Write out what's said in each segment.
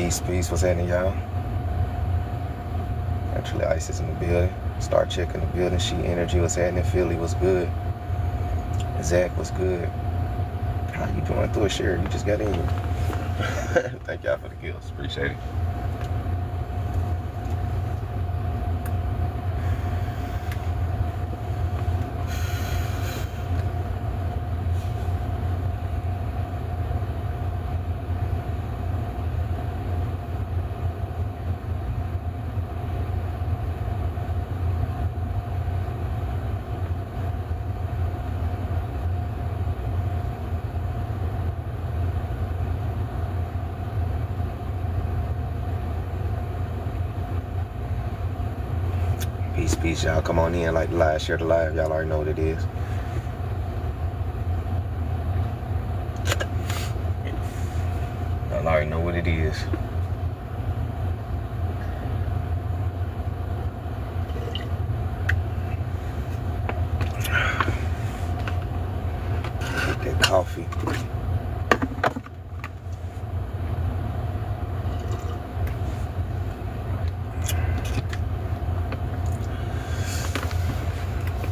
Peace, peace. What's happening, y'all? Actually, Ice is in the building. Star Check in the building. She Energy. What's happening? Philly, what's good? Zach, what's good? How you doing? Through a share. You just got in here. Thank y'all for the gifts. Appreciate it. Peace, peace, y'all. Come on in, like the live, share the live. Y'all already know what it is. Y'all already know what it is. Get that coffee.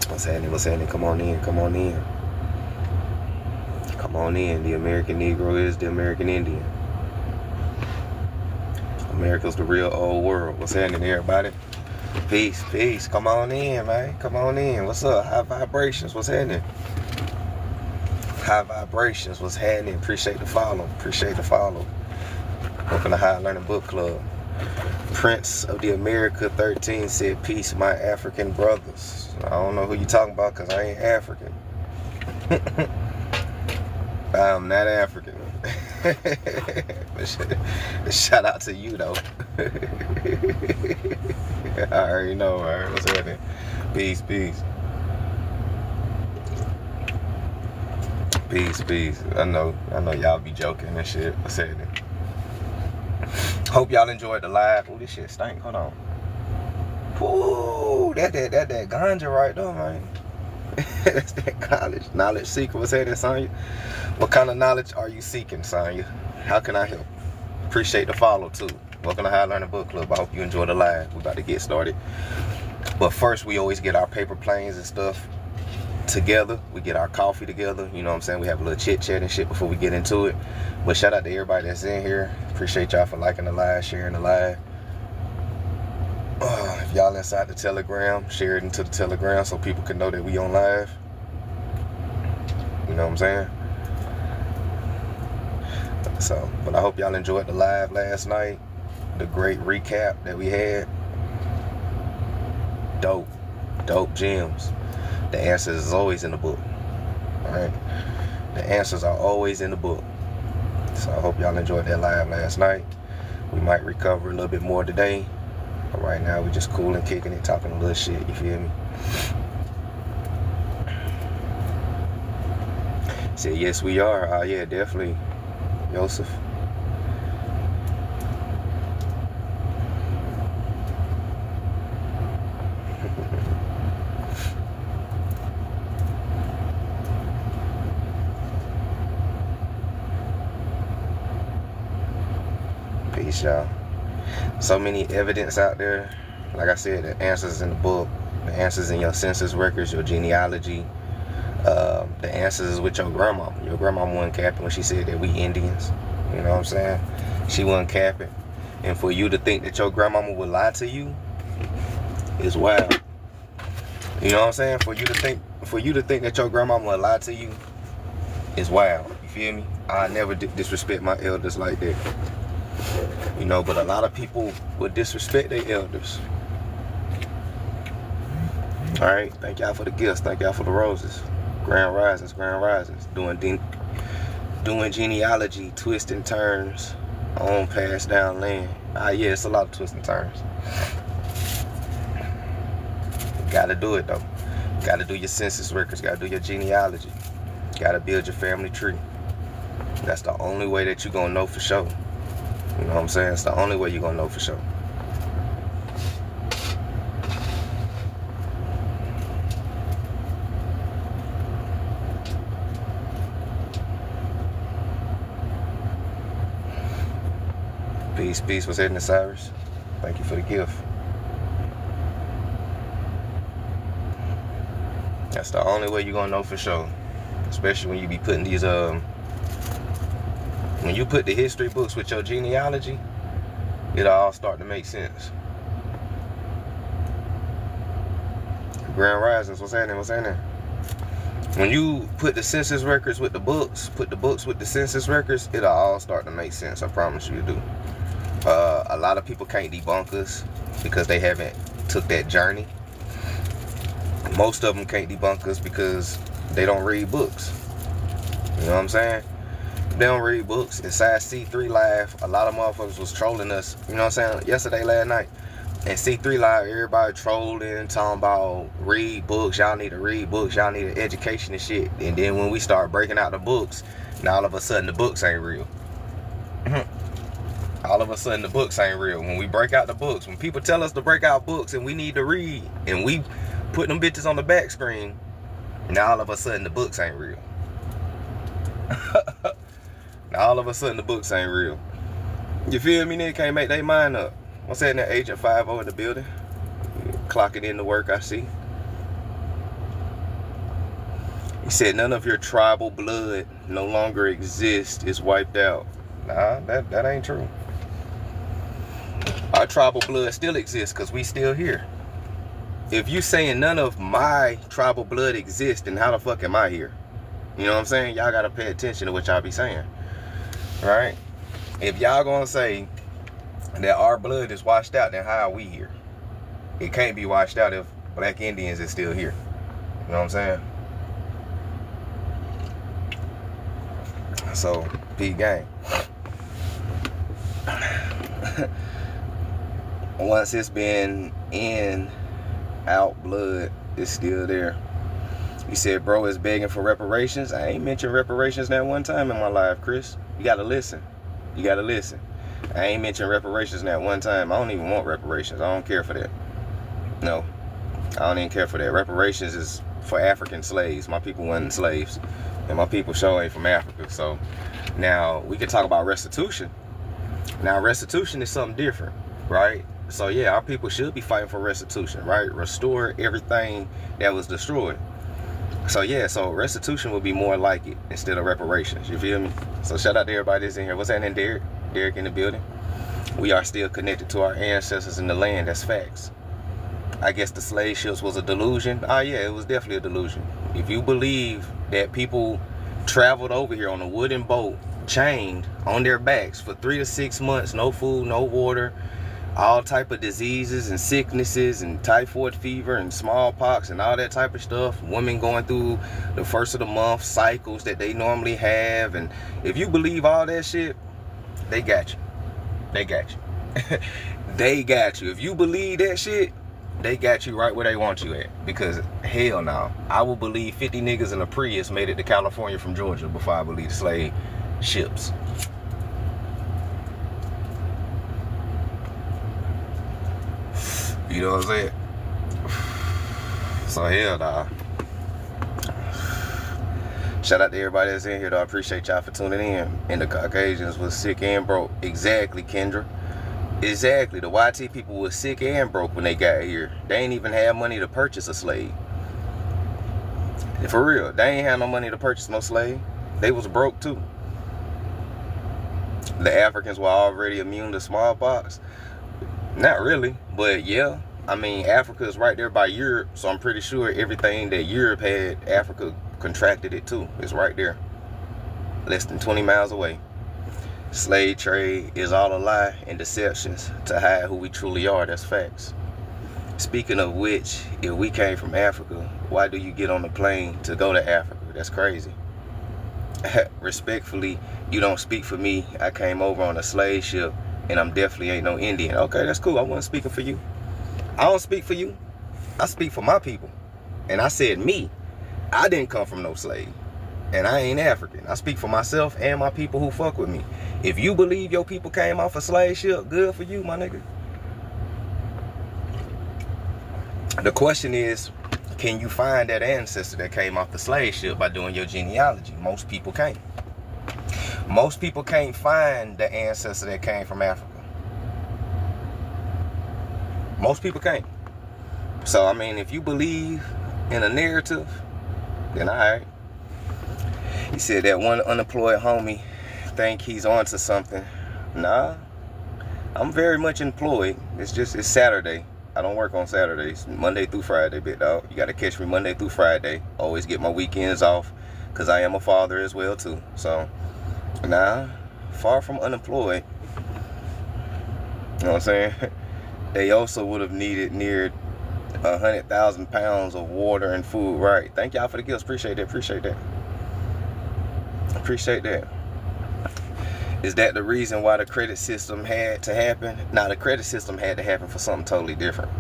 What's happening? What's happening? Come on in. Come on in. Come on in. The American Negro is the American Indian. America's the real old world. What's happening, everybody? Peace, peace. Come on in, man. Come on in. What's up? High vibrations. What's happening? High vibrations. What's happening? Appreciate the follow. Appreciate the follow. Welcome to High Learning Book Club. Prince of the America 13 said, peace, my African brothers. I don't know who you talking about because I ain't African. I'm not African. Shout out to you, though. I already know, right? What's happening? Peace, peace. Peace, peace. I know y'all be joking and shit. What's happening? Hope y'all enjoyed the live. Oh, this shit stink. Hold on. Ooh, that ganja right there, man. That's that knowledge seeker. What's happening, Sonya? What kind of knowledge are you seeking, Sonya? How can I help? Appreciate the follow, too. Welcome to High Learning Book Club. I hope you enjoy the live. We're about to get started. But first, we always get our paper planes and stuff together. We get our coffee together. You know what I'm saying? We have a little chit-chat and shit before we get into it. But shout out to everybody that's in here. Appreciate y'all for liking the live, sharing the live. If y'all inside the Telegram, share it into the Telegram so people can know that we on live. You know what I'm saying? So, but I hope y'all enjoyed the live last night. The great recap that we had. Dope gems. The answers is always in the book. Alright? The answers are always in the book. So I hope y'all enjoyed that live last night. We might recover a little bit more today. But right now we just cool and kicking it, talking a little shit, you feel me? Said yes we are. Yeah, definitely. Joseph. Peace, y'all. So many evidence out there. Like I said, the answers in the book, the answers in your census records, your genealogy. The answers is with your grandma. Your grandma wasn't capping when she said that we Indians. You know what I'm saying? She wasn't capping. And for you to think that your grandmama would lie to you is wild. You know what I'm saying? For you to think that your grandmama would lie to you is wild. You feel me? I never disrespect my elders like that. You know, but a lot of people would disrespect their elders. Alright, thank y'all for the gifts. Thank y'all for the roses. Grand risings. Doing genealogy, twists and turns on passed down land. Yeah, it's a lot of twists and turns. Gotta do it though. Gotta do your census records, gotta do your genealogy. Gotta build your family tree. That's the only way that you're gonna know for sure. You know what I'm saying? It's the only way you're gonna know for sure. Peace. What's happening, Cyrus? Thank you for the gift. That's the only way you're gonna know for sure. Especially when you be putting these when you put the history books with your genealogy, it'll all start to make sense. Grand Risings, what's happening? When you put the census records with the books, put the books with the census records, it'll all start to make sense. I promise you it do. A lot of people can't debunk us because they haven't took that journey. Most of them can't debunk us because they don't read books. You know what I'm saying? They don't read books. Inside C3 Live, a lot of motherfuckers was trolling us, you know what I'm saying, yesterday, last night. And C3 Live, everybody trolling, talking about read books, y'all need to read books, y'all need an education and shit. And then when we start breaking out the books, now all of a sudden the books ain't real. All of a sudden the books ain't real. When we break out the books, when people tell us to break out books and we need to read, and we put them bitches on the back screen, now all of a sudden the books ain't real. Now all of a sudden the books ain't real. You feel me? Nigga can't make their mind up. What's that, that Agent 50 in the building? Clocking in to work, I see. He said none of your tribal blood no longer exists, it's wiped out. Nah, that ain't true. Our tribal blood still exists because we still here. If you saying none of my tribal blood exists, then how the fuck am I here? You know what I'm saying? Y'all gotta pay attention to what y'all be saying. Right? If y'all gonna say that our blood is washed out, then how are we here? It can't be washed out if Black Indians is still here. You know what I'm saying? So, Pete gang. Once it's been in, out, blood is still there. You said bro is begging for reparations. I ain't mentioned reparations that one time in my life, Chris. You gotta listen. You gotta listen. I ain't mentioned reparations that one time. I don't even want reparations. I don't care for that. No, I don't even care for that. Reparations is for African slaves. My people weren't slaves, and my people sure ain't from Africa. So now we can talk about restitution. Now restitution is something different, right? So yeah, our people should be fighting for restitution, right? Restore everything that was destroyed. So yeah, so restitution would be more like it instead of reparations. You feel me? So shout out to everybody that's in here. What's happening, Derek? Derek in the building. We are still connected to our ancestors in the land. That's facts. I guess the slave ships was a delusion. Oh yeah, it was definitely a delusion. If you believe that people traveled over here on a wooden boat, chained on their backs for 3 to 6 months, no food, no water, all type of diseases and sicknesses and typhoid fever and smallpox and all that type of stuff, women going through the first of the month cycles that they normally have, and if you believe all that shit, they got you. They got you. They got you. If you believe that shit, they got you right where they want you at. Because hell no, I will believe 50 niggas in a Prius made it to California from Georgia before I believe the slave ships. You know what I'm saying? So hell nah. Shout out to everybody that's in here though. I appreciate y'all for tuning in. And the Caucasians was sick and broke. Exactly, Kendra. Exactly. The YT people was sick and broke when they got here. They ain't even have money to purchase a slave. For real, they ain't had no money to purchase no slave. They was broke too. The Africans were already immune to smallpox. Not really, but yeah. I mean, Africa is right there by Europe, so I'm pretty sure everything that Europe had, Africa contracted it too. It's right there. Less than 20 miles away. Slave trade is all a lie and deceptions to hide who we truly are. That's facts. Speaking of which, if we came from Africa, why do you get on the plane to go to Africa? That's crazy. Respectfully, you don't speak for me. I came over on a slave ship, and I'm definitely ain't no Indian. Okay, that's cool. I wasn't speaking for you. I don't speak for you. I speak for my people. And I said me. I didn't come from no slave. And I ain't African. I speak for myself and my people who fuck with me. If you believe your people came off a slave ship, good for you, my nigga. The question is, can you find that ancestor that came off the slave ship by doing your genealogy? Most people can't. Most people can't find the ancestor that came from Africa. Most people can't. So, I mean, if you believe in a narrative, then all right. He said that one unemployed homie think he's on to something. Nah, I'm very much employed. It's Saturday. I don't work on Saturdays. Monday through Friday, big dog. You got to catch me Monday through Friday. Always get my weekends off because I am a father as well, too. So, nah, far from unemployed. You know what I'm saying? They also would have needed near 100,000 pounds of water and food. Right. Thank y'all for the gifts. Appreciate that. Appreciate that. Appreciate that. Is that the reason why the credit system had to happen? Now, the credit system had to happen for something totally different.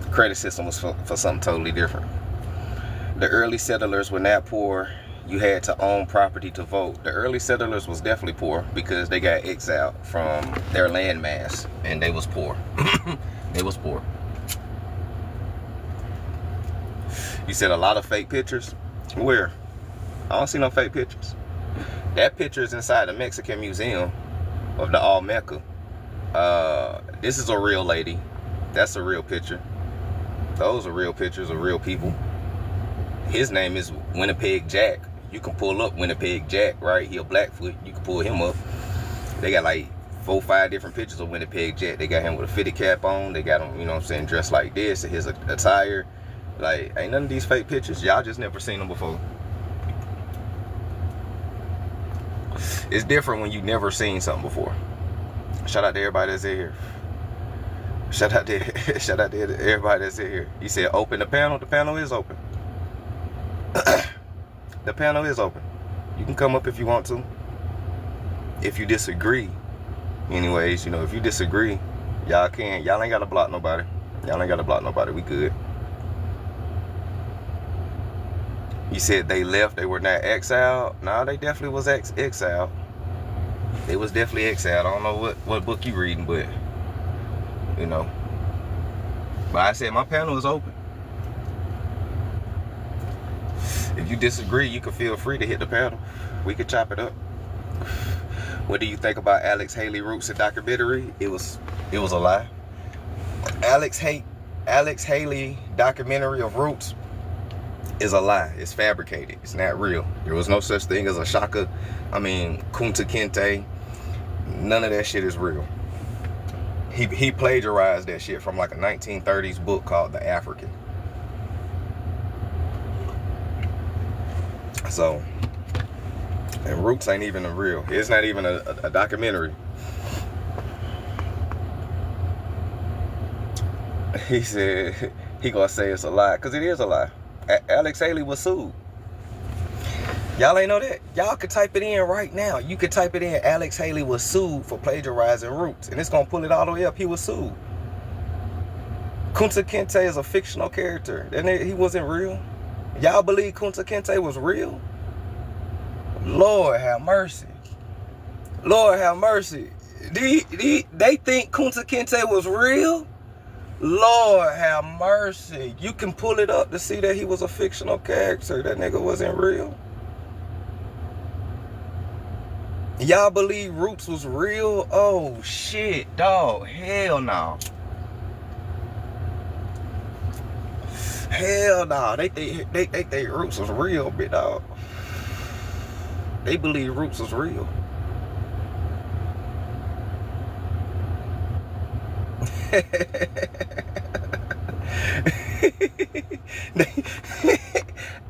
The credit system was for something totally different. The early settlers were not poor. You had to own property to vote. The early settlers was definitely poor because they got exiled from their landmass, and they was poor. They was poor. You said a lot of fake pictures? Where? I don't see no fake pictures. That picture is inside the Mexican Museum of the Olmeca. This is a real lady. That's a real picture. Those are real pictures of real people. His name is Winnipeg Jack. You can pull up Winnipeg Jack, right? He a Blackfoot. You can pull him up. They got like 4 or 5 different pictures of Winnipeg Jack. They got him with a fitted cap on. They got him, you know what I'm saying, dressed like this. His attire. Like, ain't none of these fake pictures. Y'all just never seen them before. It's different when you never seen something before. Shout out to everybody that's in here. Shout out to everybody that's in here. He said, open the panel. The panel is open. The panel is open. You can come up if you want to. If you disagree, anyways, you know, if you disagree, y'all can. Y'all ain't got to block nobody. Y'all ain't got to block nobody. We good. You said they left. They were not exiled. Nah, they definitely was exiled. They was definitely exiled. I don't know what book you reading, but, you know. But I said my panel is open. If you disagree, you can feel free to hit the panel. We could chop it up. What do you think about Alex Haley Roots and documentary? It was a lie. Alex Haley documentary of Roots is a lie. It's fabricated. It's not real. There was no such thing as a Kunta Kinte. None of that shit is real. He plagiarized that shit from like a 1930s book called The African. So, and Roots ain't even a real. It's not even a documentary. He said he gonna say it's a lie, because it is a lie. Alex Haley was sued. Y'all ain't know that? Y'all could type it in right now. You could type it in, Alex Haley was sued for plagiarizing Roots, and it's gonna pull it all the way up. He was sued. Kunta Kinte is a fictional character. He wasn't real. Y'all believe Kunta Kinte was real? Lord have mercy. Lord have mercy. They think Kunta Kinte was real? Lord have mercy. You can pull it up to see that he was a fictional character. That nigga wasn't real. Y'all believe Roots was real? Oh shit, dog. Hell no. Hell no. They think Roots was real, big dog. They believe Roots was real.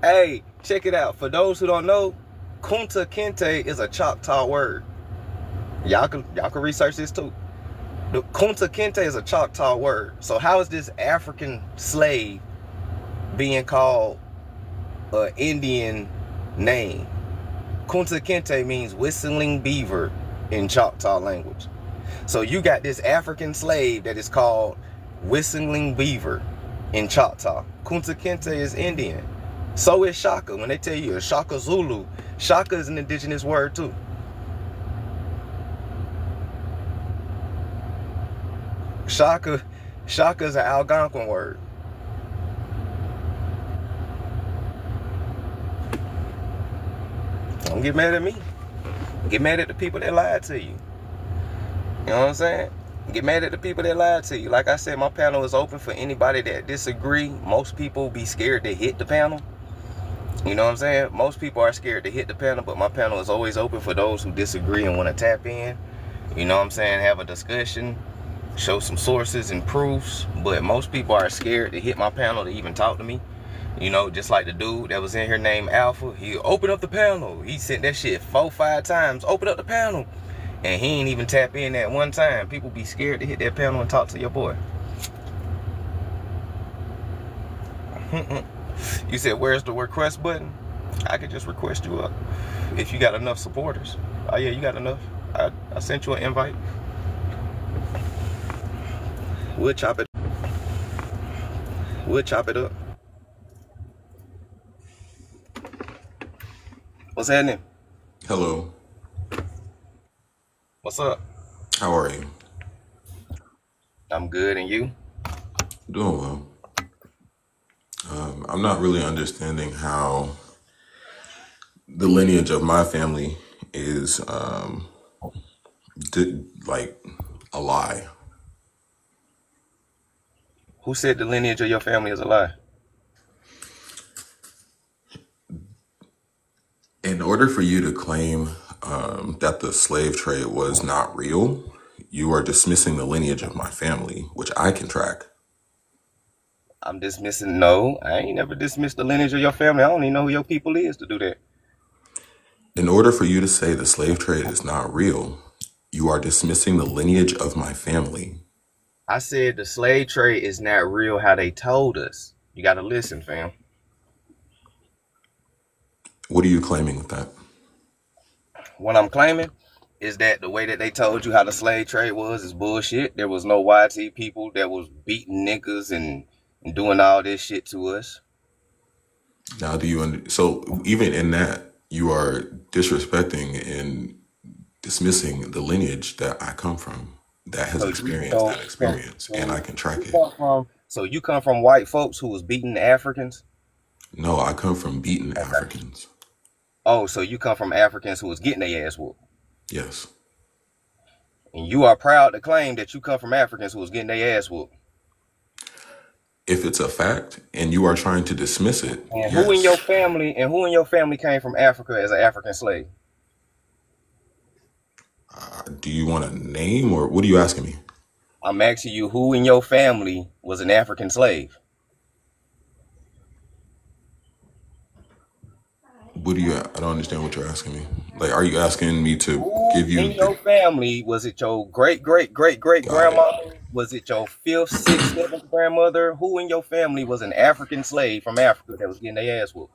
Hey, check it out. For those who don't know, Kunta Kinte is a Choctaw word. Y'all can research this too. The Kunta Kinte is a Choctaw word. So how is this African slave being called an Indian name? Kunta Kinte means whistling beaver in Choctaw language. So you got this African slave that is called whistling beaver in Choctaw. Kunta Kinte is Indian. So is Shaka. When they tell you Shaka Zulu, Shaka is an indigenous word too. Shaka is an Algonquin word. Don't get mad at me. Get mad at the people that lied to you. You know what I'm saying? Get mad at the people that lied to you. Like I said, my panel is open for anybody that disagree. Most people be scared to hit the panel. You know what I'm saying? Most people are scared to hit the panel, but my panel is always open for those who disagree and want to tap in. You know what I'm saying? Have a discussion, show some sources and proofs. But most people are scared to hit my panel to even talk to me. You know, just like the dude that was in here named Alpha. He opened up the panel. He sent that shit 4-5 times. Open up the panel. And he ain't even tap in that one time. People be scared to hit that panel and talk to your boy. You said, where's the request button? I could just request you up if you got enough supporters. Oh yeah, you got enough. I sent you an invite. We'll chop it. We'll chop it up. What's happening? Hello. What's up? How are you? I'm good, and you? Doing well. I'm not really understanding how the lineage of my family is like a lie. Who said the lineage of your family is a lie? In order for you to claim that the slave trade was not real, you are dismissing the lineage of my family, which I can track. I'm dismissing. No, I ain't never dismissed the lineage of your family. I don't even know who your people is to do that. In order for you to say the slave trade is not real, you are dismissing the lineage of my family. I said the slave trade is not real how they told us. You got to listen, fam. What are you claiming with that? What I'm claiming is that the way that they told you how the slave trade was is bullshit. There was no YT people that was beating niggas and doing all this shit to us. Now, so even in that, you are disrespecting and dismissing the lineage that I come from that has So you experienced so that so experience, and I so can track you it. come from so you come from white folks who was beating Africans. No, I come from beaten Okay. Africans. Oh, so you come from Africans who was getting their ass whooped. Yes. And you are proud to claim that you come from Africans who was getting their ass whooped. If it's a fact and you are trying to dismiss it, And who in your yes. family came from Africa as an African slave? Do you want a name or what are you asking me? I'm asking you who in your family was an African slave? I don't understand what you're asking me. Like, are you asking me to Who give you in your the, family, was it your great great great great got it. grandma? Was it your fifth, sixth, seventh grandmother? Who in your family was an African slave from Africa that was getting their ass whooped?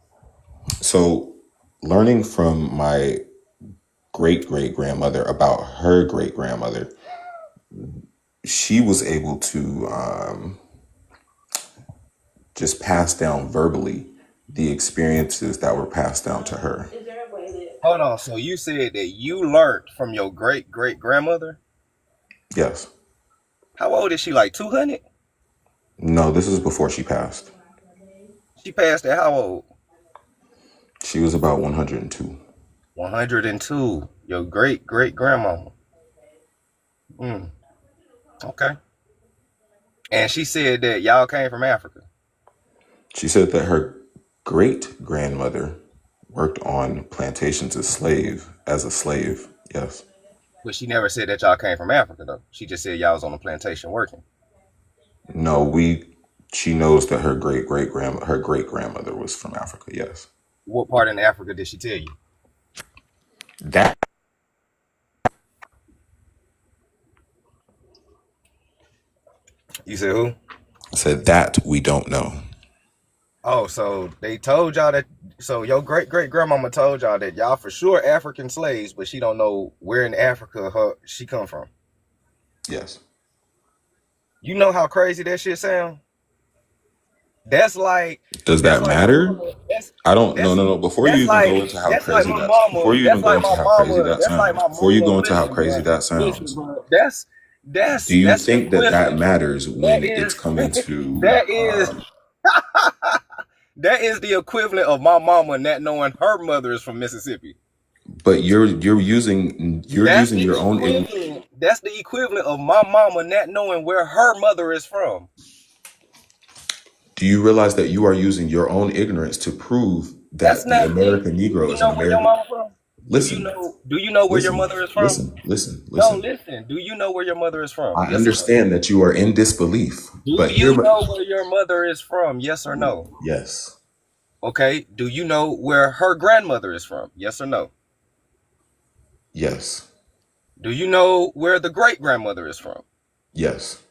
So learning from my great great grandmother about her great grandmother, she was able to just pass down verbally the experiences that were passed down to her. Hold on. So you said that you learned from your great great grandmother? Yes. How old is she? Like 200? No, this is before she passed. She passed at how old? She was about 102. 102. Your great great grandmama. Okay. And she said that y'all came from Africa. She said that her great grandmother worked on plantations as a slave. Yes. But she never said that y'all came from Africa, though. She just said y'all was on the plantation working. No, she knows that her great grandmother was from Africa. Yes. What part in Africa did she tell you? That You said who? said that we don't know. Oh, so they told y'all that. So your great great grandmama told y'all that y'all for sure African slaves, but she don't know where in Africa she come from. Yes. You know how crazy that shit sound? That's like Does that's that like my matter? mama. I don't. No, That's no, no. Before you that's even like go into how that's like crazy my that's, before mama. you even That's go like into my how crazy mama. that That's like sounds, my before you mama. go into how Listen, crazy bro. that Listen, sounds, bro. That's do you that's think that that equivalent. matters That when it's is coming to? that is that is the equivalent of my mama not knowing her mother is from Mississippi. But you're using your own ignorance. That's the equivalent of my mama not knowing where her mother is from. Do you realize that you are using your own ignorance to prove That's that the not it. American Do Negro you is an know where your American? mama from? Listen, Do you know where your listen, mother is from? listen, listen, No, listen. listen. Do you know where your mother is from? I Yes or no? understand that you are in disbelief, Do but here, you know where your mother is from? Yes or no? yes, Okay. Do you know where her grandmother is from? Yes or no? yes, Do you know where the great grandmother is from? yes.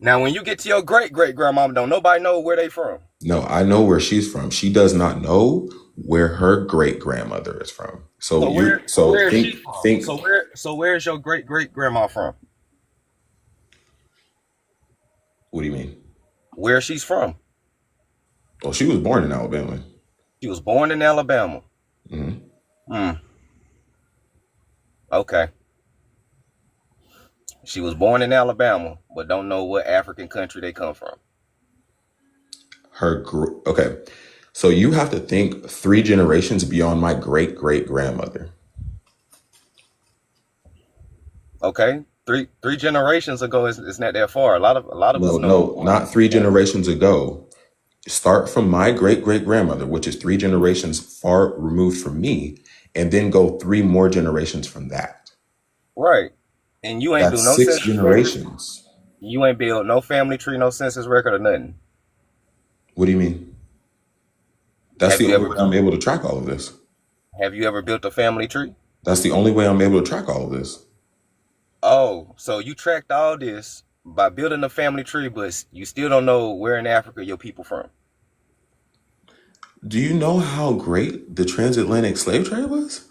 Now, when you get to your great great grandmama, don't nobody know where they from. No, I know where she's from. She does not know where her great grandmother is from. So So where is she think, from? think. So where's your great great grandma from? What do you mean? Where she's from? Well, she was born in Alabama. She was born in Alabama. Mhm. Hmm. Okay. She was born in Alabama, but don't know what African country they come from. Okay. So you have to think 3 generations beyond my great great grandmother. Okay. Three generations ago is not that far. A lot of us No, know no, more not three than that. generations ago. Start from my great great grandmother, which is 3 generations far removed from me, and then go 3 more generations from that. Right. And you ain't do That's no six census record. generations. You ain't build no family tree, no census record or nothing. What do you mean? That's Have the you only ever way I'm able to track all of this. have you ever built a family tree? That's the only way I'm able to track all of this. Oh, so you tracked all this by building a family tree, but you still don't know where in Africa your people from. Do you know how great the transatlantic slave trade was?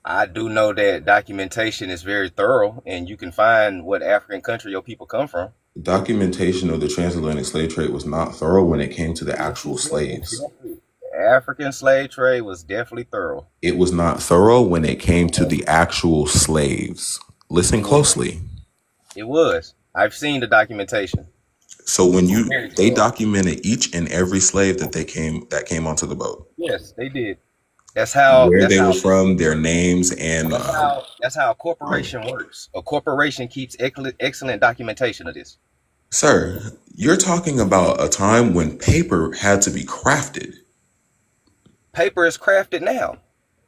I do know that documentation is very thorough, and you can find what African country your people come from. Documentation of the transatlantic slave trade was not thorough when it came to the Yes, actual it slaves. definitely. The African slave trade was definitely thorough. It was not thorough when it came to the actual slaves. Listen It was. closely. It was. I've seen the documentation. So when It's you very they thorough. documented each and every slave that came onto the boat, Yes, they did. That's how. where That's they were how from, business their works. names, and That's how a oh, corporation works. A corporation keeps excellent documentation of this. sir, you're talking about a time when paper had to be crafted. Paper is crafted now.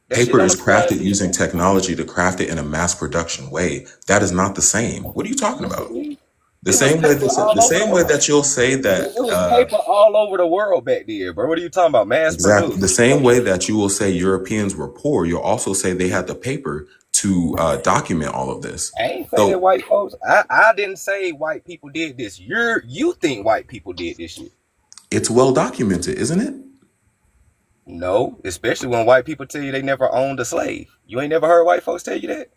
That shit Paper don't is apply crafted using anymore. technology to craft it in a mass production way. That is not the same. What are you talking Yes, it about? is. The It was same way paper the all over the same way world. that you'll say that It was paper all over the world back then, bro. What are you talking about? Mass exactly the produced. same way that you will say Europeans were poor, you'll also say they had the paper to document all of this. I ain't say that So white folks. I didn't say white people did this. You think white people did this shit. it's well documented, isn't it? No, especially when white people tell you they never owned a slave. You ain't never heard white folks tell you that?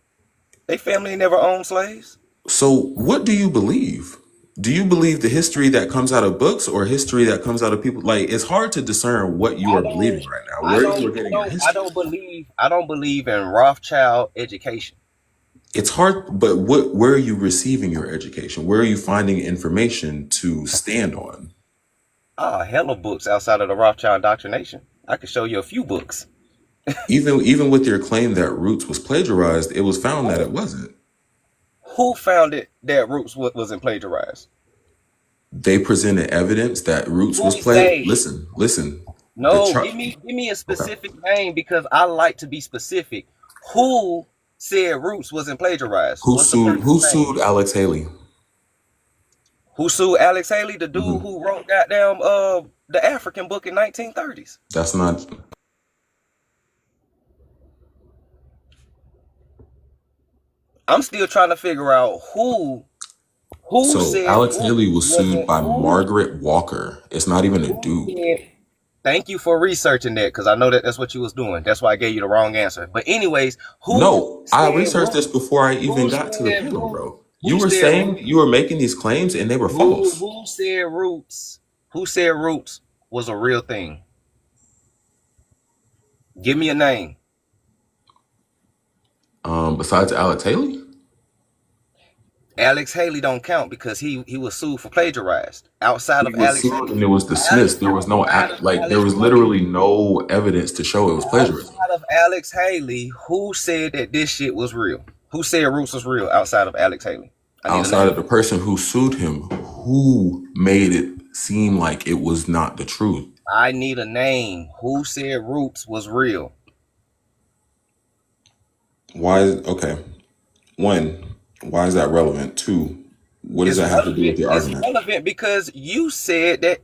They family never owned slaves? So what do you believe? Do you believe the history that comes out of books or history that comes out of people? Like it's hard to discern what you I are don't believing right now, where you are getting your history. I don't believe in Rothschild education. It's hard, but where are you receiving your education? Where are you finding information to stand on? Ah, hella books outside of the Rothschild indoctrination. I could show you a few books. Even with your claim that Roots was plagiarized, it was found that it wasn't. Who found it that Roots wasn't plagiarized? They presented evidence that Roots was Who played. say? Listen. The No, chart. give me a Okay. specific name because I like to be specific. Who said Roots wasn't plagiarized? Who What's the sued? person's Who name? sued Alex Haley? Who sued Alex Haley, the dude Hmm. who wrote goddamn the African book in 1930s? That's not. I'm still trying to figure out who So said Alex Roots Haley was sued wasn't by Margaret Walker. It's not even a who dude. said thank you for researching that because I know that's what you was doing. That's why I gave you the wrong answer. But anyways, No, I researched this before I even who got to the said panel, Roots bro. You who were said saying Roots you were making these claims and they were false. who said Roots who said Roots was a real thing? Give me a name. Besides Alex Haley, Alex Haley don't count because he was sued for plagiarized. Outside He of was Alex sued Haley, and it was dismissed. There was no outside act, of like there Alex was Haley, literally no evidence to show it was plagiarism. outside of Alex Haley, who said that this shit was real? Who said Roots was real outside of Alex Haley? I need a Outside name. of the person who sued him, who made it seem like it was not the truth. I need a name. Who said Roots was real? Why is okay? One, why is that relevant? Two, what does It's that have to do with relevant. your It's argument? relevant because you said that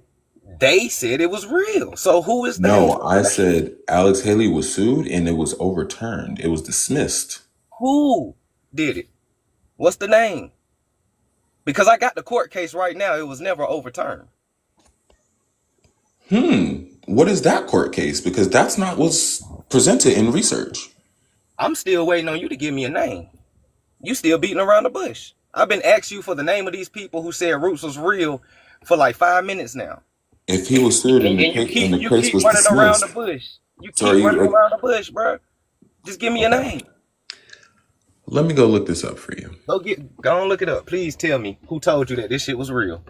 they said it was real. So who is they? No, I said Alex Haley was sued and it was overturned. It was dismissed. Who did it? What's the name? Because I got the court case right now. It was never overturned. What is that court case? Because that's not what's presented in research. I'm still waiting on you to give me a name. You still beating around the bush. I've been asking you for the name of these people who said Roots was real for like 5 minutes now. If he was sued And and the you case keep was running around the dismissed, bush. You so are keep running you around the bush, bro. Just give me a okay? name. Let me go look this up for you. Go and look it up. Please tell me who told you that this shit was real.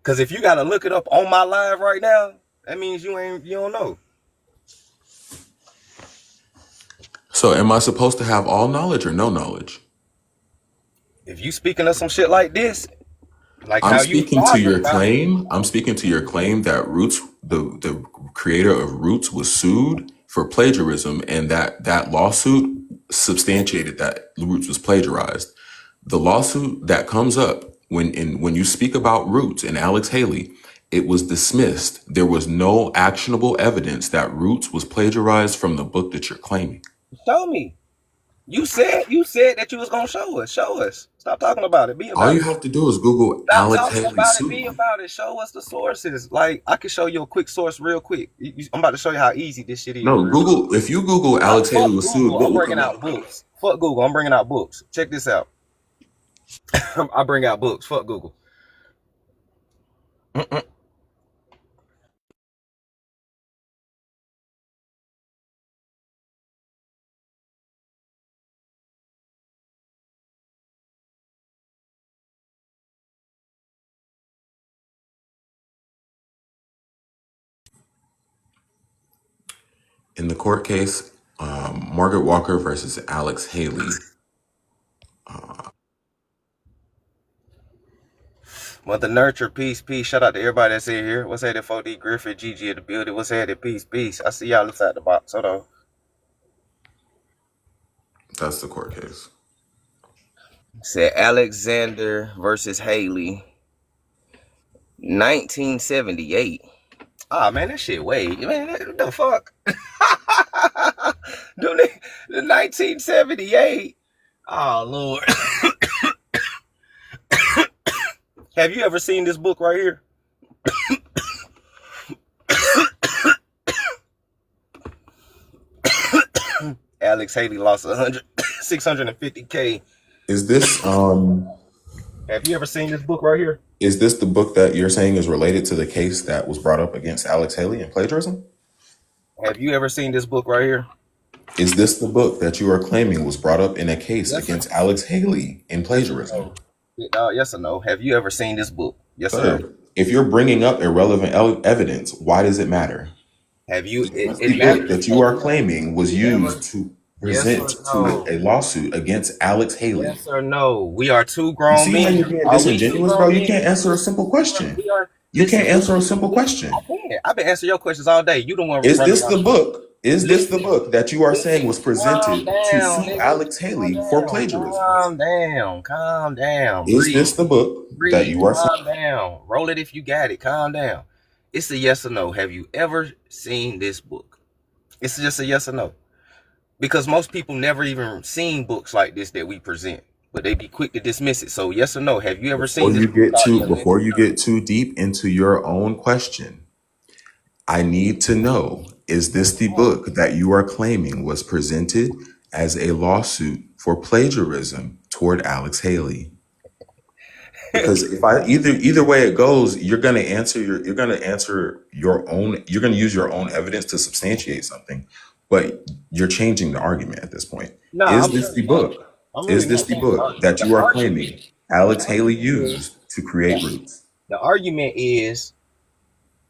Cause if you gotta look it up on my live right now, that means you don't know. So, am I supposed to have all knowledge or no knowledge? If you speaking of some shit like this, like I'm how you speaking to talking your about it, claim. I'm speaking to your claim that Roots, the creator of Roots, was sued for plagiarism, and that lawsuit substantiated that Roots was plagiarized. The lawsuit that comes up when you speak about Roots and Alex Haley, it was dismissed. There was no actionable evidence that Roots was plagiarized from the book that you're claiming. show me. You said that you was gonna show us. Show us. Stop talking about it. Be All about you it. have to do is Google Stop Alex talking Haley about it. Be suit. about it. Show us the sources. Like I can show you a quick source real quick. I'm about to show you how easy this shit is. No, Real. Google. If you Google Alex Haley Fuck was sued, Google. what I'm will bringing come out up? books. Fuck Google. I'm bringing out books. Check this out. I bring out books. Fuck Google. Mm-mm. In the court case, Margaret Walker versus Alex Haley. Mother Nurture, peace, peace. Shout out to everybody that's in here. What's headed 4D Griffith, GG in the building. What's headed, peace, peace. I see y'all inside the box. Hold on. That's the court case. Said Alexander versus Haley, 1978. Ah, man, that shit way. Man, what the fuck? The 1978. Oh, Lord. Have you ever seen this book right here? Alex Haley lost 650K. Is this Have you ever seen this book right here? is this the book that you're saying is related to the case that was brought up against Alex Haley and plagiarism? Have you ever seen this book right here? Is this the book that you are claiming was brought up in a case Yes, sir. against Alex Haley in Yes or plagiarism? no? Yes or no? Have you ever seen this book? Yes or no? Sir, if you're bringing up irrelevant evidence, why does it matter? Have you? Because It the book matters that you because are claiming was you never. used to Yes present or to no? a lawsuit against Alex Haley. Yes or no? We are two You grown see how men. you're being Are we two disingenuous, bro? grown You men? can't answer a simple question. We are. You Listen. can't answer a simple question. I can't. I've been answering your questions all day. You don't want to Is run this around. the book? Is this the Listen. book that you are saying Listen. was Calm presented to down, sue nigga. Alex Calm Haley for down. plagiarism? Calm down. Calm down. Is Breathe. this the book that Breathe. you are saying? Calm down. Roll it if you got it. Calm down. It's a yes or no. Have you ever seen this book? It's just a yes or no. Because most people never even seen books like this that we present, but they be quick to dismiss it. So yes or no, have you ever seen this book called The Before Alleged you get too deep into your own question, I need to know, is this the book that you are claiming was presented as a lawsuit for plagiarism toward Alex Haley? Because if I either way it goes, you're gonna answer your own, you're gonna use your own evidence to substantiate something, but you're changing the argument at this point. No, Is this the book? I'm really Is this not the saying the book argument. that you are claiming The Alex Haley argument is used to create Roots? the argument is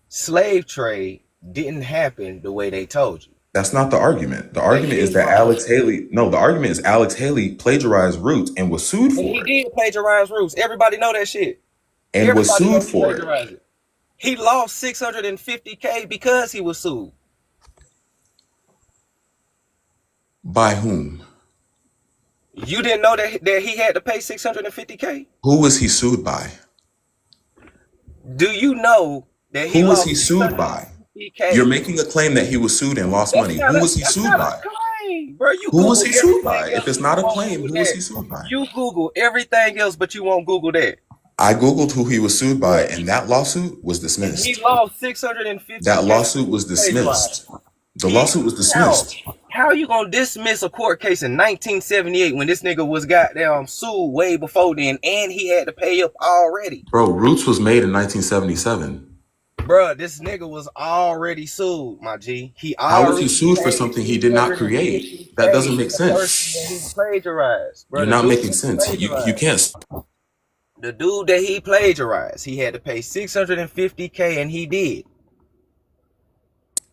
slave trade didn't happen the way they told you. That's not the argument. The They argument is did that wrong. Alex Haley, no, the argument is Alex Haley plagiarized Roots and was sued And he for it. did plagiarize Roots. Everybody know that shit. And was Everybody sued know he for it. plagiarized it. He lost 650K because he was sued. By whom? You didn't know that he had to pay 650K? Who was he sued by? Do you know that he Who was he lost sued by? You're 650K? making a claim that he was sued and lost money. Who was he That's sued not a by? claim, bro. You Who was Google he sued by? everything If else, it's but not you a won't claim, Google who was that. he sued by? You Google everything else, but you won't Google that. I Googled who he was sued by, Bro. and that lawsuit was And he dismissed. lost 650K That because lawsuit was he plagiarized. dismissed. The lawsuit was dismissed. How you gonna dismiss a court case in 1978 when this nigga was goddamn sued way before then and he had to pay up already? Bro, Roots was made in 1977. Bruh, this nigga was already sued, my G. He How was he already sued for paid something he did not create? That doesn't 650K make the person that he sense. plagiarized. Bro, You're the not dude making that he sense. You plagiarized. can't. The dude that he plagiarized, he had to pay 650K and he did.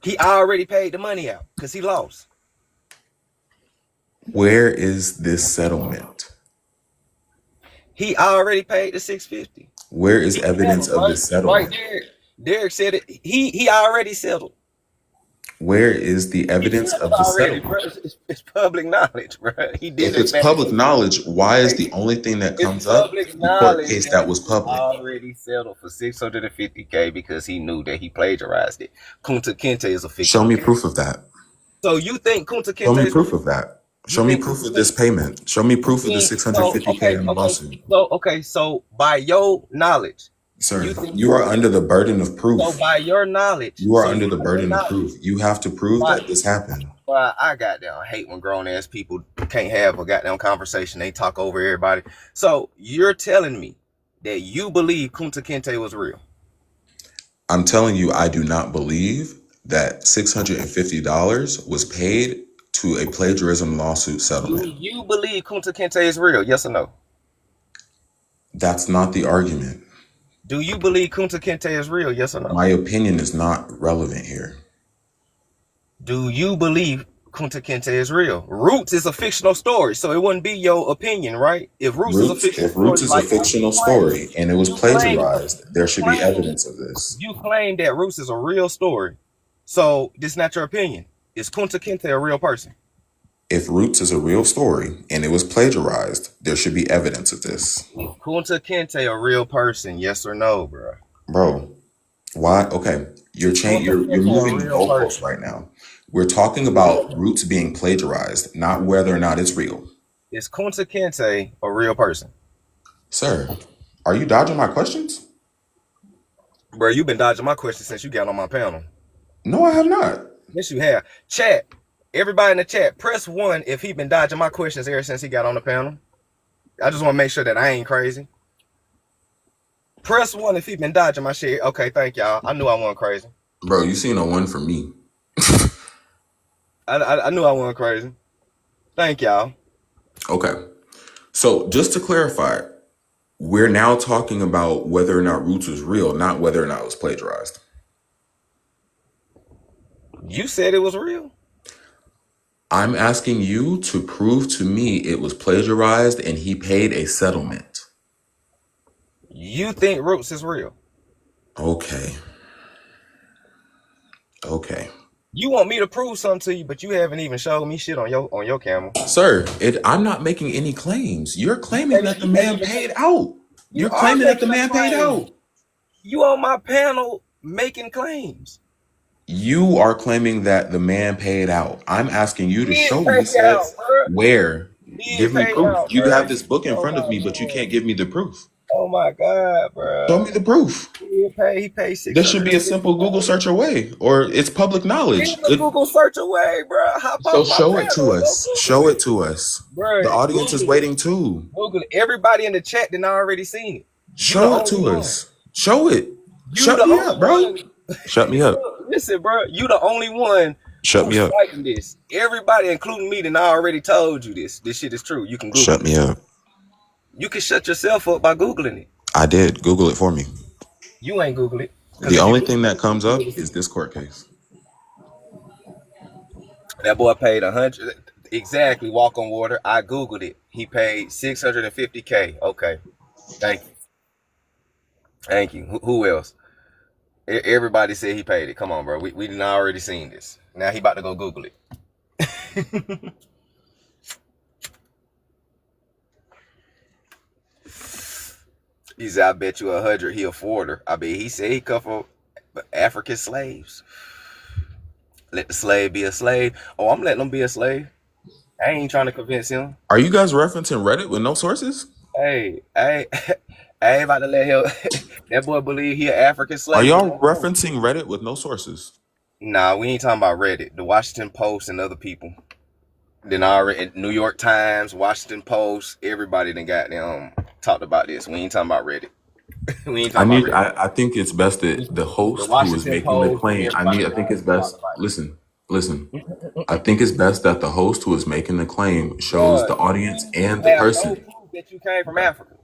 He already paid the money out because he lost. Where is this settlement? He already paid the 650. Where is He evidence settled, of right? this Right settlement? there. Derek said it. He already settled. Where is the He evidence settled of the already, bro. settlement? It's public knowledge, bro. He did If it it's back. public knowledge, why is the only thing that It's comes up public the court knowledge case that that was he public? already settled for 650K because he knew that he plagiarized it. Kunta Kinte is a Show fictional me character. proof of that. So you think Kunta Show me Kinte is proof real? of that. You Show me think proof Kunta of this Kinte? payment. Show me proof of the So 650K in the lawsuit. So by your knowledge, Sir, you think you are under the burden of so proof. by your knowledge, You are so under the by your burden of knowledge, proof. You have to prove by, that this happened. well, I goddamn hate when grown ass people can't have a goddamn conversation. They talk over everybody. So you're telling me that you believe Kunta Kinte was real? I'm telling you, I do not believe that $650 was paid to a plagiarism lawsuit Do settlement. you believe Kunta Kinte is real? Yes or no? That's not the argument. Do you believe Kunta Kinte is real? Yes or no? My opinion is not relevant here. Do you believe Kunta Kinte is real? Roots is a fictional story, so it wouldn't be your opinion, right? If Roots is a fictional If Roots story, is a like fictional you claim, story and it was you claim, plagiarized, there should be evidence of this. you claim that Roots is a real story. So this is not your opinion. Is Kunta Kinte a real person? If Roots is a real story and it was plagiarized, there should be evidence of this. Is Kunta Kinte a real person? Yes or no, bro? Bro, why? Okay, you're moving the goalposts right now. We're talking about Roots being plagiarized, not whether or not it's real. Is Kunta Kinte a real person? Sir, are you dodging my questions? Bro, you've been dodging my question since you got on my panel. No, I have not. Yes, you have. Chat. Everybody in the chat, press 1 if he been dodging my questions ever since he got on the panel. I just want to make sure that I ain't crazy. Press 1 if he been dodging my shit. Okay, thank y'all. I knew I wasn't crazy. Bro, you seen a 1 from me. I knew I wasn't crazy. Thank y'all. Okay. So just to clarify, we're now talking about whether or not Roots was real, not whether or not it was plagiarized. You said it was real. I'm asking you to prove to me it was plagiarized and he paid a settlement. You think Roots is real. Okay. Okay. You want me to prove something to you, but you haven't even showed me shit on your camera. Sir, I'm not making any claims. You're claiming that the man paid out. You're claiming that the man paid out. You on my panel making claims. You are claiming that the man paid out. I'm asking you to show me where. Give me proof. You have this book in front of me, but you can't give me the proof. Oh my God, bro. Show me the proof. He paid $600. There should be a simple Google search away, or it's public knowledge. Google search away, bro. So show it to us. Show it to us. Bro, the audience is waiting too. Google. Everybody in the chat did not already seen it. Show it to us. Show it. Shut me up, bro. Shut me up. Listen, bro. You the only one Shut me Who's up. fighting this? Everybody, including me, then I already told you this. This shit is true. You can Google Shut it. me up. You can shut yourself up by Googling it. I did. Google it for me. You ain't Google it. Because The if you only Google thing that it, comes you'll be up able to is see. this court case. That boy paid 100 exactly. Walk on water. I Googled it. He paid 650K. Okay. Thank you. Thank you. Who else? Everybody said he paid it. Come on, bro. We done already seen this. Now he about to go Google it. He said, I bet you 100 he afford her. I bet he said he come from African slaves. Let the slave be a slave. Oh, I'm letting him be a slave. I ain't trying to convince him. Are you guys referencing Reddit with no sources? Hey, I ain't about to let him. That boy believe he an African Are slave with y'all no proof. referencing Reddit with no sources? Nah, we ain't talking about Reddit. The Washington Post and other people. Then already New York Times, Washington Post, everybody done got them talked about this. We ain't talking about Reddit. We ain't I talking about need. Reddit. I think it's best that the The host who is Washington making the Post and claim. everybody I think it's best. talked about Listen. I think it's best that the host who is making the claim it. shows Bruh, the audience you and the have no person. proof that you came from Africa.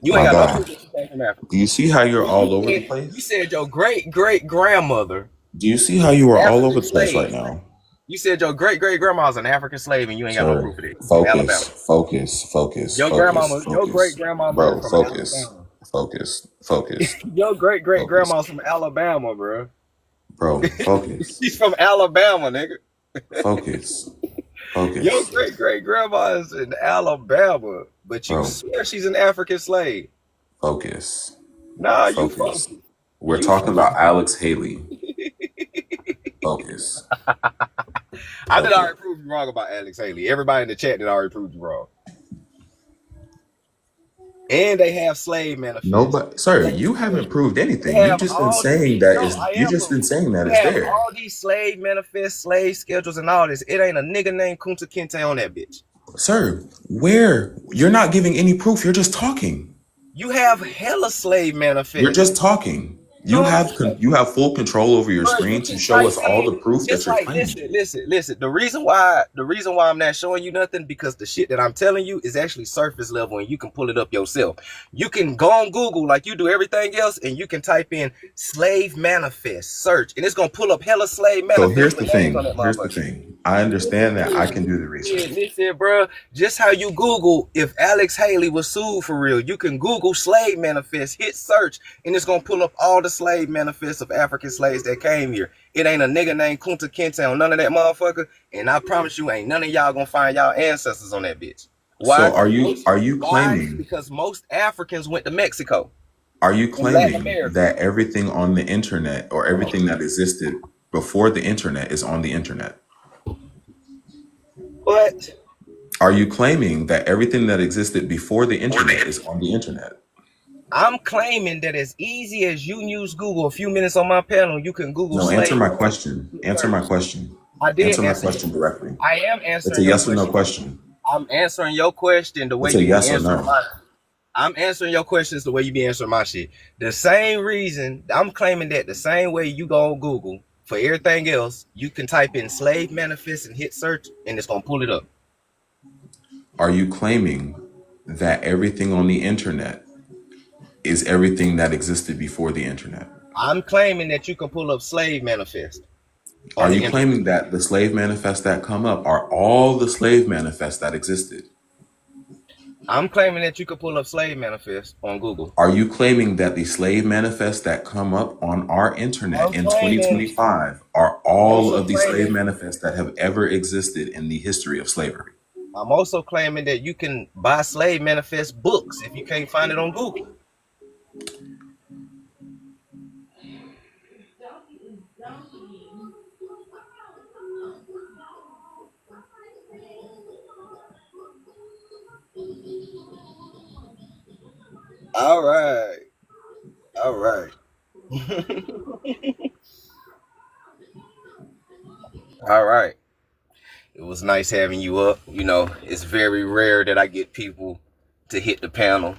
You ain't My got no God. proof that you came from Africa. Do you see how you're all over the You place? said your great great grandmother Do you see how was you are an all over African the place right slave. now? You said your great great grandma was an African slave, and you ain't got no Sir, proof of that. From Alabama. focus, focus, focus, Your focus, grandmama, your great focus. grandmama is Bro, from focus, Alabama. focus, focus, Your great great focus. grandma's from Alabama, bro. Bro, focus, She's from Alabama, nigga. focus, Your focus. great great grandma is in Alabama, but you Bro, swear she's an African slave. focus, Nah, focus. We're you talking from. about Alex Haley. Focus, I did focus. already prove you wrong about Alex Haley. Everybody in the chat did already prove you wrong. And they have slave manifests. Nobody, sir, They you haven't proved they anything. have all these. No, I You am just been proving. saying that You it's have there. all these slave manifests, slave schedules, and all this. It ain't a nigga named Kunta Kinte on that bitch. Sir, where? You're not giving any proof. You're just talking. You have hella slave You're manifests. just talking. No, You have full control over your bro, you screen to can show type us all in the proof that just you're like claiming. listen. The reason why I'm not showing you nothing because the shit that I'm telling you is actually surface level and you can pull it up yourself. You can go on Google like you do everything else and you can type in slave manifest search and it's gonna pull up hella slave So manifests here's with the names on thing. that Here's the motherfucker. thing. I understand that I can do the research. Listen, bro. Just how you Google if Alex Haley was sued for real, you can Google slave manifest, hit search, and it's gonna pull up all the slave manifests of African slaves that came here. It ain't a nigga named Kunta Kinte on none of that motherfucker, and I promise you, ain't none of y'all gonna find y'all ancestors on that bitch. Why? So Because why? claiming Because most Africans went to Mexico are you and Latin claiming America. that everything on the internet or everything that existed before the internet is on the internet? But Are you claiming that everything that existed before the internet is on the internet? I'm claiming that as easy as you use Google a few minutes on my panel, you can Google No, answer slave my question. Answer my search. question. I did Answer my answer. question directly. I am It's answering a your yes or no question. question. I'm answering your question the way It's a you be yes or answering no. mine. I'm answering your questions the way you be answering my shit. The same reason I'm claiming that the same way you go on Google for everything else, you can type in slave manifest and hit search and it's gonna pull it up. Are you claiming that everything on the internet is everything that existed before the internet? I'm claiming that you can pull up slave manifest on Are the you internet. claiming that the slave manifests that come up are all the slave manifests that existed? I'm claiming that you can pull up slave manifest on Google. Are you claiming that the slave manifests that come up on our internet I'm in claiming 2025 are I'm all also of the slave claiming manifests that have ever existed in the history of slavery? I'm also claiming that you can buy slave manifest books if you can't find it on Google. All right. All right. All right. It was nice having you up. You know, it's very rare that I get people to hit the panel.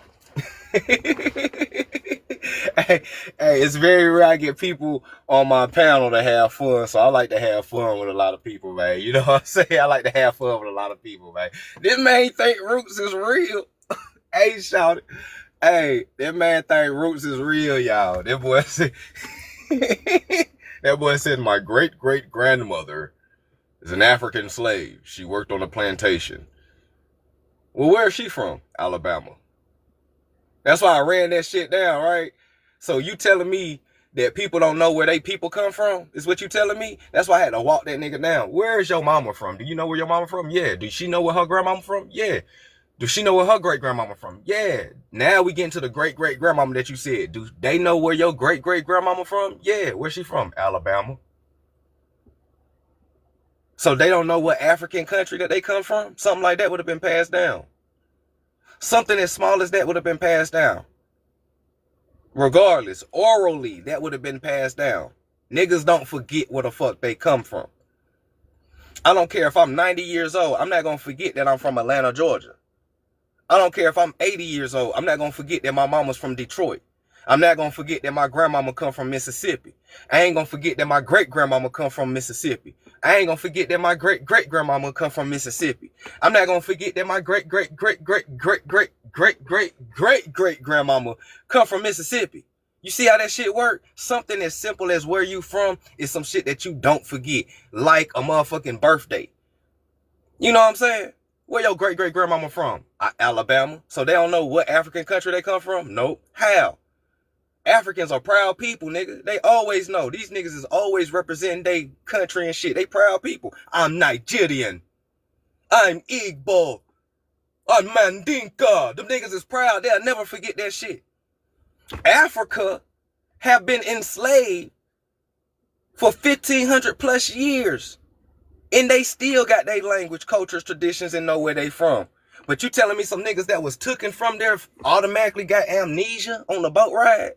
Hey, Hey, it's very rare I get people on my panel to have fun, so I like to have fun with a lot of people, man. You know what I'm saying? I like to have fun with a lot of people, man. This man think Roots is real. Hey, shout it. Hey, that man think Roots is real, y'all. That boy said, that boy said my great-great-grandmother is an African slave. She worked on a plantation. Well, where is she from? Alabama. That's why I ran that shit down, right? So you telling me that people don't know where they people come from? Is what you telling me? That's why I had to walk that nigga down. Where is your mama from? Do you know where your mama from? Yeah. Does she know where her grandmama from? Yeah. Does she know where her great-grandmama from? Yeah. Now we get into the great-great-grandmama that you said. Do they know where your great-great-grandmama from? Yeah. Where's she from? Alabama. So they don't know what African country that they come from? Something like that would have been passed down. Something as small as that would have been passed down. Regardless, orally, that would have been passed down. Niggas don't forget where the fuck they come from. I don't care if I'm 90 years old. I'm not going to forget that I'm from Atlanta, Georgia. I don't care if I'm 80 years old. I'm not going to forget that my mama's from Detroit. I'm not going to forget that my grandmama come from Mississippi. I ain't going to forget that my great-grandmama come from Mississippi. I ain't going to forget that my great-great-grandmama come from Mississippi. I'm not going to forget that my great-great-great-great-great-great-great-great-great-grandmama come from Mississippi. You see how that shit work? Something as simple as where you from is some shit that you don't forget. Like a motherfucking birthday. You know what I'm saying? Where your great-great-grandmama from? Alabama. So they don't know what African country they come from? Nope. How? Africans are proud people, nigga. They always know. These niggas is always representing their country and shit. They proud people. I'm Nigerian. I'm Igbo. I'm Mandinka. Them niggas is proud. They'll never forget that shit. Africa have been enslaved for 1,500 plus years. And they still got their language, cultures, traditions, and know where they from. But you telling me some niggas that was taken from there automatically got amnesia on the boat ride?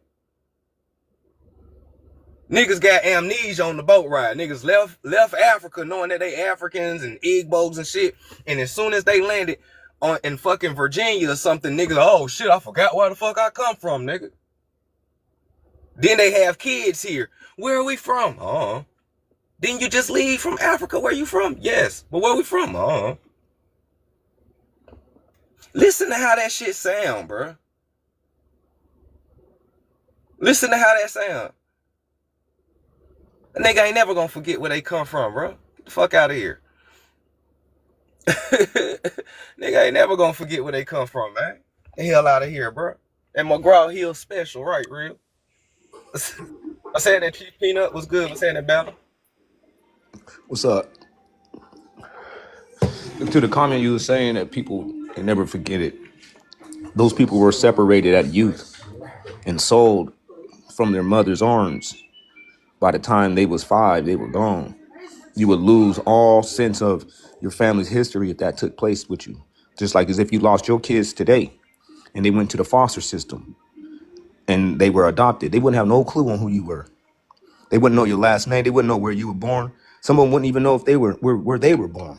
Niggas got amnesia on the boat ride. Niggas left Africa knowing that they Africans and Igbos and shit. And as soon as they landed in fucking Virginia or something, niggas, oh shit, I forgot where the fuck I come from, nigga. Then they have kids here. Where are we from? Didn't you just leave from Africa? Where you from? Yes. But where we from? Listen to how that shit sound, bro. Listen to how that sound. A nigga ain't never gonna forget where they come from, bro. Get the fuck out of here. Nigga ain't never gonna forget where they come from, man. The hell out of here, bro. And McGraw Hill special, right, real? I said that Chief Peanut was good. I said that battle. What's up? To the comment you were saying that people can never forget it. Those people were separated at youth and sold from their mother's arms. By the time they was 5, they were gone. You would lose all sense of your family's history if that took place with you. Just like as if you lost your kids today and they went to the foster system and they were adopted. They wouldn't have no clue on who you were. They wouldn't know your last name. They wouldn't know where you were born. Some of them wouldn't even know if they were where they were born.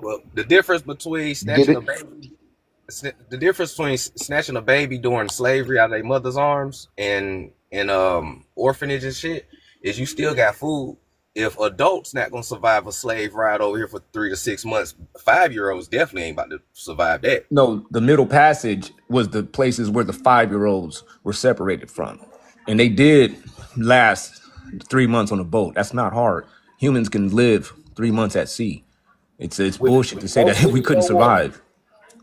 Well, the difference between snatching a baby, the difference between snatching a baby during slavery out of their mother's arms and orphanage and shit is you still got food. If adults not gonna survive a slave ride over here for 3 to 6 months, 5-year-olds definitely ain't about to survive that. No, the Middle Passage was the places where the 5-year-olds were separated from. And they did last 3 months on a boat. That's not hard. Humans can live 3 months at sea. It's bullshit to say No that we food, couldn't no water. survive.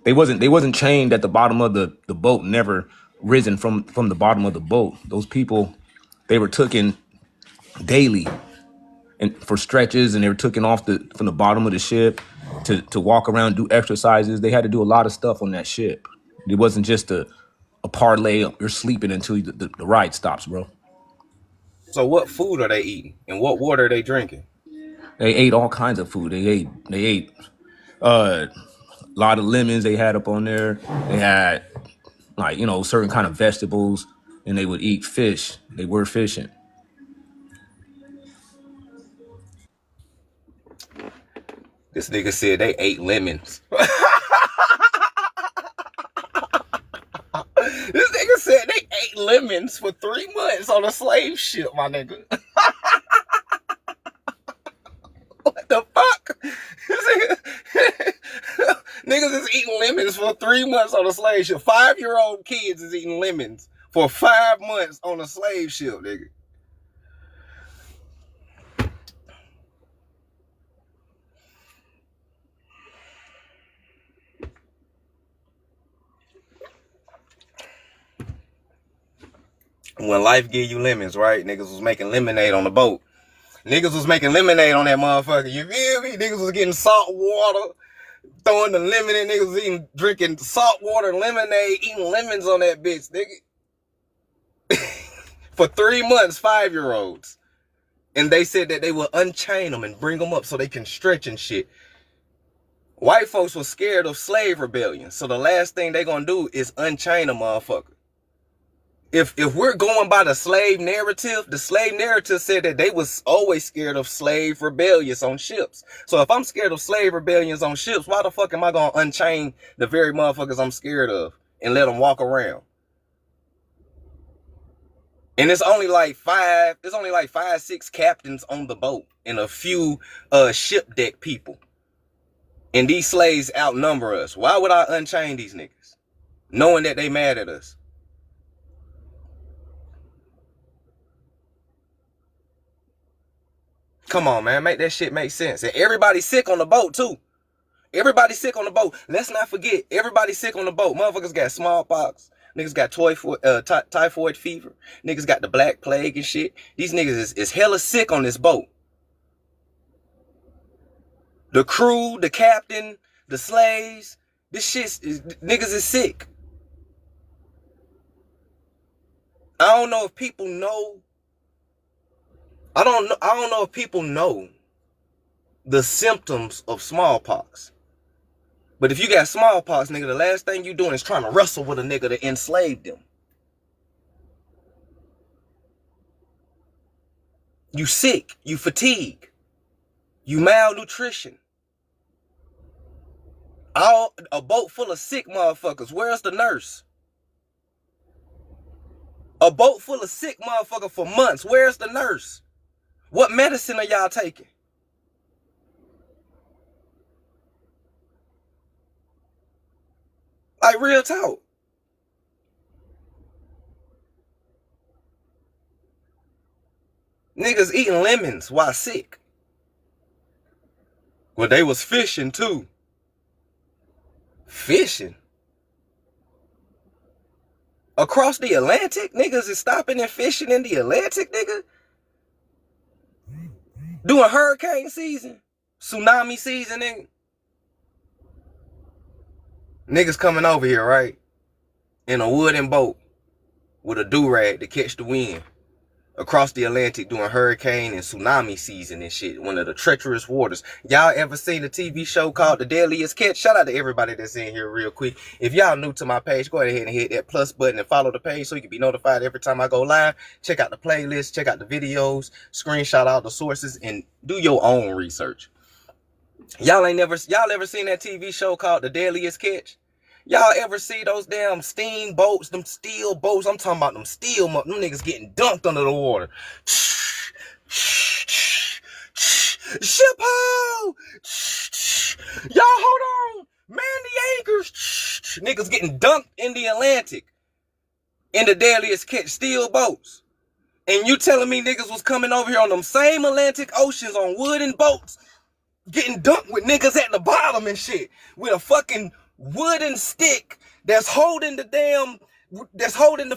They wasn't chained at the bottom of the boat, never risen from the bottom of the boat. Those people, they were taken daily and for stretches, and they were taken off from the bottom of the ship to walk around, do exercises. They had to do a lot of stuff on that ship. It wasn't just a parlay. You're sleeping until the ride stops, bro. So what food are they eating and what water are they drinking? They ate all kinds of food. They ate a lot of lemons they had up on there. They had certain kind of vegetables, and they would eat fish. They were fishing. This nigga said they ate lemons. This nigga said they ate lemons for 3 months on a slave ship, my nigga. What the fuck? Niggas is eating lemons for 3 months on a slave ship. 5-year-old kids is eating lemons for 5 months on a slave ship, nigga. When life give you lemons, right? Niggas was making lemonade on the boat. Niggas was making lemonade on that motherfucker. You feel me? Niggas was getting salt water, throwing the lemon in. Niggas was drinking salt water lemonade, eating lemons on that bitch, nigga. For 3 months, 5-year-olds. And they said that they would unchain them and bring them up so they can stretch and shit. White folks were scared of slave rebellion. So the last thing they gonna do is unchain a motherfucker. If we're going by the slave narrative said that they was always scared of slave rebellions on ships. So if I'm scared of slave rebellions on ships, why the fuck am I gonna unchain the very motherfuckers I'm scared of and let them walk around? And it's only like 5, 6 captains on the boat and a few ship deck people. And these slaves outnumber us. Why would I unchain these niggas? Knowing that they mad at us. Come on, man. Make that shit make sense. And everybody's sick on the boat, too. Everybody's sick on the boat. Let's not forget, everybody's sick on the boat. Motherfuckers got smallpox. Niggas got typhoid fever. Niggas got the black plague and shit. These niggas is hella sick on this boat. The crew, the captain, the slaves, niggas is sick. I don't know if people know. I don't know if people know the symptoms of smallpox. But if you got smallpox, nigga, the last thing you doing is trying to wrestle with a nigga to enslave them. You sick, you fatigue, you malnutrition. A boat full of sick motherfuckers. Where's the nurse? A boat full of sick motherfuckers for months. Where's the nurse? What medicine are y'all taking? Like, real talk. Niggas eating lemons while sick. Well, they was fishing too. Fishing? Across the Atlantic? Niggas is stopping and fishing in the Atlantic, nigga? Doing hurricane season? Tsunami season, nigga? Niggas coming over here, right? In a wooden boat with a do-rag to catch the wind. Across the Atlantic doing hurricane and tsunami season and shit. One of the treacherous waters. Y'all ever seen a TV show called The Deadliest Catch? Shout out to everybody that's in here real quick. If y'all new to my page, go ahead and hit that plus button and follow the page so you can be notified every time I go live. Check out the playlist, check out the videos, screenshot all the sources, and do your own research. Y'all ever seen that TV show called The Deadliest Catch? Y'all ever see those damn steam boats, them steel boats? I'm talking about them them niggas getting dunked under the water. Ship ho! Y'all hold on! Man the anchors! Niggas getting dunked in the Atlantic. In the Deadliest Catch, steel boats. And you telling me niggas was coming over here on them same Atlantic Oceans on wooden boats, getting dunked with niggas at the bottom and shit, with a fucking wooden stick that's holding the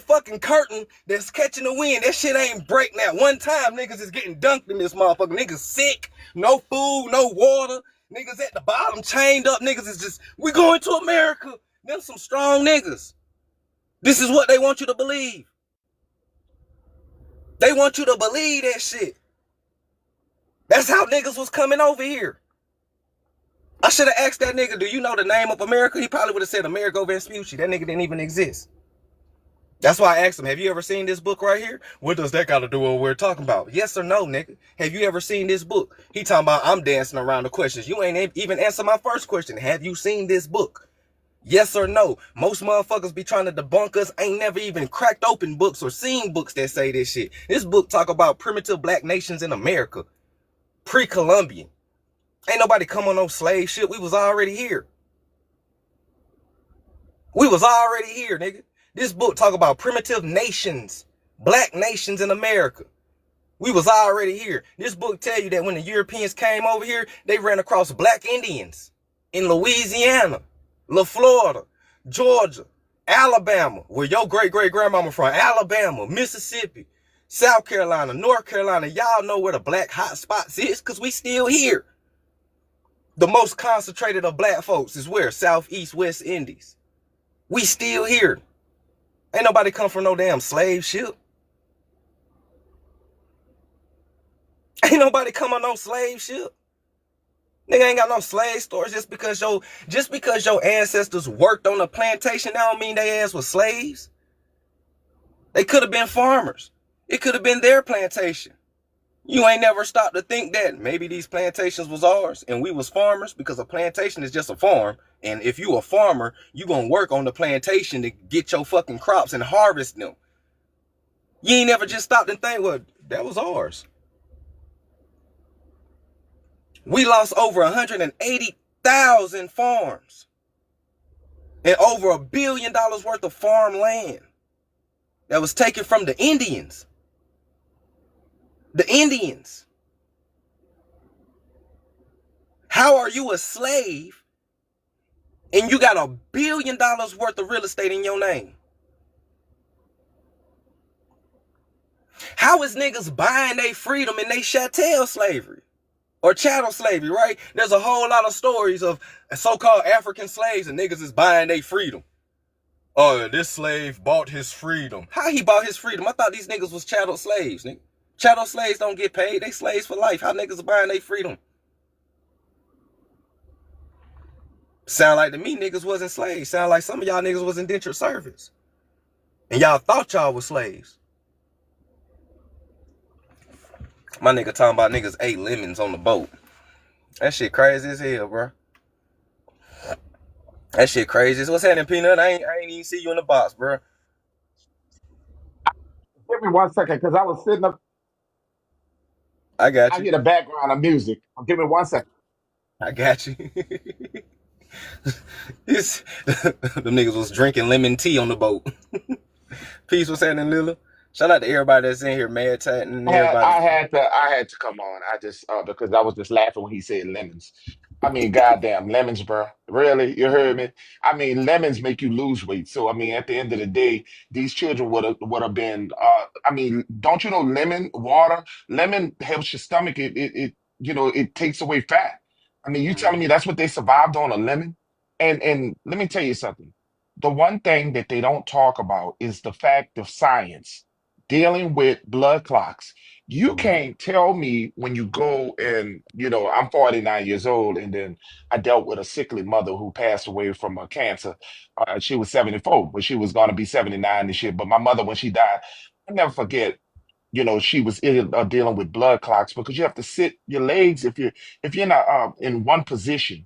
fucking curtain that's catching the wind. That shit ain't break now. One time niggas is getting dunked in this motherfucker. Niggas sick, no food, no water. Niggas at the bottom chained up. Niggas is just, we going to America. Them some strong niggas. This is what they want you to believe. They want you to believe that shit. That's how niggas was coming over here. I should have asked that nigga, do you know the name of America? He probably would have said Amerigo Vespucci. That nigga didn't even exist. That's why I asked him, have you ever seen this book right here? What does that got to do with what we're talking about? Yes or no, nigga? Have you ever seen this book? He talking about I'm dancing around the questions. You ain't even answer my first question. Have you seen this book? Yes or no? Most motherfuckers be trying to debunk us, ain't never even cracked open books or seen books that say this shit. This book talk about primitive black nations in America, pre-Columbian. Ain't nobody come on no slave shit. We was already here. We was already here, nigga. This book talk about primitive nations, black nations in America. We was already here. This book tell you that when the Europeans came over here, they ran across black Indians in Louisiana, Florida, Georgia, Alabama, where your great-great-grandmama from, Alabama, Mississippi, South Carolina, North Carolina. Y'all know where the black hot spots is because we still here. The most concentrated of black folks is where? Southeast, West Indies. We still here. Ain't nobody come from no damn slave ship. Ain't nobody come on no slave ship. Nigga ain't got no slave stories. Just because your ancestors worked on a plantation, that don't mean they ass was slaves. They could have been farmers. It could have been their plantation. You ain't never stopped to think that maybe these plantations was ours and we was farmers, because a plantation is just a farm. And if you a farmer, you gonna work on the plantation to get your fucking crops and harvest them. You ain't never just stopped and think, well, that was ours. We lost over 180,000 farms and over $1 billion worth of farmland that was taken from the Indians. The Indians. How are you a slave and you got $1 billion worth of real estate in your name? How is niggas buying their freedom in they chattel slavery or chattel slavery, right? There's a whole lot of stories of so-called African slaves and niggas is buying their freedom. Oh, this slave bought his freedom. How he bought his freedom? I thought these niggas was chattel slaves, nigga. Chattel slaves don't get paid. They slaves for life. How niggas are buying their freedom? Sound like to me niggas wasn't slaves. Sound like some of y'all niggas was indentured servants. And y'all thought y'all was slaves. My nigga talking about niggas ate lemons on the boat. That shit crazy as hell, bro. That shit crazy. What's happening, Peanut? I ain't even see you in the box, bro. Give me 1 second, because I was sitting up. I got I you. hear the background of music. Give me 1 second. I got you. Them niggas was drinking lemon tea on the boat. Peace, what's happening, Lila? Shout out to everybody that's in here, mad chatting and everybody. I had to come on. I just because I was just laughing when he said lemons. I mean, goddamn lemons, bro. Really, you heard me? I mean, lemons make you lose weight. So I mean, at the end of the day, these children would have been. I mean, don't you know lemon water? Lemon helps your stomach. It it takes away fat. I mean, you telling me that's what they survived on, a lemon? And let me tell you something. The one thing that they don't talk about is the fact of science dealing with blood clots. You can't tell me when you go and, I'm 49 years old, and then I dealt with a sickly mother who passed away from a cancer. She was 74, but she was going to be 79 this year. But my mother, when she died, I never forget, she was dealing with blood clots because you have to sit your legs if you're not in one position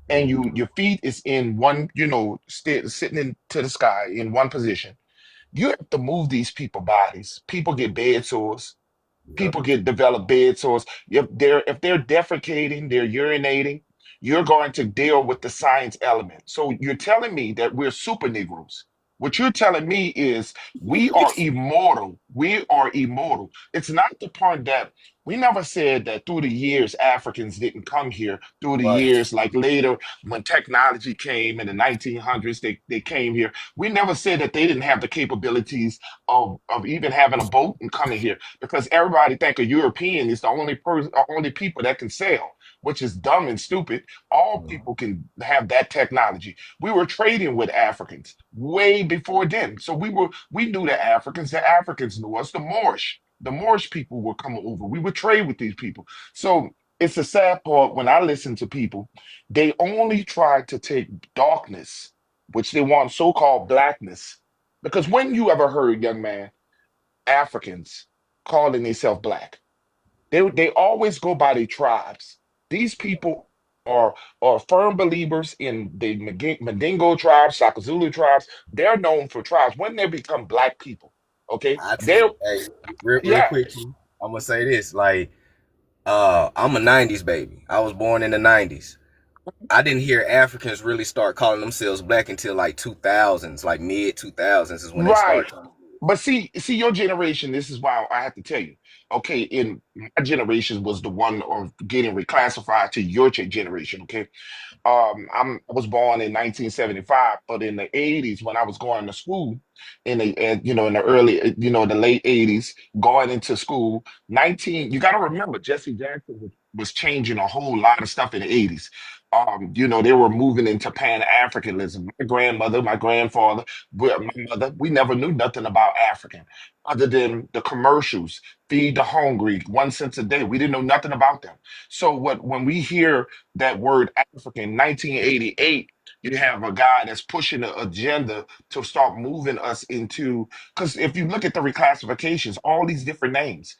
and your feet is in one, sitting into the sky in one position. You have to move these people bodies. People get bed sores. Yep. People get develop bed sores. If they're defecating, they're urinating, you're going to deal with the science element. So you're telling me that we're super Negroes. What you're telling me is we are immortal. We are immortal. It's not the part that we never said that through the years Africans didn't come here. Through the Right. years, like later when technology came in the 1900s, they came here. We never said that they didn't have the capabilities of even having a boat and coming here, because everybody think a European is the only people that can sail, which is dumb and stupid. All people can have that technology. We were trading with Africans way before then, so we knew the Africans. The Africans knew us. The Moorish people were coming over. We would trade with these people. So it's a sad part when I listen to people. They only try to take darkness, which they want so-called blackness, because when you ever heard, young man, Africans calling themselves black? They always go by their tribes. These people. are firm believers in the Mandingo tribes, Shaka tribes. They're known for tribes when they become black people. Okay, I tell they're you, hey, real yeah, quick, I'm gonna say this. Like, I'm a '90s baby. I was born in the '90s. I didn't hear Africans really start calling themselves black until like 2000s, like mid 2000s is when they right. start. But see, your generation. This is why I have to tell you. Okay, in my generation was the one of getting reclassified to your generation. Okay, I was born in 1975, but in the 80s when I was going to school in the early the late 80s going into school 19 you got to remember Jesse Jackson was changing a whole lot of stuff in the 80s. They were moving into Pan-Africanism. My grandmother, my grandfather, my mother, we never knew nothing about African other than the commercials, feed the hungry, 1 cent a day. We didn't know nothing about them. So when we hear that word African, 1988, you have a guy that's pushing the agenda to start moving us into, because if you look at the reclassifications, all these different names,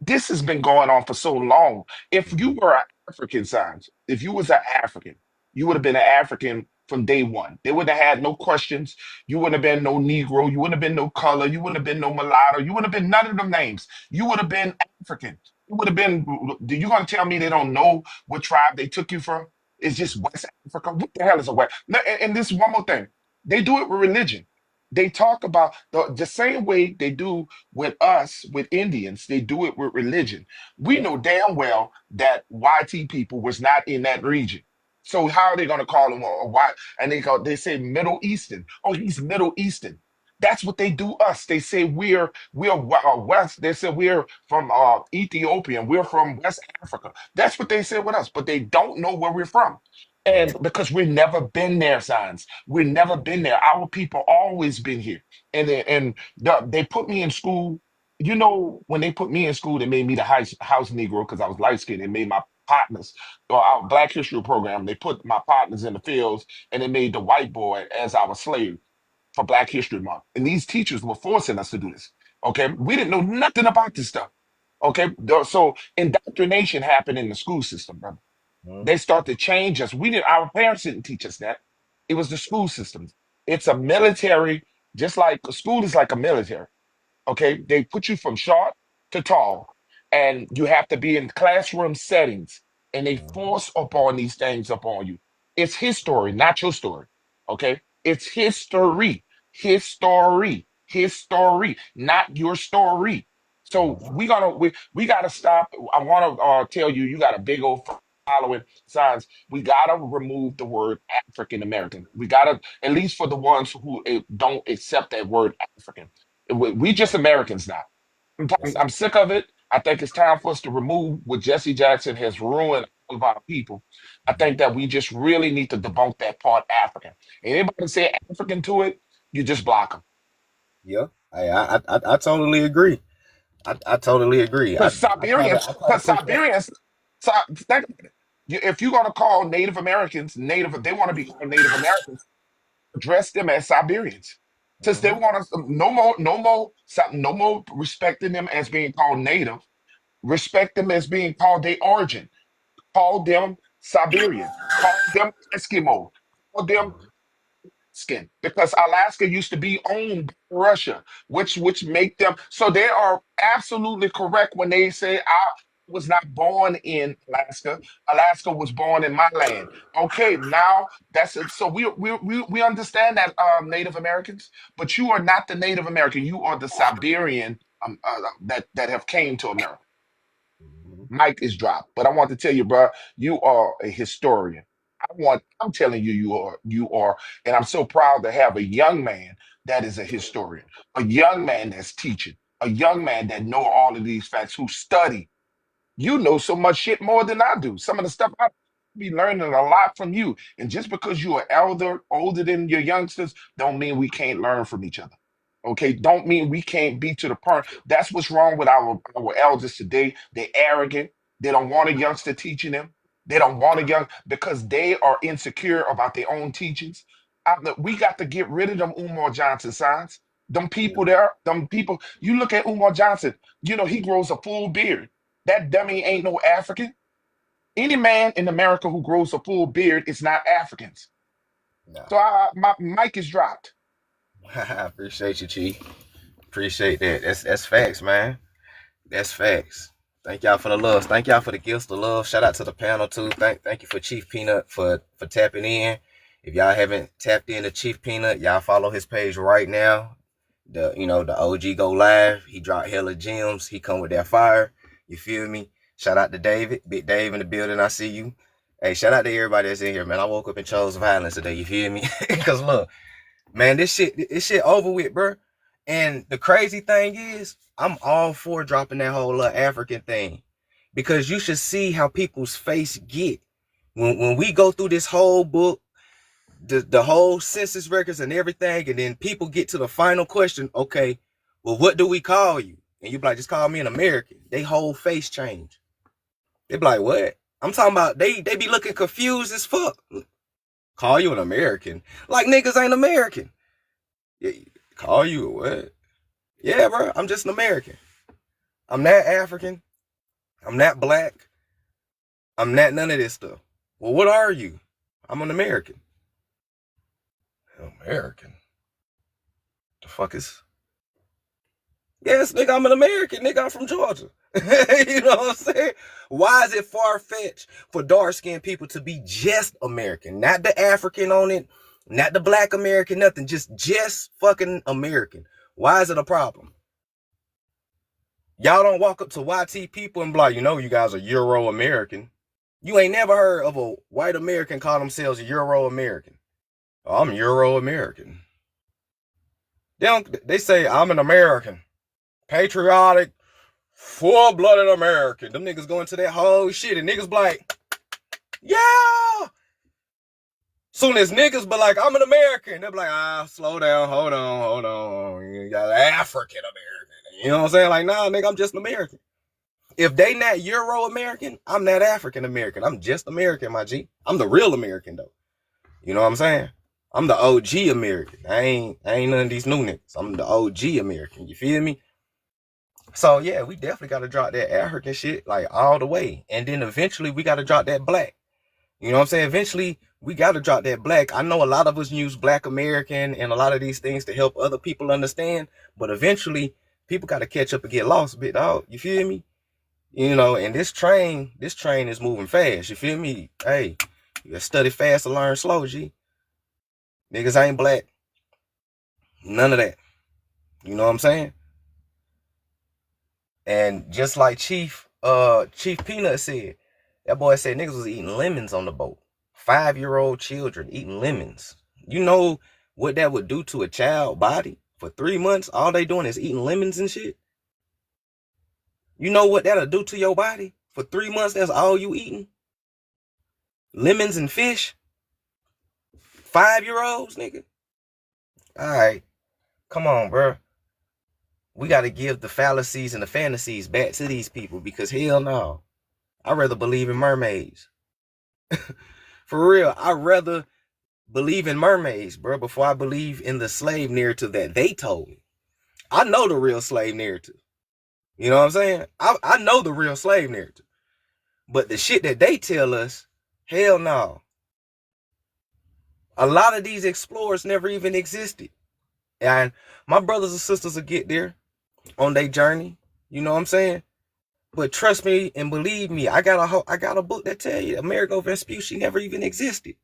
this has been going on for so long. If you were an African, science, if you was an African, you would have been an African from day one. They would have had no questions. You wouldn't have been no Negro. You wouldn't have been no color. You wouldn't have been no mulatto. You wouldn't have been none of them names. You would have been African. You would have been. You gonna tell me they don't know what tribe they took you from? It's just West Africa. What the hell is a West? No, and this one more thing. They do it with religion. They talk about the same way they do with us, with Indians, they do it with religion. We know damn well that YT people was not in that region. So how are they going to call him a white? And they say Middle Eastern. Oh, he's Middle Eastern. That's what they do us. They say we're West. They say we're from Ethiopia. We're from West Africa. That's what they say with us. But they don't know where we're from. And because we've never been there, sons, we've never been there. Our people always been here, they put me in school. When they put me in school, they made me the house Negro because I was light skinned. They made my partners, or our Black History program. They put my partners in the fields, and they made the white boy as our slave for Black History Month. And these teachers were forcing us to do this. Okay, we didn't know nothing about this stuff. Okay, so indoctrination happened in the school system, brother. Mhm. They start to change us. Our parents didn't teach us that. It was the school systems. It's a military, just like a school is like a military. Okay, they put you from short to tall, and you have to be in classroom settings, and they force upon these things upon you. It's his story, not your story. Okay, it's history, history, not your story. So we gotta stop. I want to tell you, you got a big old following signs. We gotta remove the word African American. We gotta, at least for the ones who don't accept that word African. We just Americans now. That's I'm sick of it. I think it's time for us to remove what Jesse Jackson has ruined all of our people. I think that we just really need to debunk that part African. Anybody say African to it, you just block them. yeah. I totally agree. I totally agree. Because Siberians, I try to because push that. Siberians, so, think about it. If you're going to call Native Americans Native, they want to be called Native Americans, address them as Siberians. Since they Hmm. want us no more respecting them as being called Native, respect them as being called their origin. Call them Siberian. Call them Eskimo. Call them skin because Alaska used to be owned by Russia, which make them so they are absolutely correct when they say I was not born in Alaska. Alaska was born in my land. Okay, now that's it. So we understand that Native Americans, but you are not the Native American. You are the Siberian that have came to America. Mic is dropped. But I want to tell you, bro, you are a historian. I'm telling you, you are, and I'm so proud to have a young man that is a historian, a young man that's teaching, a young man that know all of these facts, who study. You know so much shit more than I do. Some of the stuff I be learning a lot from you. And just because you are older than your youngsters, don't mean we can't learn from each other. Okay, don't mean we can't be to the point. That's what's wrong with our elders today. They're arrogant. They don't want a youngster teaching them. They don't want a young because they are insecure about their own teachings. We got to get rid of them Umar Johnson signs. Them Yeah. people there, them people. You look at Umar Johnson. He grows a full beard. That dummy ain't no African. Any man in America who grows a full beard is not Africans. No. So my mic is dropped. I appreciate you, Chief. Appreciate that. That's facts, man. That's facts. Thank y'all for the love. Thank y'all for the gifts, the love. Shout out to the panel too. Thank you for Chief Peanut for tapping in. If y'all haven't tapped into Chief Peanut, y'all follow his page right now. The OG go live. He dropped hella gems. He come with that fire. You feel me? Shout out to David, Big Dave in the building. I see you. Hey, shout out to everybody that's in here, man. I woke up and chose violence today. You feel me? Cause look, man, this shit over with, bro. And the crazy thing is, I'm all for dropping that whole African thing, because you should see how people's face get when we go through this whole book, the whole census records and everything, and then people get to the final question. Okay, well, what do we call you? And you be like, just call me an American. They whole face change. They be like, what? I'm talking about they be looking confused as fuck. Call you an American? Like niggas ain't American. Yeah, call you what? Yeah, bro, I'm just an American. I'm not African. I'm not black. I'm not none of this stuff. Well, what are you? I'm an American. American? The fuck is? Yes, nigga, I'm an American. Nigga, I'm from Georgia. You know what I'm saying? Why is it far-fetched for dark-skinned people to be just American? Not the African on it, not the black American, nothing. Just fucking American. Why is it a problem? Y'all don't walk up to YT people and be like, you guys are Euro-American. You ain't never heard of a white American call themselves a Euro-American. Oh, I'm Euro-American. They say, I'm an American. Patriotic, full-blooded American. Them niggas go into that whole shit, and niggas be like, yeah! Soon as niggas be like, I'm an American, they be like, slow down, hold on. You got African American. You know what I'm saying? Like, nah, nigga, I'm just an American. If they not Euro-American, I'm not African American. I'm just American, my G. I'm the real American, though. You know what I'm saying? I'm the OG American. I ain't none of these new niggas. I'm the OG American. You feel me? So, yeah, we definitely got to drop that African shit, like, all the way. And then eventually we got to drop that black. You know what I'm saying? Eventually we got to drop that black. I know a lot of us use Black American and a lot of these things to help other people understand. But eventually people got to catch up and get lost a bit, dog. You feel me? And this train is moving fast. You feel me? Hey, you gotta study fast and learn slow, G. Niggas ain't black. None of that. You know what I'm saying? And just like Chief Peanut said, that boy said niggas was eating lemons on the boat. 5-year-old children eating lemons. You know what that would do to a child body? For 3 months, all they doing is eating lemons and shit. You know what that'll do to your body? For 3 months, that's all you eating? Lemons and fish? 5-year-olds, nigga? Alright. Come on, bro. We got to give the fallacies and the fantasies back to these people, because hell no. I'd rather believe in mermaids. For real, I'd rather believe in mermaids, bro, before I believe in the slave narrative that they told me. I know the real slave narrative. You know what I'm saying? I know the real slave narrative. But the shit that they tell us, hell no. A lot of these explorers never even existed. And my brothers and sisters will get there on their journey. You know what I'm saying? But trust me and believe me, I got a book that tell you Amerigo Vespucci never even existed.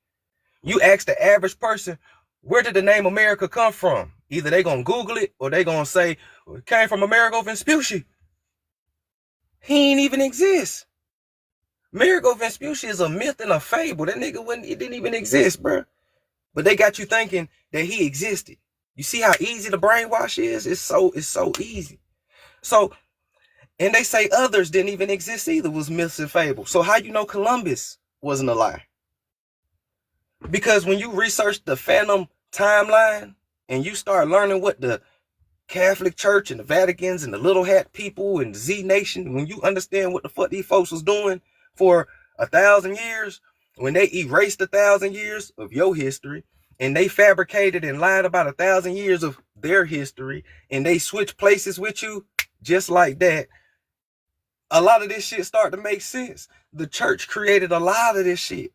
You ask the average person, where did the name America come from? Either they gonna Google it or they gonna say, well, it came from Amerigo Vespucci. He ain't even exist. Amerigo Vespucci is a myth and a fable. That nigga it didn't even exist, bro. But they got you thinking that he existed. You see how easy the brainwash is? It's so easy. So, and they say others didn't even exist either, was myths and fables. So how you know Columbus wasn't a lie? Because when you research the Phantom timeline and you start learning what the Catholic Church and the Vaticans and the Little Hat people and the Z Nation, when you understand what the fuck these folks was doing for 1,000 years, when they erased 1,000 years of your history and they fabricated and lied about 1,000 years of their history and they switched places with you just like that, a lot of this shit start to make sense. The church created a lot of this shit.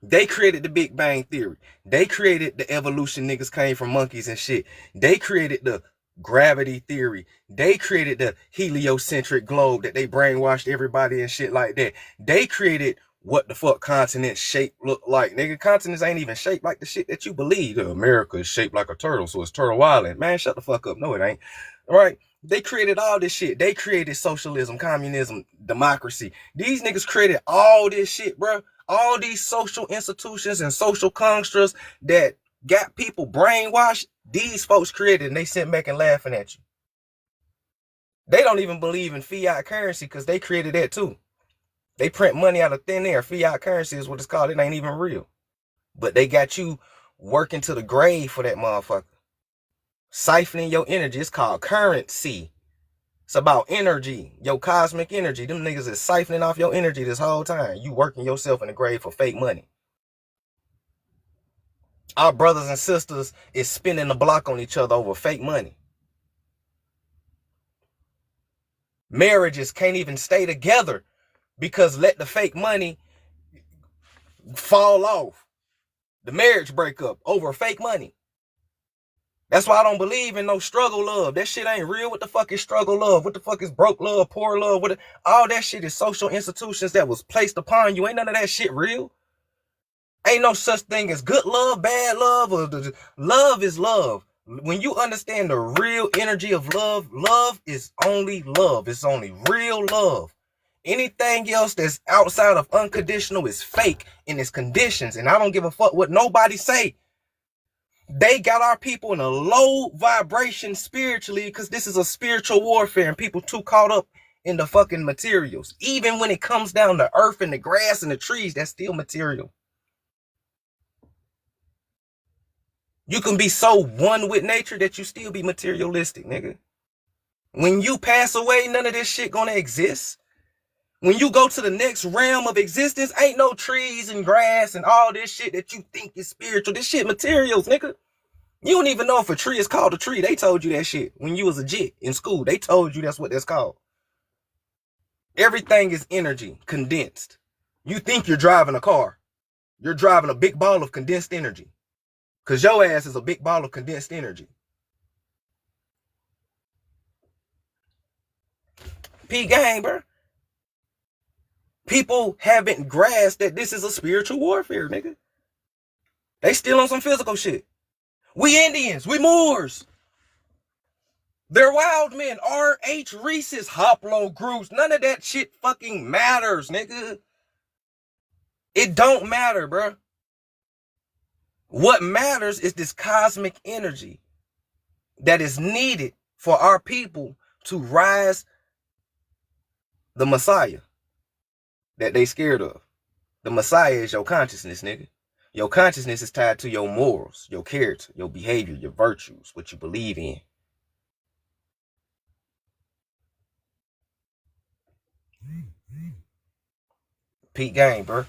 They created the Big Bang Theory. They created the evolution niggas came from monkeys and shit. They created the gravity theory. They created the heliocentric globe that they brainwashed everybody and shit like that. They created what the fuck continent shape look like. Nigga, continents ain't even shaped like the shit that you believe. America is shaped like a turtle, so it's Turtle Island. Man, shut the fuck up. No, it ain't. All right? They created all this shit. They created socialism, communism, democracy. These niggas created all this shit, bro. All these social institutions and social constructs that got people brainwashed, these folks created, and they sit back and laughing at you. They don't even believe in fiat currency because they created that too. They print money out of thin air. Fiat currency is what it's called. It ain't even real. But they got you working to the grave for that motherfucker. Siphoning your energy. It's called currency. It's about energy, your cosmic energy. Them niggas is siphoning off your energy this whole time. You working yourself in the grave for fake money. Our brothers and sisters is spinning the block on each other over fake money. Marriages can't even stay together because let the fake money fall off. The marriage break up over fake money. That's why I don't believe in no struggle love. That shit ain't real. What the fuck is struggle love? What the fuck is broke love, poor love? All that shit is social institutions that was placed upon you. Ain't none of that shit real. Ain't no such thing as good love, bad love, or love is love. When you understand the real energy of love, love is only love. It's only real love. Anything else that's outside of unconditional is fake in its conditions. And I don't give a fuck what nobody say. They got our people in a low vibration spiritually because this is a spiritual warfare and people too caught up in the fucking materials. Even when it comes down to earth and the grass and the trees, that's still material. You can be so one with nature that you still be materialistic, nigga. When you pass away, none of this shit gonna exist. When you go to the next realm of existence, ain't no trees and grass and all this shit that you think is spiritual. This shit materials, nigga. You don't even know if a tree is called a tree. They told you that shit when you was a jit in school. They told you that's what that's called. Everything is energy, condensed. You think you're driving a car. You're driving a big ball of condensed energy. Because your ass is a big ball of condensed energy. P-gang, bro. People haven't grasped that this is a spiritual warfare, nigga. They still on some physical shit. We Indians. We Moors. They're wild men. R.H. Reese's haplogroups. None of that shit fucking matters, nigga. It don't matter, bro. What matters is this cosmic energy that is needed for our people to rise the Messiah that they scared of. The Messiah is your consciousness, nigga. Your consciousness is tied to your morals, your character, your behavior, your virtues, what you believe in. Peak game, bro.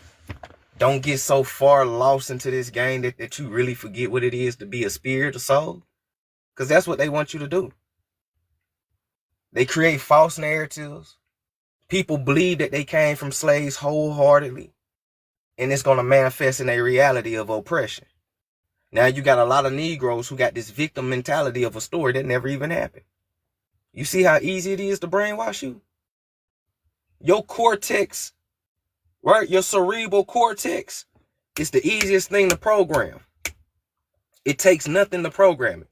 Don't get so far lost into this game that you really forget what it is to be a spirit or soul. Because that's what they want you to do. They create false narratives. People believe that they came from slaves wholeheartedly. And it's going to manifest in a reality of oppression. Now you got a lot of Negroes who got this victim mentality of a story that never even happened. You see how easy it is to brainwash you? Your cortex, right? Your cerebral cortex is the easiest thing to program. It takes nothing to program it.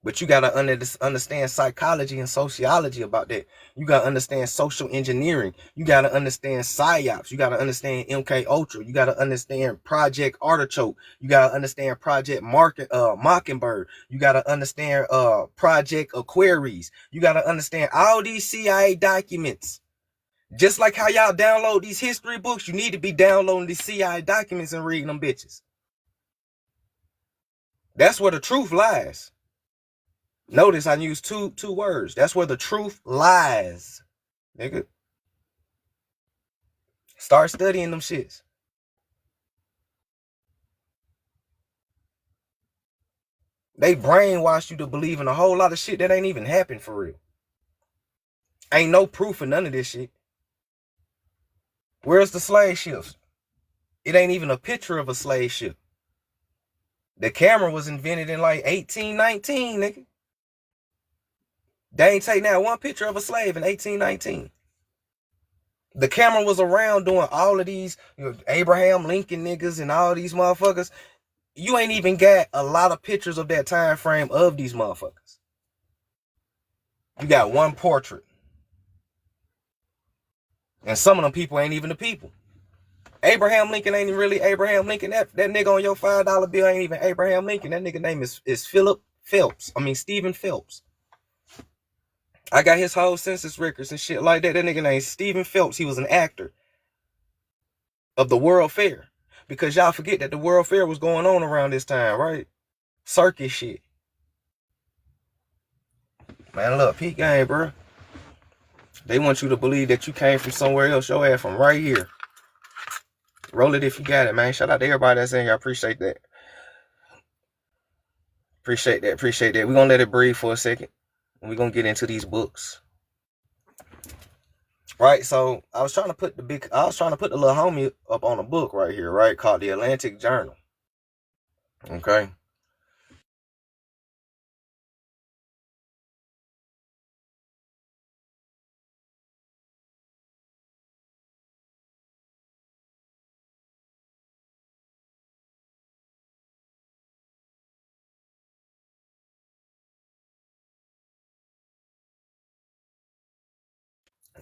But you got to understand psychology and sociology about that. You got to understand social engineering. You got to understand PSYOPs. You got to understand MK Ultra. You got to understand Project Artichoke. You got to understand Project Mockingbird. You got to understand Project Aquarius. You got to understand all these CIA documents. Just like how y'all download these history books, you need to be downloading these CIA documents and reading them bitches. That's where the truth lies. Notice I used two words. That's where the truth lies, nigga. Start studying them shits. They brainwashed you to believe in a whole lot of shit that ain't even happened for real. Ain't no proof of none of this shit. Where's the slave ships? It ain't even a picture of a slave ship. The camera was invented in like 1819, nigga. They ain't taking out one picture of a slave in 1819. The camera was around doing all of these, Abraham Lincoln niggas and all these motherfuckers. You ain't even got a lot of pictures of that time frame of these motherfuckers. You got one portrait. And some of them people ain't even the people. Abraham Lincoln ain't really Abraham Lincoln. That nigga on your $5 bill ain't even Abraham Lincoln. That nigga name is Philip Phelps. I mean, Stephen Phelps. I got his whole census records and shit like that. That nigga named Stephen Phelps. He was an actor of the World Fair. Because y'all forget that the World Fair was going on around this time, right? Circus shit. Man, look, peak game, bro. They want you to believe that you came from somewhere else. Your ass from right here. Roll it if you got it, man. Shout out to everybody that's in here. I appreciate that. Appreciate that. We're going to let it breathe for a second. And we're going to get into these books. Right, so I was trying to put the little homie up on a book right here, right? Called the Atlantic Journal. Okay.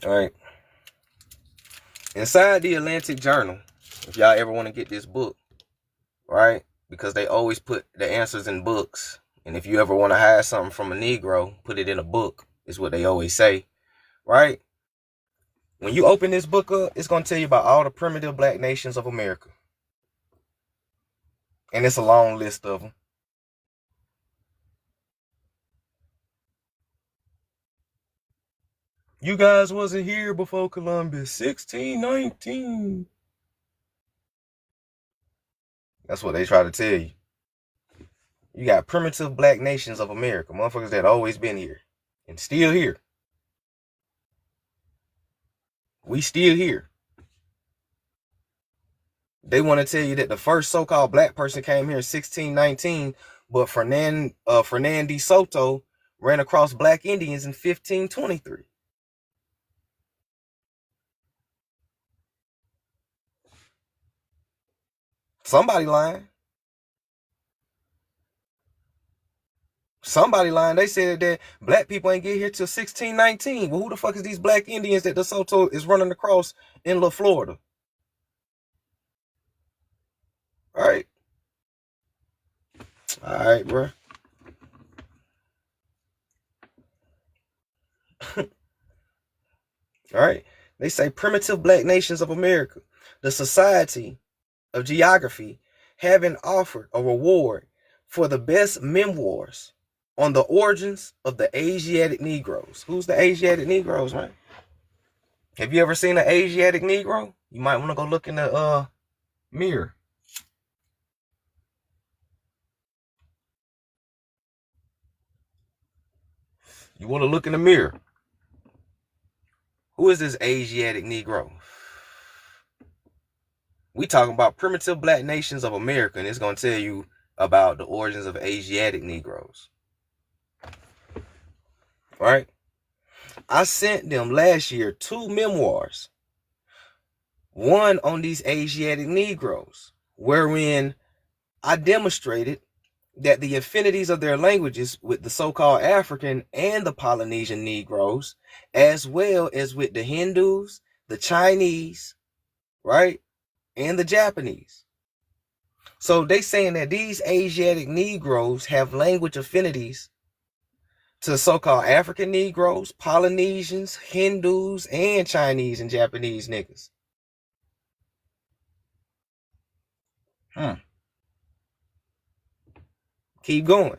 All right. Inside the Atlantic Journal, if y'all ever want to get this book, right? Because they always put the answers in books. And if you ever want to hide something from a Negro, put it in a book, is what they always say, right? When you open this book up, it's going to tell you about all the primitive black nations of America. And it's a long list of them. You guys wasn't here before Columbus, 1619. That's what they try to tell you. You got primitive black nations of America, motherfuckers that always been here and still here. We still here. They want to tell you that the first so-called black person came here in 1619, but Fernan de Soto ran across black Indians in 1523. Somebody lying. They said that black people ain't get here till 1619. Well, who the fuck is these black Indians that De Soto is running across in La Florida? All right, bro. All right. They say primitive black nations of America, the Society of Geography, having offered a reward for the best memoirs on the origins of the Asiatic Negroes. Who's the Asiatic Negroes, man? Have you ever seen an Asiatic Negro? You might want to go look in the mirror. You want to look in the mirror. Who is this Asiatic Negro? We talking about primitive black nations of America, and it's going to tell you about the origins of Asiatic Negroes. Right? I sent them last year 2 memoirs. One on these Asiatic Negroes, wherein I demonstrated that the affinities of their languages with the so-called African and the Polynesian Negroes, as well as with the Hindus, the Chinese, right, and the Japanese. So they saying that these Asiatic Negroes have language affinities to so-called African Negroes, Polynesians, Hindus, and Chinese and Japanese niggas. Keep going.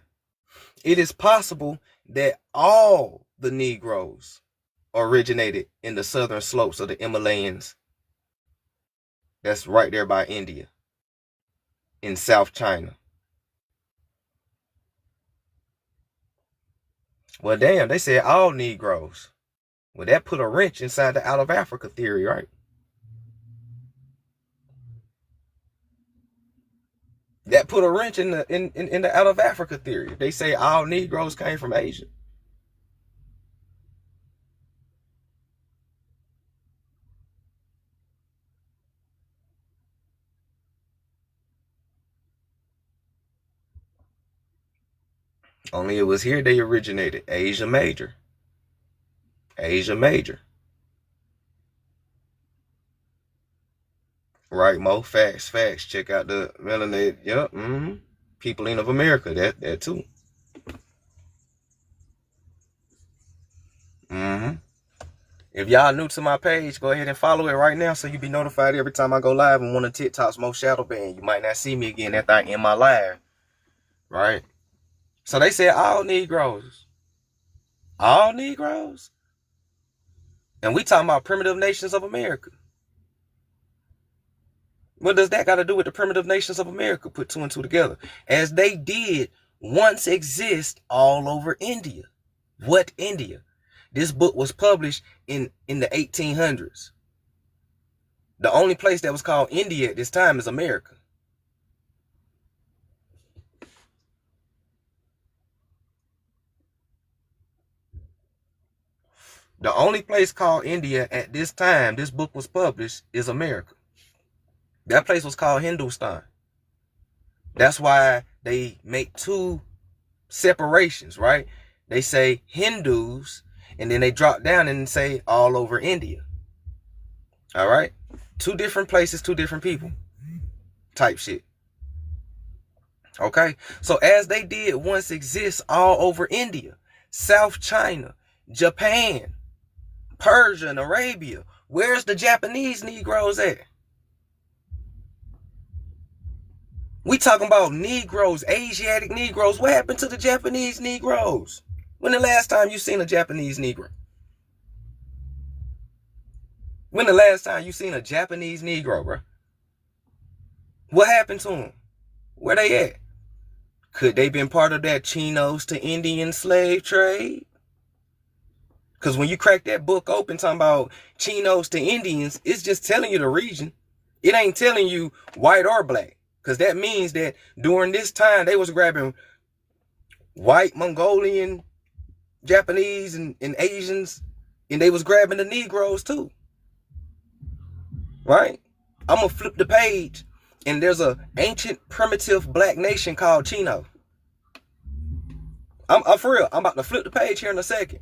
It is possible that all the Negroes originated in the southern slopes of the Himalayas. That's right there by India, in South China. Well, damn, they said all Negroes. Well, that put a wrench inside the out of Africa theory, right? That put a wrench in the out of Africa theory. They say all Negroes came from Asia. Only it was here they originated. Asia Major. Asia Major. Right, Mo? Facts, facts. Check out the melanated. Yep. Mm-hmm. Peopling of America. That too. Mm-hmm. If y'all new to my page, go ahead and follow it right now so you be notified every time I go live on one of TikTok's most shadow banned. You might not see me again after I end my live. Right? So they said all Negroes. All Negroes? And we talking about primitive nations of America. What does that got to do with the primitive nations of America? Put two and two together. As they did once exist all over India. What India? This book was published in the 1800s. The only place that was called India at this time is America. The only place called India at this time this book was published is America. That place was called Hindustan. That's why they make two separations, right? They say Hindus, and then they drop down and say all over India. All right? Two different places, two different people type shit. Okay? So as they did once exist all over India, South China, Japan, Persia, and Arabia, where's the Japanese Negroes at? We talking about Negroes, Asiatic Negroes. What happened to the Japanese Negroes? When the last time you seen a Japanese Negro? When the last time you seen a Japanese Negro, bro? What happened to them? Where they at? Could they been part of that Chinos to Indian slave trade? Because when you crack that book open talking about Chinos to Indians, it's just telling you the region. It ain't telling you white or black. Because that means that during this time, they was grabbing white, Mongolian, Japanese, and Asians, and they was grabbing the Negroes too. Right? I'm going to flip the page, and there's an ancient primitive black nation called Chino. I'm for real. I'm about to flip the page here in a second.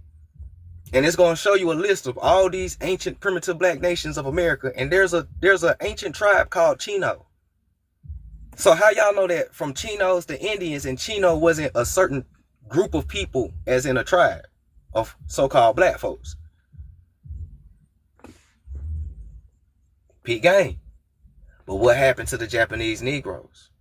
And it's going to show you a list of all these ancient primitive black nations of America. And there's an ancient tribe called Chino. So how y'all know that from Chinos to Indians, and Chino wasn't a certain group of people as in a tribe of so-called black folks? Peak game. But what happened to the Japanese Negroes?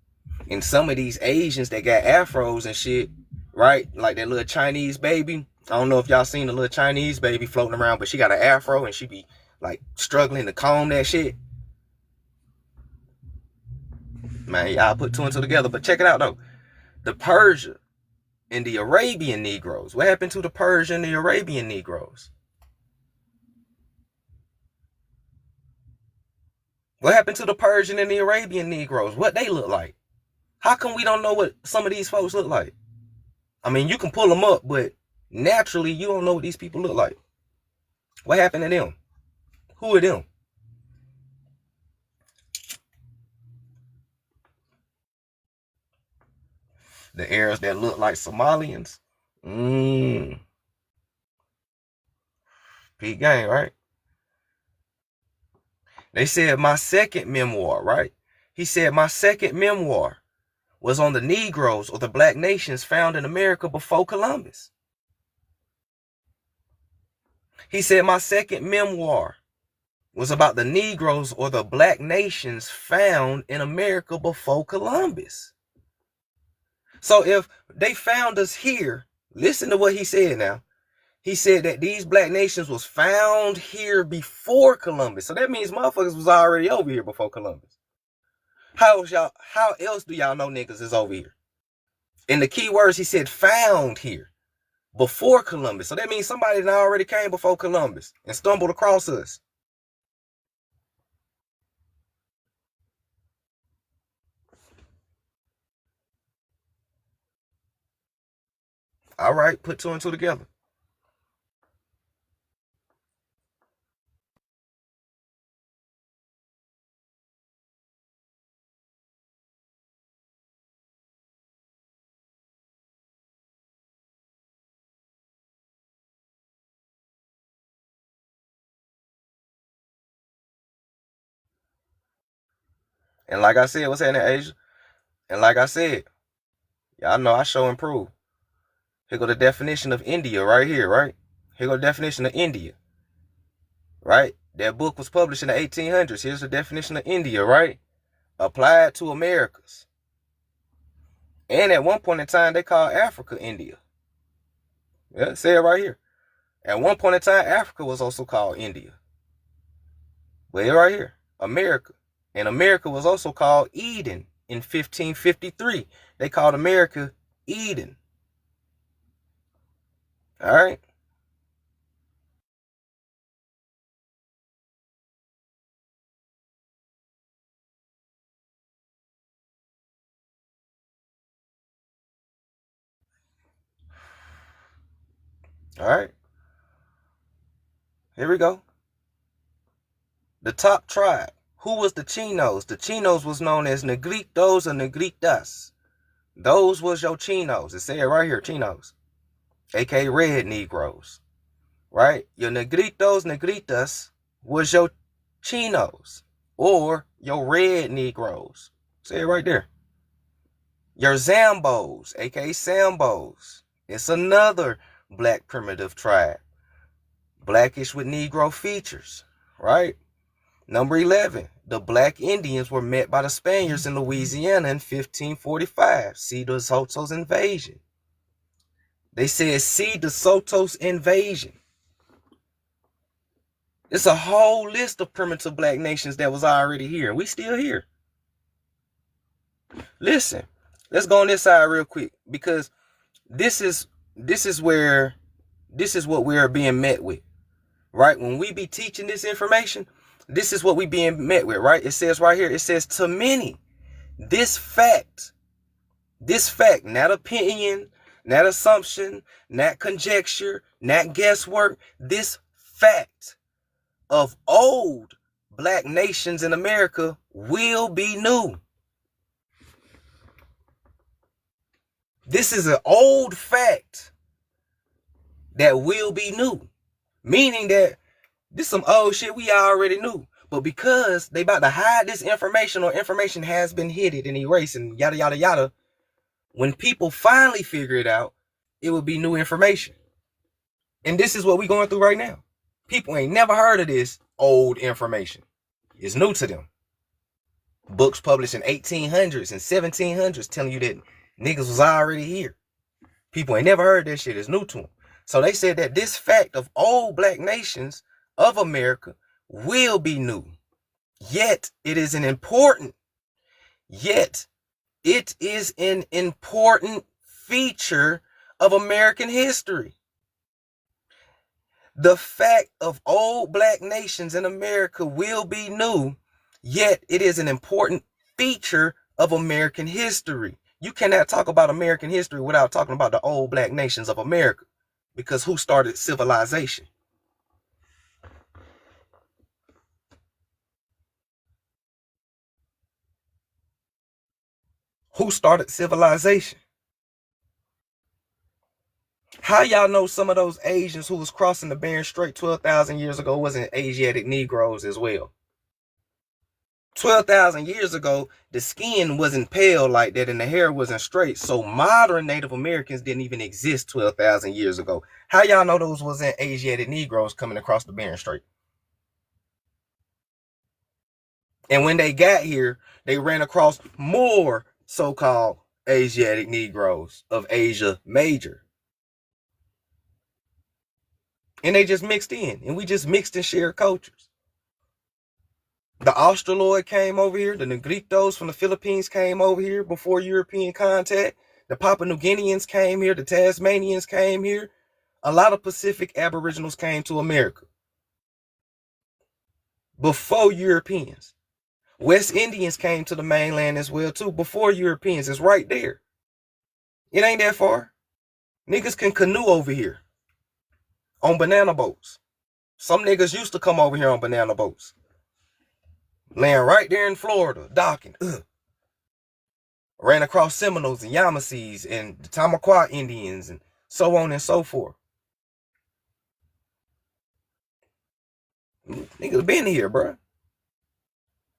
And some of these Asians that got afros and shit, right? Like that little Chinese baby. I don't know if y'all seen the little Chinese baby floating around, but she got an afro and she be like struggling to comb that shit. Man, y'all put two and two together. But check it out though. The Persia and the Arabian Negroes. What happened to the Persian and the Arabian Negroes? What happened to the Persian and the Arabian Negroes? What they look like? How come we don't know what some of these folks look like? I mean, you can pull them up, but naturally, you don't know what these people look like. What happened to them? Who are them? The Arabs that look like Somalians? Peak game, right? They said my second memoir, right? He said my second memoir was on the Negroes or the black nations found in America before Columbus. He said my second memoir was about the Negroes or the black nations found in America before Columbus. So if they found us here, listen to what he said now. He said that these black nations was found here before Columbus. So that means motherfuckers was already over here before Columbus. How else do y'all know niggas is over here? And the key words he said found here. before Columbus. So that means somebody that already came before Columbus and stumbled across us. All right, put two and two together. And like I said, what's happening, Asia? And like I said, y'all know I show and prove. Here go the definition of India right here, right? Here go the definition of India, right? That book was published in the 1800s. Here's the definition of India, right? Applied to Americas. And at one point in time, they called Africa India. Yeah, say it right here. At one point in time, Africa was also called India. But here right here, America. And America was also called Eden in 1553. They called America Eden. All right. All right. Here we go. The top tribe. Who was the Chinos? The Chinos was known as Negritos or Negritas. Those was your Chinos. It said right here, Chinos. A.k.a. red Negroes. Right? Your Negritos, Negritas was your Chinos. Or your red Negroes. Say it right there. Your Zambos, a.k.a. Sambos. It's another black primitive tribe. Blackish with Negro features. Right? Number 11, the black Indians were met by the Spaniards in Louisiana in 1545. See the Sotos invasion. They said, see the Sotos invasion. It's a whole list of primitive black nations that was already here. We still here. Listen, let's go on this side real quick because this is what we're being met with. Right? When we be teaching this information, this is what we being met with, right? It says right here, it says to many, this fact, not opinion, not assumption, not conjecture, not guesswork, this fact of old black nations in America will be new. This is an old fact that will be new, meaning that this some old shit we already knew. But because they about to hide this information or information has been hidden and erased and yada, yada, yada, when people finally figure it out, it will be new information. And this is what we're going through right now. People ain't never heard of this old information. It's new to them. Books published in 1800s and 1700s telling you that niggas was already here. People ain't never heard that shit. It's new to them. So they said that this fact of old black nations of America will be new. Yet it is an important feature of American history. The fact of old black nations in America will be new, yet it is an important feature of American history. You cannot talk about American history without talking about the old black nations of America, because who started civilization? Who started civilization? How y'all know some of those Asians who was crossing the Bering Strait 12,000 years ago wasn't Asiatic Negroes as well? 12,000 years ago, the skin wasn't pale like that and the hair wasn't straight. So modern Native Americans didn't even exist 12,000 years ago. How y'all know those wasn't Asiatic Negroes coming across the Bering Strait? And when they got here, they ran across more so-called Asiatic Negroes of Asia Major. And they just mixed in. And we just mixed and shared cultures. The Australoid came over here. The Negritos from the Philippines came over here before European contact. The Papua New Guineans came here. The Tasmanians came here. A lot of Pacific Aboriginals came to America before Europeans. West Indians came to the mainland as well too before Europeans. It's right there. It ain't that far. Niggas can canoe over here on banana boats. Some niggas used to come over here on banana boats. Land right there in Florida, docking. Ran across Seminoles and Yamasees and the Tamaqua Indians and so on and so forth. Niggas been here, bro.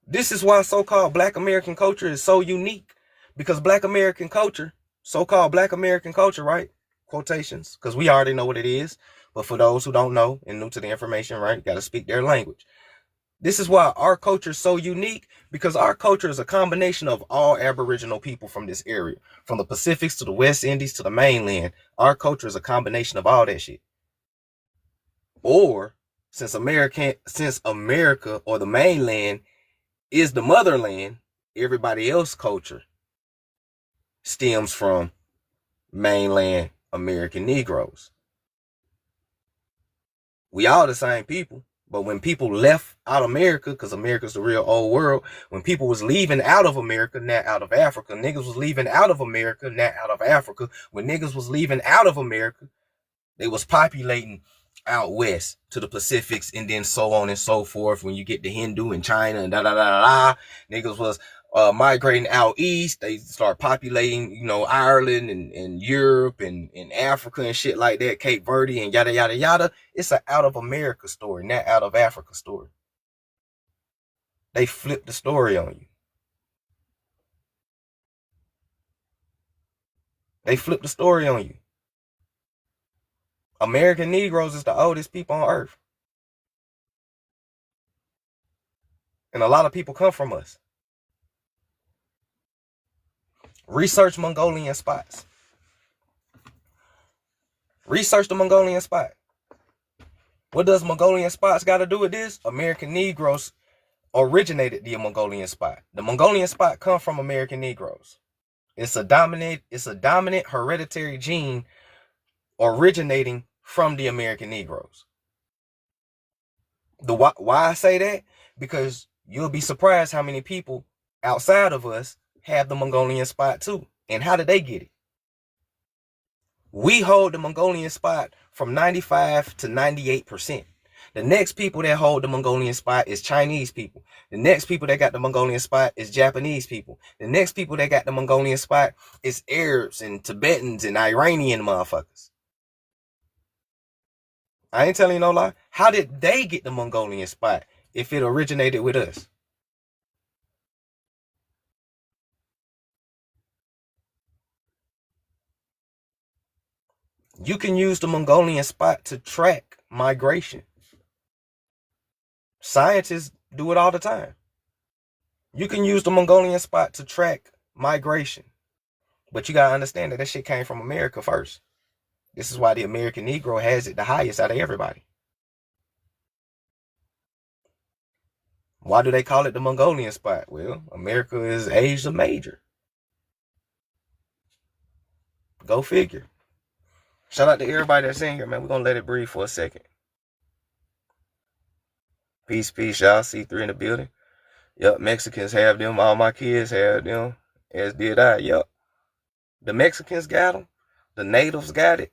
This is why so-called Black American culture is so unique. Because Black American culture, so-called Black American culture, right? Quotations, because we already know what it is. But for those who don't know and new to the information, right, got to speak their language. This is why our culture is so unique, because our culture is a combination of all Aboriginal people from this area. From the Pacifics to the West Indies to the mainland. Our culture is a combination of all that shit. Or, since America or the mainland is the motherland, everybody else's culture stems from mainland American Negroes. We all the same people, but when people left out of America, because America's the real old world, when people was leaving out of America, not out of Africa, niggas was leaving out of America, not out of Africa. When niggas was leaving out of America, they was populating out west to the Pacifics and then so on and so forth. When you get to Hindu and China and da da da da, niggas was migrating out east. They start populating, you know, Ireland and Europe and Africa and shit like that, Cape Verde and yada yada yada. It's an out of America story, not out of Africa story. They flipped the story on you. They flipped the story on you. American Negroes is the oldest people on earth. And a lot of people come from us. Research Mongolian spots. Research the Mongolian spot. What does Mongolian spots got to do with this? American Negroes originated the Mongolian spot. The Mongolian spot come from American Negroes. It's a dominant hereditary gene originating from the American Negroes. Why I say that? Because you'll be surprised how many people outside of us have the Mongolian spot too. And how did they get it? We hold the Mongolian spot from 95 to 98%. The next people that hold the Mongolian spot is Chinese people. The next people that got the Mongolian spot is Japanese people. The next people that got the Mongolian spot is Arabs and Tibetans and Iranian motherfuckers. I ain't telling you no lie. How did they get the Mongolian spot if it originated with us? You can use the Mongolian spot to track migration. Scientists do it all the time. You can use the Mongolian spot to track migration. But you gotta understand that shit came from America first. This is why the American Negro has it the highest out of everybody. Why do they call it the Mongolian spot? Well, America is Asia Major. Go figure. Shout out to everybody that's in here, man. We're gonna let it breathe for a second. Peace, peace, y'all. C3 in the building. Yup, Mexicans have them. All my kids have them. As did I. Yup. The Mexicans got them. The natives got it.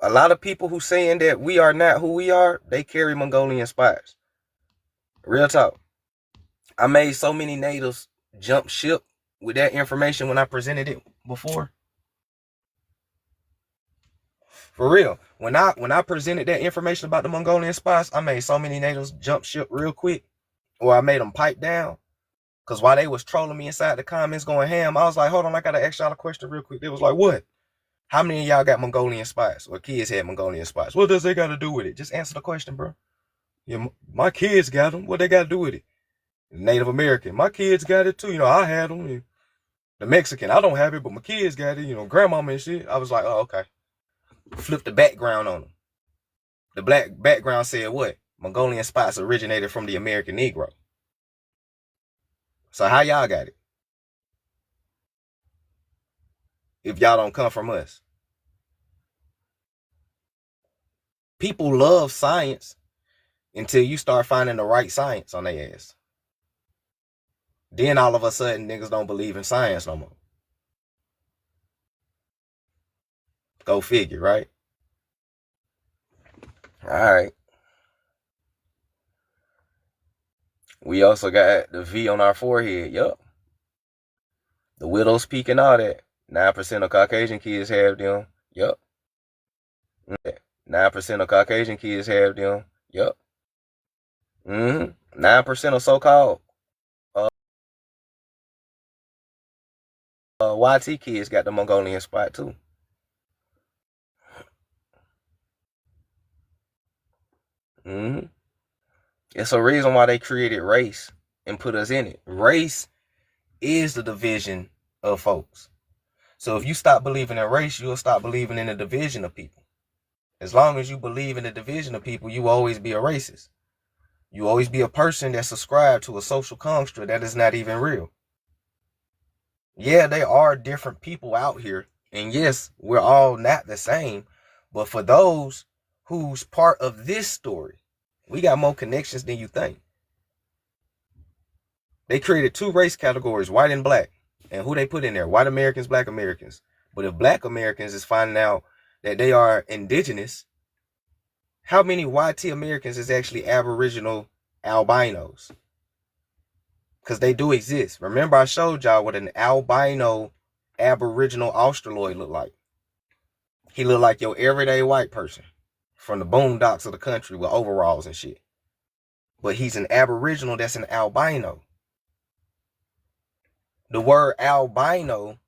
A lot of people who saying that we are not who we are, they carry Mongolian spots. Real talk. I made so many natives jump ship with that information when I presented it before. For real. When I presented that information about the Mongolian spots, I made so many natives jump ship real quick. Or I made them pipe down. Because while they was trolling me inside the comments going ham, I was like, hold on, I got to ask y'all a question real quick. They was like, what? How many of y'all got Mongolian spots? Or kids had Mongolian spots? What does they got to do with it? Just answer the question, bro. Yeah, my kids got them. What they got to do with it? Native American. My kids got it too. You know, I had them. The Mexican, I don't have it, but my kids got it. You know, grandmama and shit. I was like, oh, okay. Flip the background on them. The black background said what? Mongolian spots originated from the American Negro. So how y'all got it? If y'all don't come from us. People love science until you start finding the right science on their ass. Then all of a sudden, niggas don't believe in science no more. Go figure, right? All right. We also got the V on our forehead. Yup. The widow's peak and all that. 9% of Caucasian kids have them. Yup. 9% of Caucasian kids have them. Yup. 9% of so-called YT kids got the Mongolian spot too. It's a reason why they created race and put us in it. Race is the division of folks. So if you stop believing in race, you'll stop believing in the division of people. As long as you believe in the division of people, you will always be a racist. You will always be a person that subscribed to a social construct that is not even real. Yeah, there are different people out here. And yes, we're all not the same. But for those who's part of this story, we got more connections than you think. They created 2 race categories, white and black. And who they put in there? White Americans, black Americans. But if black Americans is finding out that they are indigenous, how many YT Americans is actually Aboriginal albinos? Because they do exist. Remember, I showed y'all what an albino Aboriginal Australoid looked like. He looked like your everyday white person from the boondocks of the country with overalls and shit. But he's an Aboriginal that's an albino. The word albino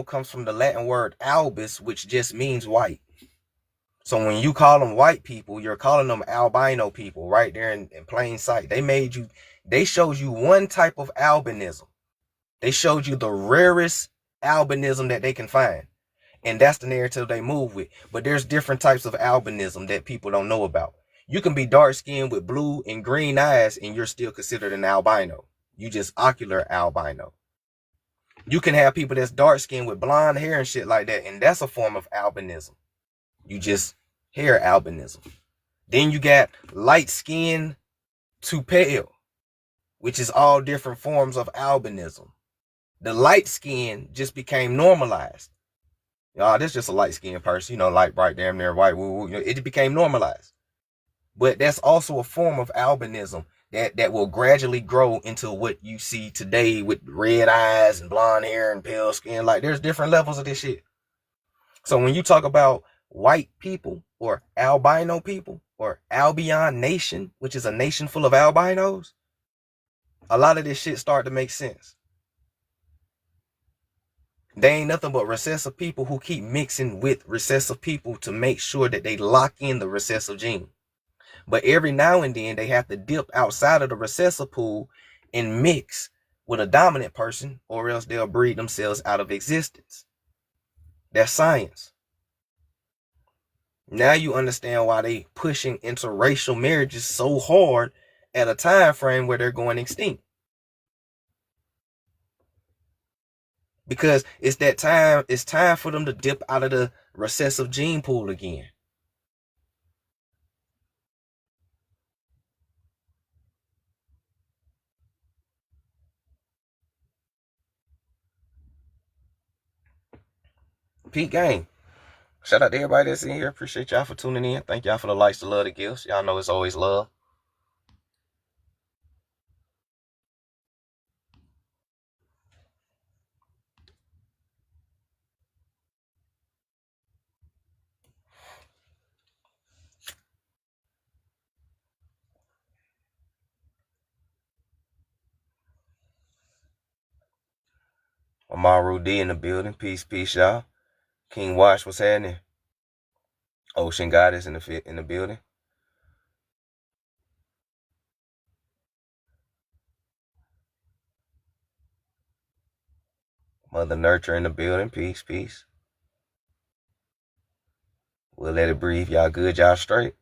comes from the Latin word albus, which just means white. So when you call them white people, you're calling them albino people right there in plain sight. They showed you one type of albinism. They showed you the rarest albinism that they can find. And that's the narrative they move with. But there's different types of albinism that people don't know about. You can be dark skinned with blue and green eyes and you're still considered an albino. You just ocular albino. You can have people that's dark skinned with blonde hair and shit like that, and that's a form of albinism. You just hair albinism. Then you got light skin to pale, which is all different forms of albinism. The light skin just became normalized. This is just a light skinned person, light, bright, damn near white. It became normalized. But that's also a form of albinism that will gradually grow into what you see today with red eyes and blonde hair and pale skin. Like, there's different levels of this shit. So when you talk about white people or albino people or Albion Nation, which is a nation full of albinos, a lot of this shit start to make sense. They ain't nothing but recessive people who keep mixing with recessive people to make sure that they lock in the recessive gene. But every now and then they have to dip outside of the recessive pool and mix with a dominant person, or else they'll breed themselves out of existence. That's science. Now you understand why they pushing interracial marriages so hard at a time frame where they're going extinct. Because it's time for them to dip out of the recessive gene pool again. Peak game. Shout out to everybody that's in here. Appreciate y'all for tuning in. Thank y'all for the likes, the love, the gifts. Y'all know it's always love. Amaru D in the building. Peace, y'all. King Wash, what's happening? Ocean Goddess in the building. Mother Nurture in the building. Peace. We'll let it breathe. Y'all good, y'all straight.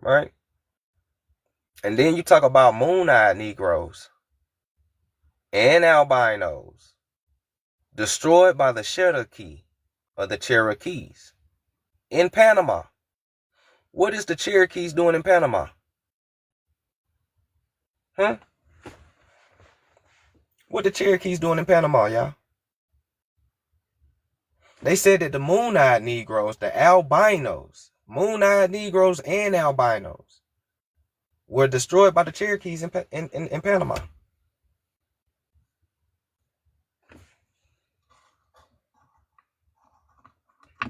Right? And then you talk about moon-eyed Negroes and albinos destroyed by the Cherokee or the Cherokees in Panama. What is the Cherokees doing in Panama? Huh? What the Cherokees doing in Panama, y'all? They said that the moon-eyed Negroes, the albinos, moon-eyed Negroes and albinos, were destroyed by the Cherokees in Panama.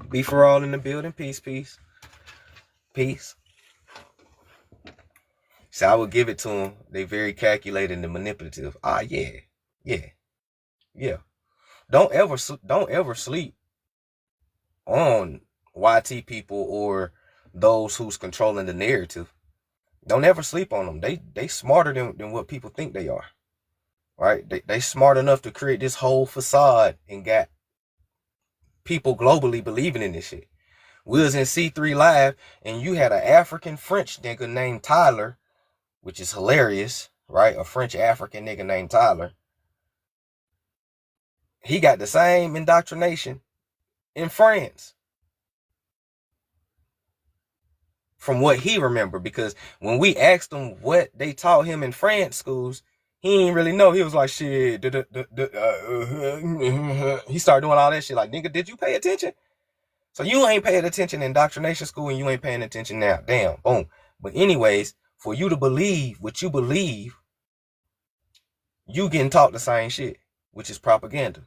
Be for all in the building. Peace, peace, peace. So I would give it to them. They very calculated and manipulative. Yeah. Don't ever sleep on YT people or those who's controlling the narrative. Don't ever sleep on them. They smarter than what people think they are. Right? They smart enough to create this whole facade and got people globally believing in this shit. We was in C3 Live and you had an African French nigga named Tyler, which is hilarious, right? A French African nigga named Tyler. He got the same indoctrination in France from what he remembered, because when we asked him what they taught him in France schools, he didn't really know. He was like, shit. He started doing all that shit like, nigga, did you pay attention? So you ain't paying attention in indoctrination school and you ain't paying attention now. Damn, boom. But anyways, for you to believe what you believe, you getting taught the same shit, which is propaganda.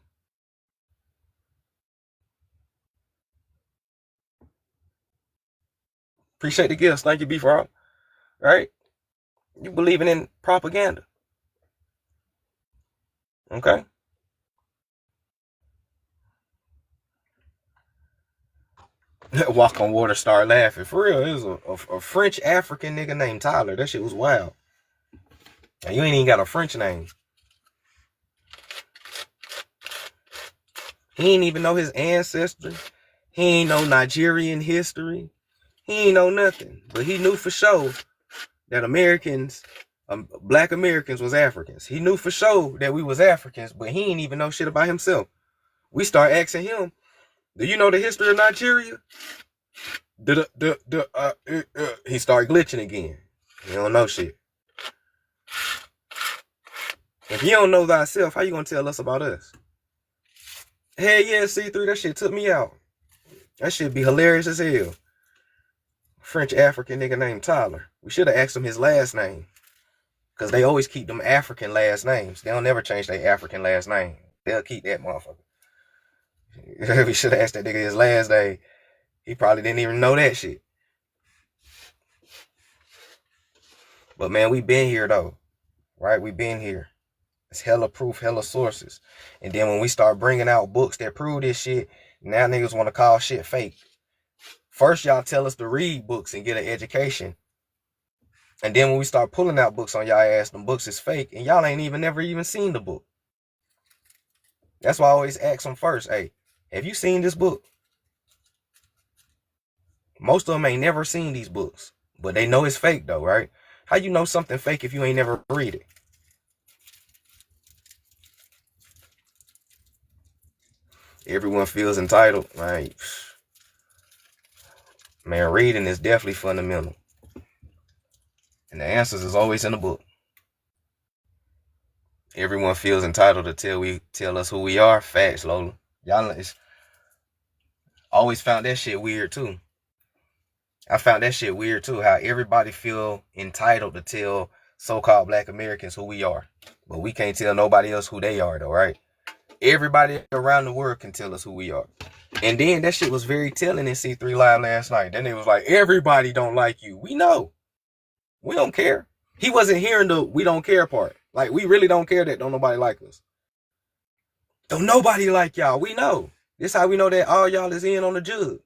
Appreciate the gifts. Thank you, B Frog. Right? You believing in propaganda. Okay? Walk on water, start laughing. For real, it was a French African nigga named Tyler. That shit was wild. And you ain't even got a French name. He ain't even know his ancestry. He ain't know Nigerian history. He ain't know nothing. But he knew for sure that Americans, black Americans was Africans. He knew for sure that we was Africans, but he ain't even know shit about himself. We start asking him, do you know the history of Nigeria? He started glitching again. He don't know shit. If you don't know thyself, how you gonna tell us about us? Hell yeah, C3, that shit took me out. That shit be hilarious as hell. French African nigga named Tyler. We should have asked him his last name. Because they always keep them African last names. They don't never change their African last name. They'll keep that motherfucker. We should have asked that nigga his last name. He probably didn't even know that shit. But man, we been here though. Right? We been here. It's hella proof, hella sources. And then when we start bringing out books that prove this shit, now niggas want to call shit fake. First, y'all tell us to read books and get an education. And then when we start pulling out books on y'all ass, them books is fake, and y'all ain't never even seen the book. That's why I always ask them first, hey, have you seen this book? Most of them ain't never seen these books, but they know it's fake though, right? How you know something fake if you ain't never read it? Everyone feels entitled, right? Man, reading is definitely fundamental. And the answers is always in the book. Everyone feels entitled to tell us who we are. Facts, Lola. Y'all always found that shit weird too. I found that shit weird too, how everybody feel entitled to tell so-called black Americans who we are. But we can't tell nobody else who they are though, right? Everybody around the world can tell us who we are. And then that shit was very telling in C3 Live last night. Then it was like, everybody don't like you. We know. We don't care. He wasn't hearing the we don't care part. Like, we really don't care that don't nobody like us. Don't nobody like y'all. We know. This how we know that all y'all is in on the jug.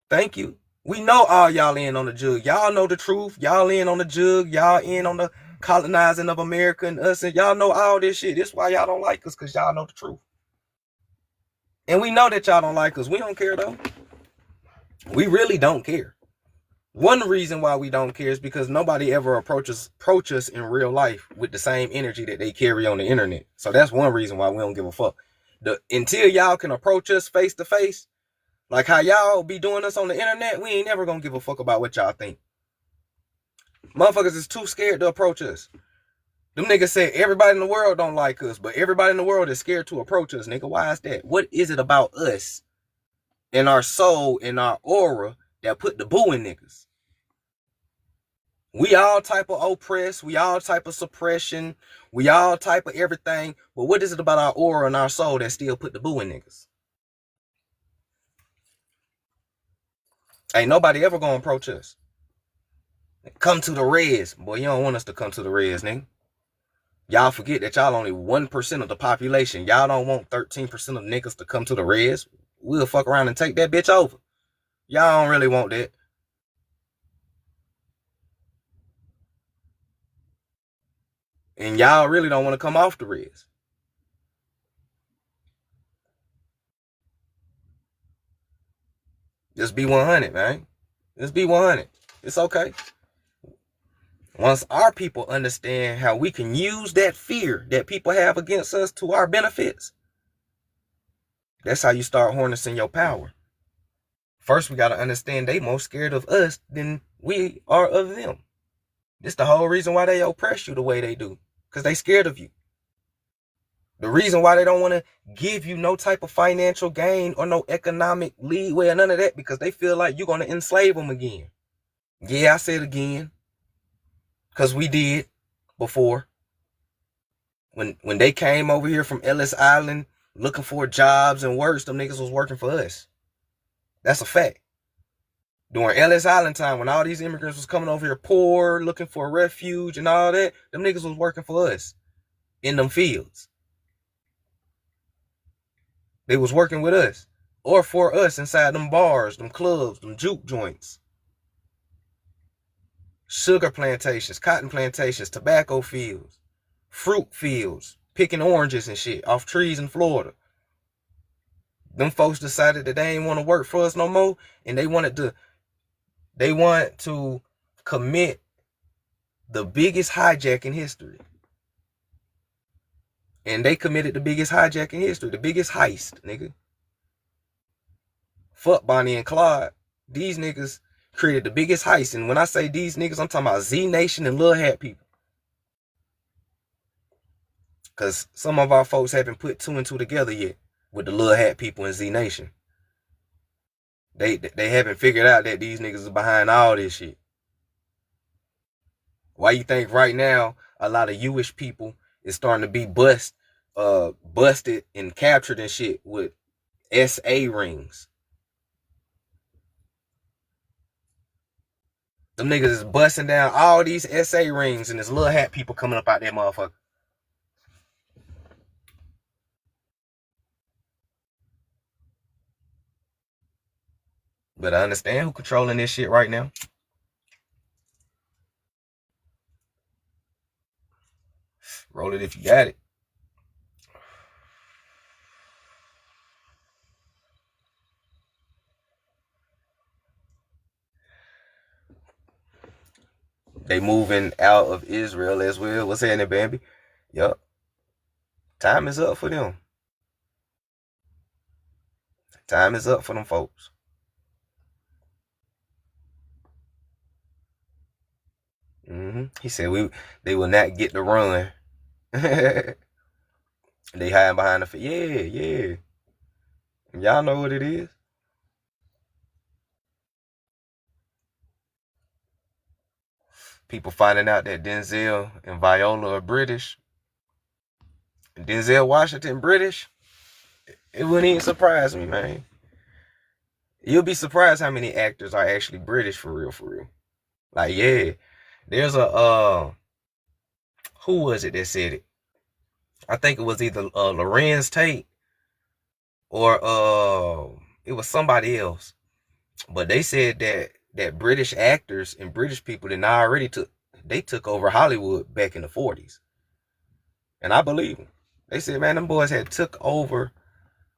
Thank you. We know all y'all in on the jug. Y'all know the truth. Y'all in on the jug. Y'all in on the colonizing of America and us. And y'all know all this shit. This is why y'all don't like us, because y'all know the truth. And we know that y'all don't like us. We don't care, though. We really don't care. One reason why we don't care is because nobody ever approach us in real life with the same energy that they carry on the internet. So that's one reason why we don't give a fuck. Until y'all can approach us face to face, like how y'all be doing us on the internet, we ain't never gonna give a fuck about what y'all think. Motherfuckers is too scared to approach us. Them niggas say everybody in the world don't like us, but everybody in the world is scared to approach us, nigga. Why is that? What is it about us in our soul, in our aura, that put the boo in niggas? We all type of oppress, we all type of suppression, we all type of everything, but what is it about our aura and our soul that still put the boo in niggas? Ain't nobody ever gonna approach us. Come to the res. Boy, you don't want us to come to the res, nigga. Y'all forget that y'all only 1% of the population. Y'all don't want 13% of niggas to come to the res. We'll fuck around and take that bitch over. Y'all don't really want that. And y'all really don't want to come off the res. Just be 100, man. Just be 100. It's okay. Once our people understand how we can use that fear that people have against us to our benefits, that's how you start harnessing your power. First, we got to understand they more scared of us than we are of them. This the whole reason why they oppress you the way they do, because they scared of you. The reason why they don't want to give you no type of financial gain or no economic leeway or none of that, because they feel like you're going to enslave them again. Yeah, I said again, because we did before. When they came over here from Ellis Island looking for jobs and worse, them niggas was working for us. That's a fact. During Ellis Island time, when all these immigrants was coming over here poor, looking for a refuge and all that, them niggas was working for us in them fields. They was working with us or for us inside them bars, them clubs, them juke joints, sugar plantations, cotton plantations, tobacco fields, fruit fields, picking oranges and shit off trees in Florida. Them folks decided that they ain't want to work for us no more, and they want to commit the biggest hijack in history. And they committed the biggest hijack in history, the biggest heist, nigga. Fuck Bonnie and Clyde. These niggas created the biggest heist. And when I say these niggas, I'm talking about Z Nation and Lil Hat people. Because some of our folks haven't put two and two together yet with the Lil Hat people in Z Nation. They haven't figured out that these niggas are behind all this shit. Why you think right now a lot of Jewish people is starting to be busted and captured and shit with SA rings? Them niggas is busting down all these SA rings and this Lil Hat people coming up out that motherfucker. But I understand who controlling this shit right now. Roll it if you got it. They moving out of Israel as well. What's happening, Bambi? Yup. Time is up for them. Time is up for them folks. He said they will not get the run. They hiding behind the yeah. Y'all know what it is. People finding out that Denzel and Viola are British. Denzel Washington British. It wouldn't even surprise me, man. You'll be surprised how many actors are actually British for real. Like, yeah. There's a who was it that said it? I think it was either Lorenz Tate or it was somebody else. But they said that British actors and British people took over Hollywood back in the 40s. And I believe them. They said, man, them boys had took over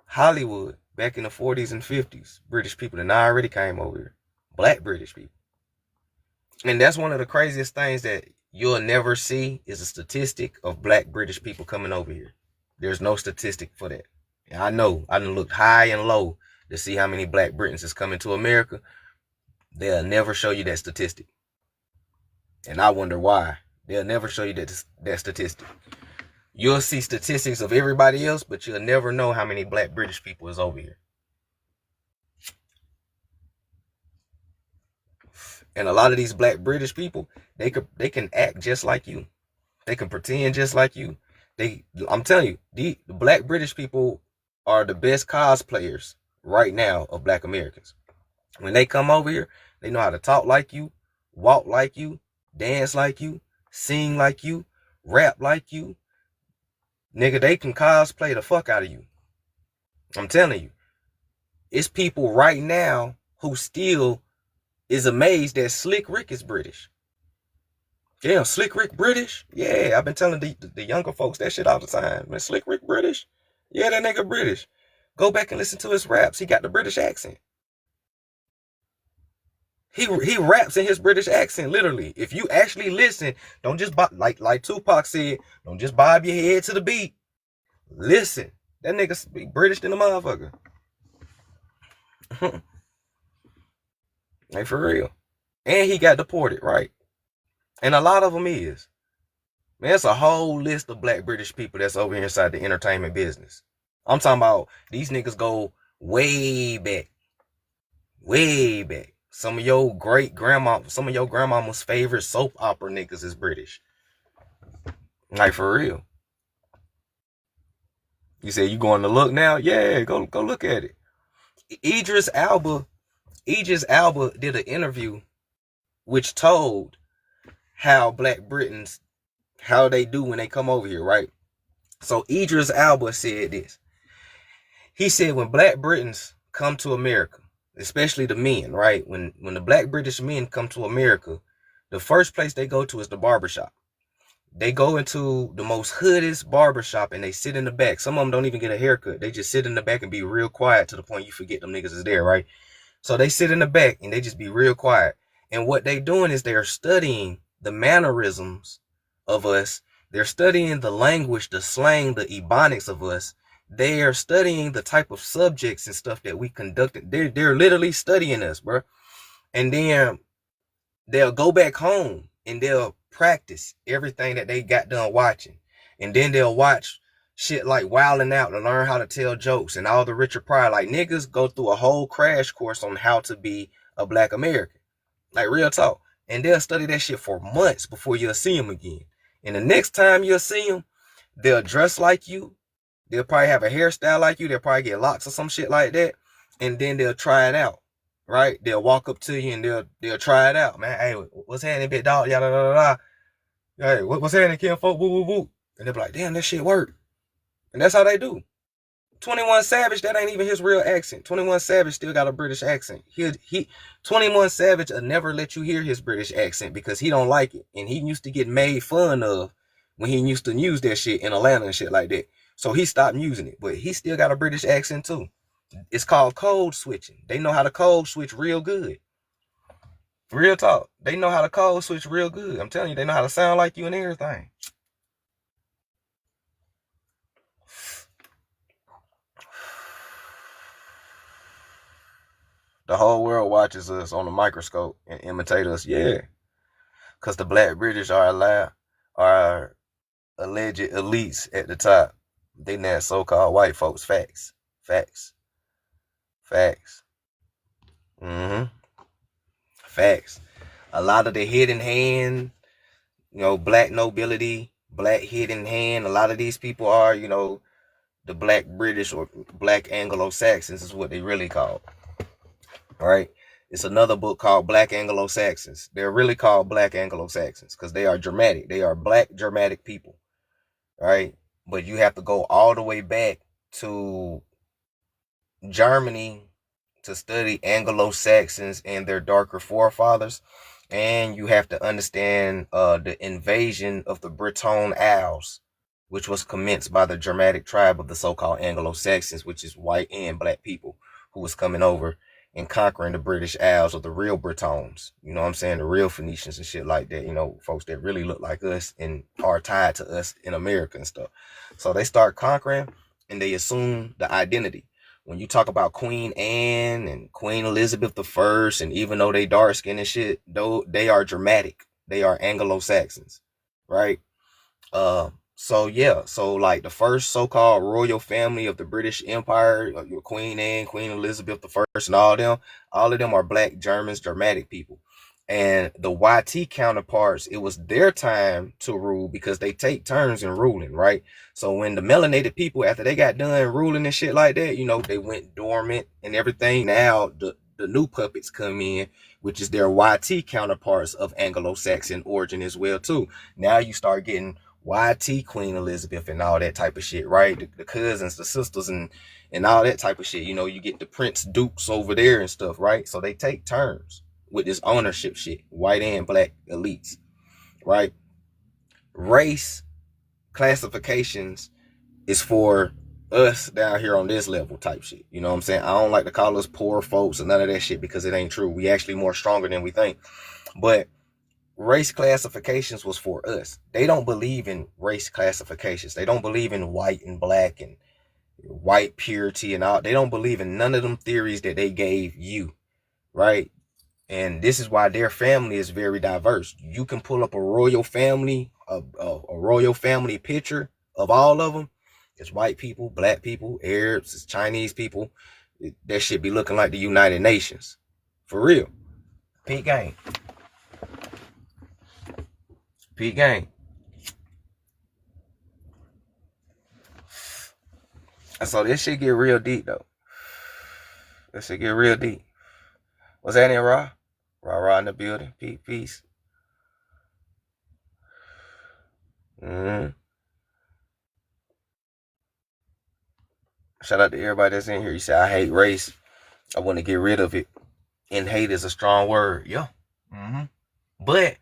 Hollywood back in the 40s and 50s. British people that already came over here. Black British people. And that's one of the craziest things that you'll never see is a statistic of black British people coming over here. There's no statistic for that. And I know I done looked high and low to see how many Black Britons is coming to America. They'll never show you that statistic. And I wonder why. They'll never show you that statistic. You'll see statistics of everybody else, but you'll never know how many Black British people is over here. And a lot of these Black British people, they can act just like you. They can pretend just like you. I'm telling you, the Black British people are the best cosplayers right now of Black Americans. When they come over here, they know how to talk like you, walk like you, dance like you, sing like you, rap like you. Nigga, they can cosplay the fuck out of you. I'm telling you. It's people right now who still is amazed that Slick Rick is British. Damn, Slick Rick British? Yeah, I've been telling the younger folks that shit all the time. Man, Slick Rick British? Yeah, that nigga British. Go back and listen to his raps. He got the British accent. He raps in his British accent, literally. If you actually listen, don't just like Tupac said, don't just bob your head to the beat. Listen. That nigga speak British than a motherfucker. Like, for real. And he got deported, right? And a lot of them is. Man, it's a whole list of Black British people that's over here inside the entertainment business. I'm talking about these niggas go way back. Way back. Some of your grandmama's favorite soap opera niggas is British. Like, for real. You say you going to look now? Yeah, go look at it. Idris Elba did an interview which told how Black Britons, how they do when they come over here, right? So Idris Elba said this. He said when Black Britons come to America, especially the men, right? When the Black British men come to America, the first place they go to is the barbershop. They go into the most hoodest barbershop and they sit in the back. Some of them don't even get a haircut. They just sit in the back and be real quiet to the point you forget them niggas is there, right? So they sit in the back and they just be real quiet. And what they doing is they're studying the mannerisms of us. They're studying the language, the slang, the ebonics of us. They are studying the type of subjects and stuff that we conducted. They're literally studying us, bro. And then they'll go back home and they'll practice everything that they got done watching. And then they'll watch shit like Wildin' Out to learn how to tell jokes and all the Richard Pryor. Like, niggas go through a whole crash course on how to be a Black American. Like, real talk. And they'll study that shit for months before you'll see them again. And the next time you'll see them, they'll dress like you. They'll probably have a hairstyle like you. They'll probably get locks or some shit like that. And then they'll try it out. Right? They'll walk up to you and they'll try it out. Man, hey, what's happening, big dog? Yada, da, da, da. Hey, what's happening, Kim folk? Woo, woo, woo. And they'll be like, damn, that shit worked. And that's how they do. 21 Savage, that ain't even his real accent. 21 Savage still got a British accent. 21 Savage will never let you hear his British accent because he don't like it. And he used to get made fun of when he used to use that shit in Atlanta and shit like that. So he stopped using it. But he still got a British accent too. It's called code switching. They know how to code switch real good. Real talk. They know how to code switch real good. I'm telling you, they know how to sound like you and everything. The whole world watches us on a microscope and imitate us. Yeah. Because the Black British are alleged elites at the top. They not so-called white folks. Facts. Facts. Facts. Facts. A lot of the hidden hand, Black nobility, Black hidden hand, a lot of these people are, the Black British or Black Anglo-Saxons is what they really call. Right? It's another book called Black Anglo-Saxons. They're really called Black Anglo-Saxons because they are Germanic. They are Black Germanic people. Right? But you have to go all the way back to Germany to study Anglo-Saxons and their darker forefathers. And you have to understand the invasion of the Breton Isles, which was commenced by the Germanic tribe of the so-called Anglo-Saxons, which is white and Black people who was coming over and conquering the British Isles, or the real Bretons. You know what I'm saying? The real Phoenicians and shit like that. Folks that really look like us and are tied to us in America and stuff. So they start conquering and they assume the identity. When you talk about Queen Anne and Queen Elizabeth I, and even though they dark skinned and shit, though they are dramatic. They are Anglo-Saxons, right? So yeah, so like the first so-called royal family of the British Empire, your Queen Anne, Queen Elizabeth I, and all of them are black Germans, Germanic people. And the YT counterparts, it was their time to rule because they take turns in ruling, right? So when the melanated people, after they got done ruling and shit like that, they went dormant and everything. Now the new puppets come in, which is their YT counterparts of Anglo-Saxon origin as well too. Now you start getting YT Queen Elizabeth and all that type of shit, right? The cousins, the sisters, and all that type of shit. You get the Prince Dukes over there and stuff, right? So they take turns with this ownership shit, white and black elites, right? Race classifications is for us down here on this level type shit. You know what I'm saying? I don't like to call us poor folks and none of that shit because it ain't true. We actually more stronger than we think. But race classifications was for us. They don't believe in race classifications. They don't believe in white and black and white purity and all. They don't believe in none of them theories that they gave you, right? And this is why their family is very diverse. You can pull up a royal family, a royal family picture of all of them. It's white people, black people, Arabs, it's Chinese people. That shit be looking like the United Nations. For real. Peak game. Peak game. So this shit get real deep though. This shit get real deep. What's that in Raw? Raw in the building. Peace. Shout out to everybody that's in here. You say I hate race. I want to get rid of it. And hate is a strong word. Yeah. But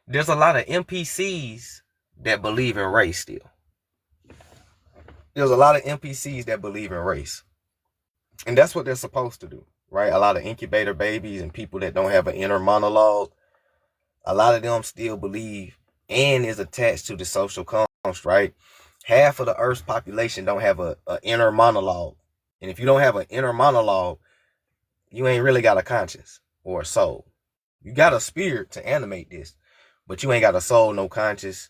there's a lot of NPCs that believe in race still. There's a lot of NPCs that believe in race. And that's what they're supposed to do, right? A lot of incubator babies and people that don't have an inner monologue, a lot of them still believe and is attached to the social construct, right? Half of the Earth's population don't have an inner monologue. And if you don't have an inner monologue, you ain't really got a conscience or a soul. You got a spirit to animate this, but you ain't got a soul, no conscience,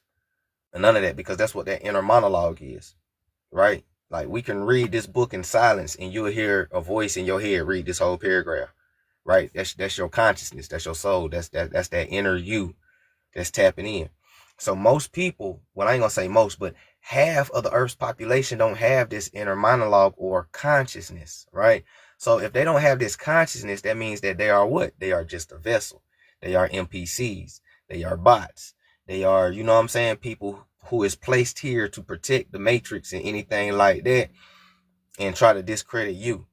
and none of that, because that's what that inner monologue is, right? Like we can read this book in silence and you'll hear a voice in your head read this whole paragraph, right? That's your consciousness, that's your soul, that's that inner you that's tapping in. So most people, well, I ain't gonna say most, but half of the Earth's population don't have this inner monologue or consciousness, right? So if they don't have this consciousness, that means that they are what? They are just a vessel. They are NPCs. They are bots. They are, you know what I'm saying, people who is placed here to protect the matrix and anything like that and try to discredit you.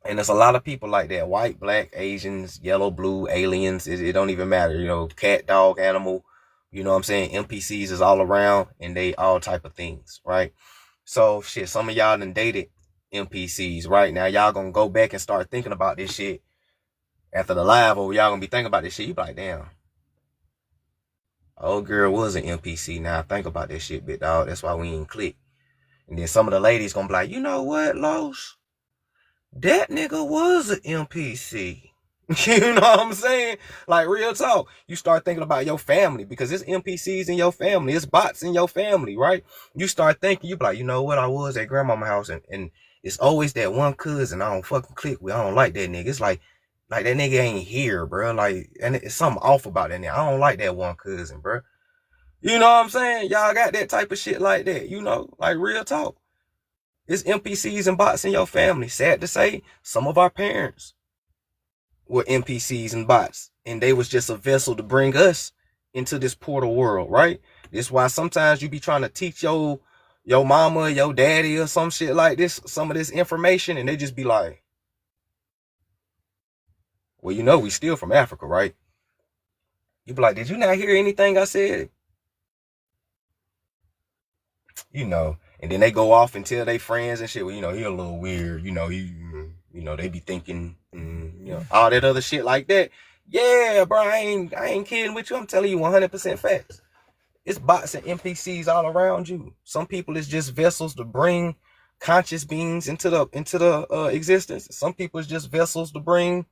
And there's a lot of people like that. White, black, Asians, yellow, blue, aliens. It don't even matter. Cat, dog, animal. You know what I'm saying? NPCs is all around and they all type of things, right? So shit, some of y'all done dated NPCs, right? Now y'all gonna go back and start thinking about this shit after the live, or y'all gonna be thinking about this shit. You be like, damn, old girl was an NPC. Now think about this shit, big dog. That's why we ain't click. And then some of the ladies gonna be like, you know what, Los? That nigga was an NPC. You know what I'm saying? Like, real talk. You start thinking about your family because it's NPCs in your family. It's bots in your family, right? You start thinking, you be like, you know what? I was at grandmama's house and it's always that one cousin I don't fucking click with. I don't like that nigga. It's like that nigga ain't here, bro. Like, and it's something off about that nigga. I don't like that one cousin, bro. You know what I'm saying? Y'all got that type of shit like that, like real talk. It's NPCs and bots in your family. Sad to say, some of our parents were NPCs and bots, and they was just a vessel to bring us into this portal world, right? This is why sometimes you be trying to teach your mama, your daddy, or some shit like this, some of this information, and they just be like, well, we still from Africa, right? You be like, did you not hear anything I said? And then they go off and tell their friends and shit, well, he a little weird, they be thinking, all that other shit like that. Yeah, bro, I ain't kidding with you. I'm telling you 100% facts. It's bots and NPCs all around you. Some people is just vessels to bring conscious beings into the existence. Some people is just vessels to bring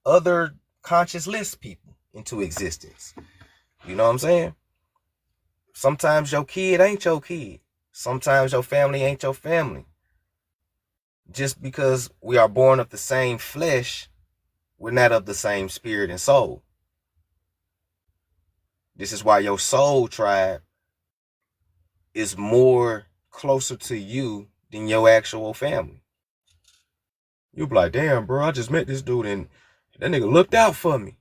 other conscious-less people into existence. You know what I'm saying? Sometimes your kid ain't your kid. Sometimes your family ain't your family. Just because we are born of the same flesh, we're not of the same spirit and soul. This is why your soul tribe is more closer to you than your actual family. You'll be like, damn, bro, I just met this dude and that nigga looked out for me.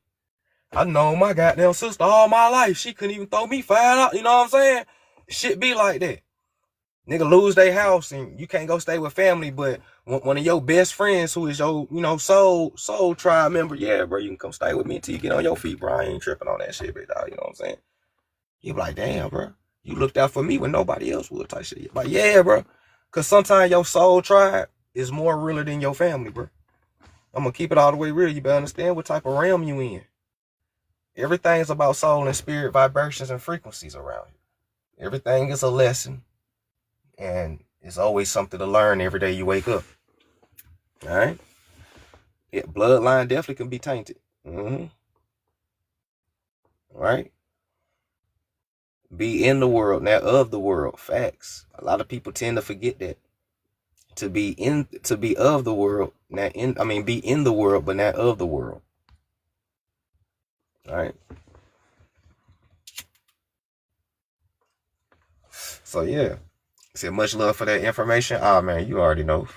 I know my goddamn sister all my life. She couldn't even throw me $5. You know what I'm saying? Shit be like that. Nigga lose their house and you can't go stay with family, but one of your best friends who is your, soul tribe member, yeah, bro, you can come stay with me until you get on your feet, bro. I ain't tripping on that shit, big dog. You know what I'm saying? You be like, damn, bro, you looked out for me when nobody else would type shit. Like, yeah, bro. Cause sometimes your soul tribe is more realer than your family, bro. I'm gonna keep it all the way real. You better understand what type of realm you in. Everything is about soul and spirit vibrations and frequencies around you. Everything is a lesson. And it's always something to learn every day you wake up. All right? Yeah, bloodline definitely can be tainted. All right? Be in the world, not of the world. Facts. A lot of people tend to forget that. To be of the world, be in the world, but not of the world. All right? So yeah. Said much love for that information. Oh man, you already know.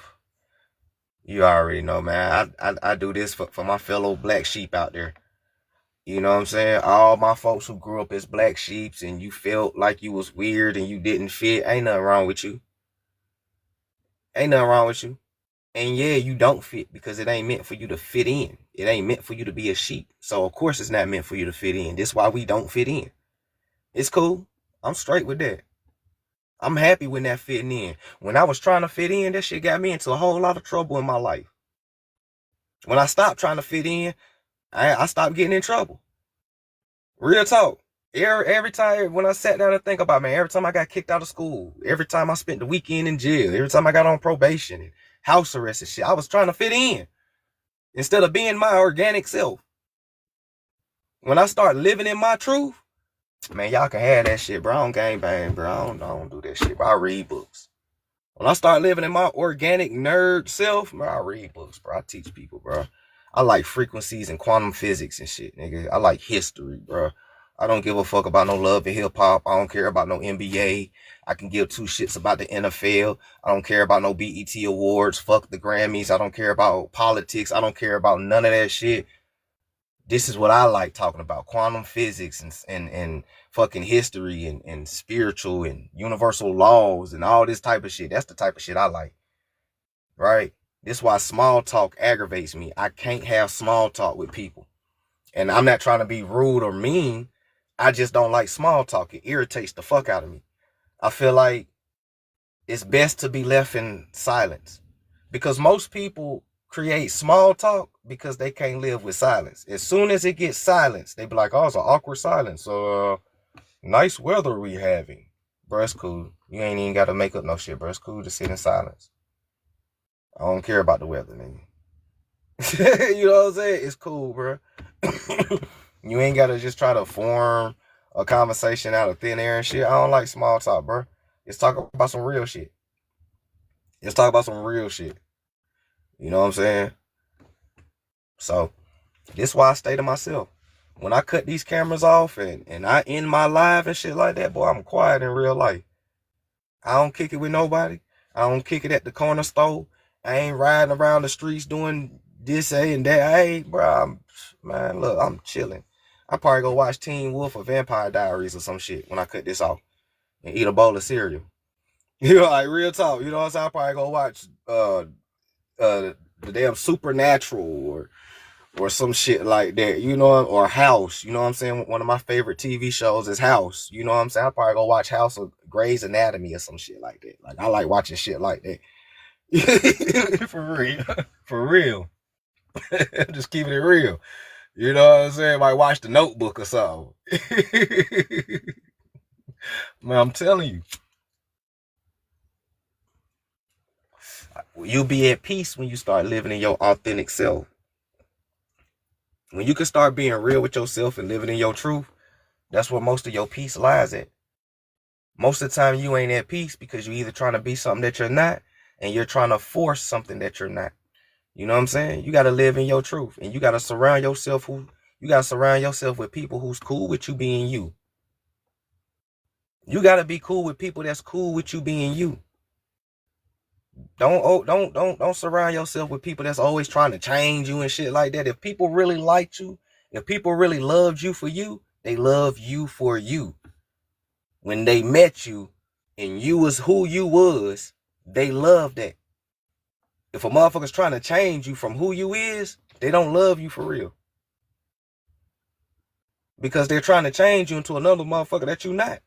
You already know, man. I do this for my fellow black sheep out there. You know what I'm saying? All my folks who grew up as black sheeps and you felt like you was weird and you didn't fit, ain't nothing wrong with you. Ain't nothing wrong with you. And yeah, you don't fit because it ain't meant for you to fit in. It ain't meant for you to be a sheep. So of course it's not meant for you to fit in. That's why we don't fit in. It's cool. I'm straight with that. I'm happy with that fitting in. When I was trying to fit in, that shit got me into a whole lot of trouble in my life. When I stopped trying to fit in, I stopped getting in trouble. Real talk. Every time when I sat down and think about, man, every time I got kicked out of school, every time I spent the weekend in jail, every time I got on probation and house arrest and shit, I was trying to fit in instead of being my organic self. When I start living in my truth, man, y'all can have that shit, bro. I don't gangbang, bro. I don't do that shit, bro. I read books. When I start living in my organic nerd self, bro, I read books, bro. I teach people, bro. I like frequencies and quantum physics and shit, nigga. I like history, bro. I don't give a fuck about no love and hip hop. I don't care about no NBA. I can give two shits about the NFL. I don't care about no BET awards. Fuck the Grammys. I don't care about politics. I don't care about none of that shit. This is what I like talking about. Quantum physics and fucking history and spiritual and universal laws and all this type of shit. That's the type of shit I like. Right? This is why small talk aggravates me. I can't have small talk with people. And I'm not trying to be rude or mean. I just don't like small talk. It irritates the fuck out of me. I feel like it's best to be left in silence. Because most people create small talk because they can't live with silence. As soon as it gets silence, they be like, oh, it's an awkward silence. Nice weather we having. Bro, it's cool. You ain't even got to make up no shit, bro. It's cool to sit in silence. I don't care about the weather, nigga. You know what I'm saying? It's cool, bro. You ain't got to just try to form a conversation out of thin air and shit. I don't like small talk, bro. Let's talk about some real shit. Let's talk about some real shit. You know what I'm saying? So, this is why I stay to myself. When I cut these cameras off and I end my live and shit like that, boy, I'm quiet in real life. I don't kick it with nobody. I don't kick it at the corner store. I ain't riding around the streets doing this, and that. Hey, bro, man, look, I'm chilling. I probably go watch Teen Wolf or Vampire Diaries or some shit when I cut this off and eat a bowl of cereal. You know, like real talk. You know what I'm saying? I probably go watch the damn Supernatural or some shit like that, you know, or House. You know what I'm saying? One of my favorite TV shows is House. You know what I'm saying? I probably go watch House of Grey's Anatomy or some shit like that. Like I like watching shit like that. For real. For real. Just keeping it real. You know what I'm saying? Might watch The Notebook or something. Man, I'm telling you, you'll be at peace when you start living in your authentic self. When you can start being real with yourself and living in your truth, that's where most of your peace lies at. Most of the time you ain't at peace because you're either trying to be something that you're not, and you're trying to force something that you're not. You know what I'm saying? You got to live in your truth, and you got to surround yourself with people who's cool with you being you. You got to be cool with people that's cool with you being you. Don't surround yourself with people that's always trying to change you and shit like that. If people really liked you, if people really loved you for you, they love you for you. When they met you and you was who you was, they love that. If a motherfucker's trying to change you from who you is, they don't love you for real. Because they're trying to change you into another motherfucker that you not.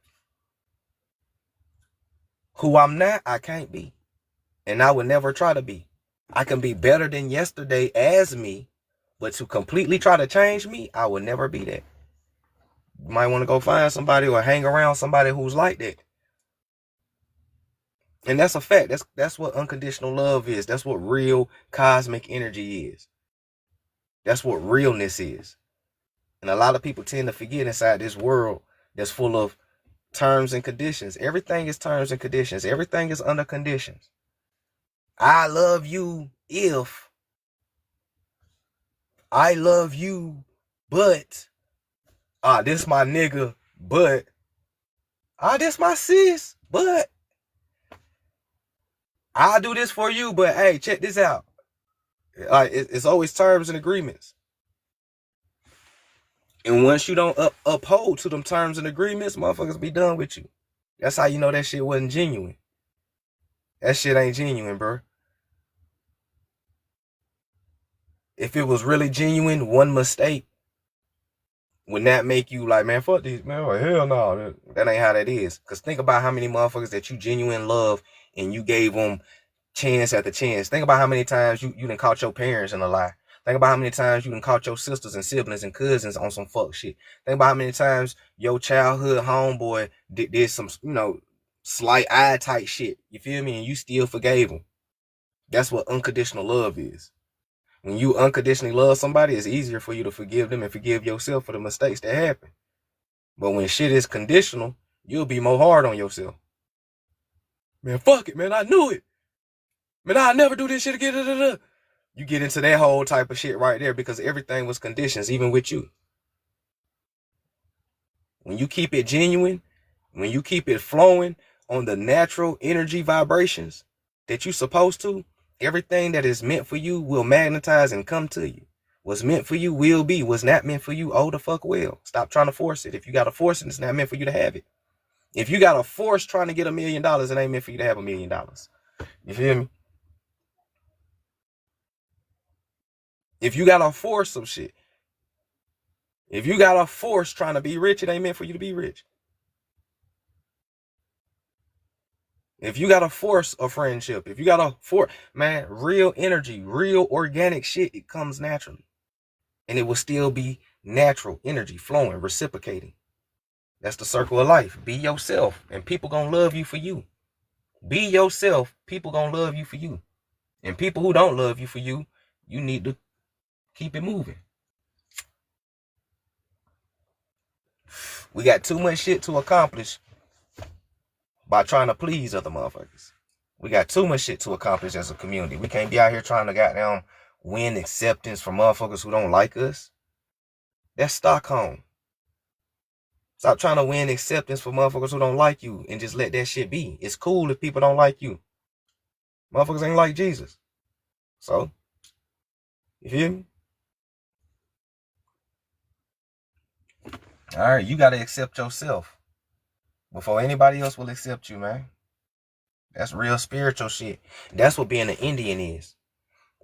Who I'm not, I can't be. And I would never try to be. I can be better than yesterday as me, but to completely try to change me, I would never be that. You might want to go find somebody or hang around somebody who's like that. And that's a fact. That's what unconditional love is. That's what real cosmic energy is. That's what realness is. And a lot of people tend to forget inside this world that's full of terms and conditions. Everything is terms and conditions. Everything is under conditions. I love you if I love you, but this my nigga, but this my sis, but I'll do this for you, but hey, check this out. It's always terms and agreements. And once you don't uphold to them terms and agreements, motherfuckers be done with you. That's how you know that shit wasn't genuine. That shit ain't genuine, bro. If it was really genuine, one mistake would not make you like, man, fuck these, man, like, hell no. That ain't how that is. Because think about how many motherfuckers that you genuine love and you gave them chance after chance. Think about how many times you done caught your parents in a lie. Think about how many times you done caught your sisters and siblings and cousins on some fuck shit. Think about how many times your childhood homeboy did some, slight eye tight shit. You feel me? And you still forgave him. That's what unconditional love is. When you unconditionally love somebody, it's easier for you to forgive them and forgive yourself for the mistakes that happen. But when shit is conditional, you'll be more hard on yourself. Man, fuck it, man. I knew it. Man, I'll never do this shit again. You get into that whole type of shit right there because everything was conditions, even with you. When you keep it genuine, when you keep it flowing on the natural energy vibrations that you're supposed to, everything that is meant for you will magnetize and come to you. What's meant for you will be. What's not meant for you, oh the fuck will. Stop trying to force it. If you got to force it, it's not meant for you to have it. If you got to force trying to get $1 million, it ain't meant for you to have $1 million. You feel me? If you got to force some shit, if you got to force trying to be rich, it ain't meant for you to be rich. If you got to force a friendship, if you got to force, man, real energy, real organic shit, it comes naturally. And it will still be natural energy flowing, reciprocating. That's the circle of life. Be yourself and people gonna love you for you. Be yourself, people gonna love you for you. And people who don't love you for you, you need to keep it moving. We got too much shit to accomplish by trying to please other motherfuckers. We got too much shit to accomplish as a community. We can't be out here trying to goddamn win acceptance from motherfuckers who don't like us. That's Stockholm. Stop trying to win acceptance for motherfuckers who don't like you and just let that shit be. It's cool if people don't like you. Motherfuckers ain't like Jesus. So, you feel me? All right, you got to accept yourself before anybody else will accept you, man. That's real spiritual shit. That's what being an Indian is.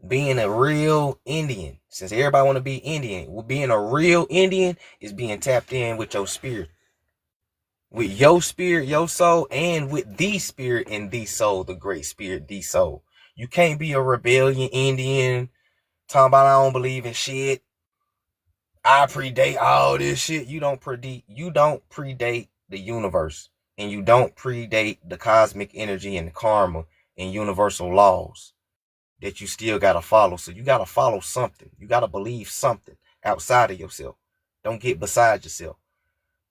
Being a real Indian. Since everybody want to be Indian, being a real Indian is being tapped in with your spirit. With your spirit, your soul, and with the spirit and the soul, the great spirit, the soul. You can't be a rebellion Indian talking about I don't believe in shit. I predate all this shit. You don't predate the universe. and you don't predate the cosmic energy and karma and universal laws that you still gotta follow. So you gotta follow something. You gotta believe something outside of yourself. Don't get beside yourself.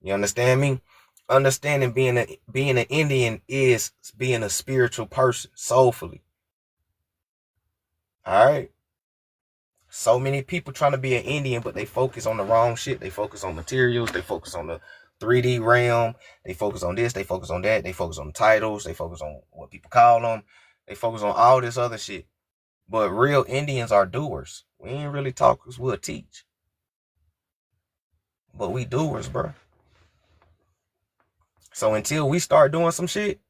You understand me? Understanding being an Indian is being a spiritual person, soulfully. All right. So many people trying to be an Indian, but they focus on the wrong shit. They focus on materials. They focus on the 3D realm. They focus on this. They focus on that. They focus on titles. They focus on what people call them. They focus on all this other shit. But real Indians are doers. We ain't really talkers. We'll teach. But we doers, bro. So until we start doing some shit,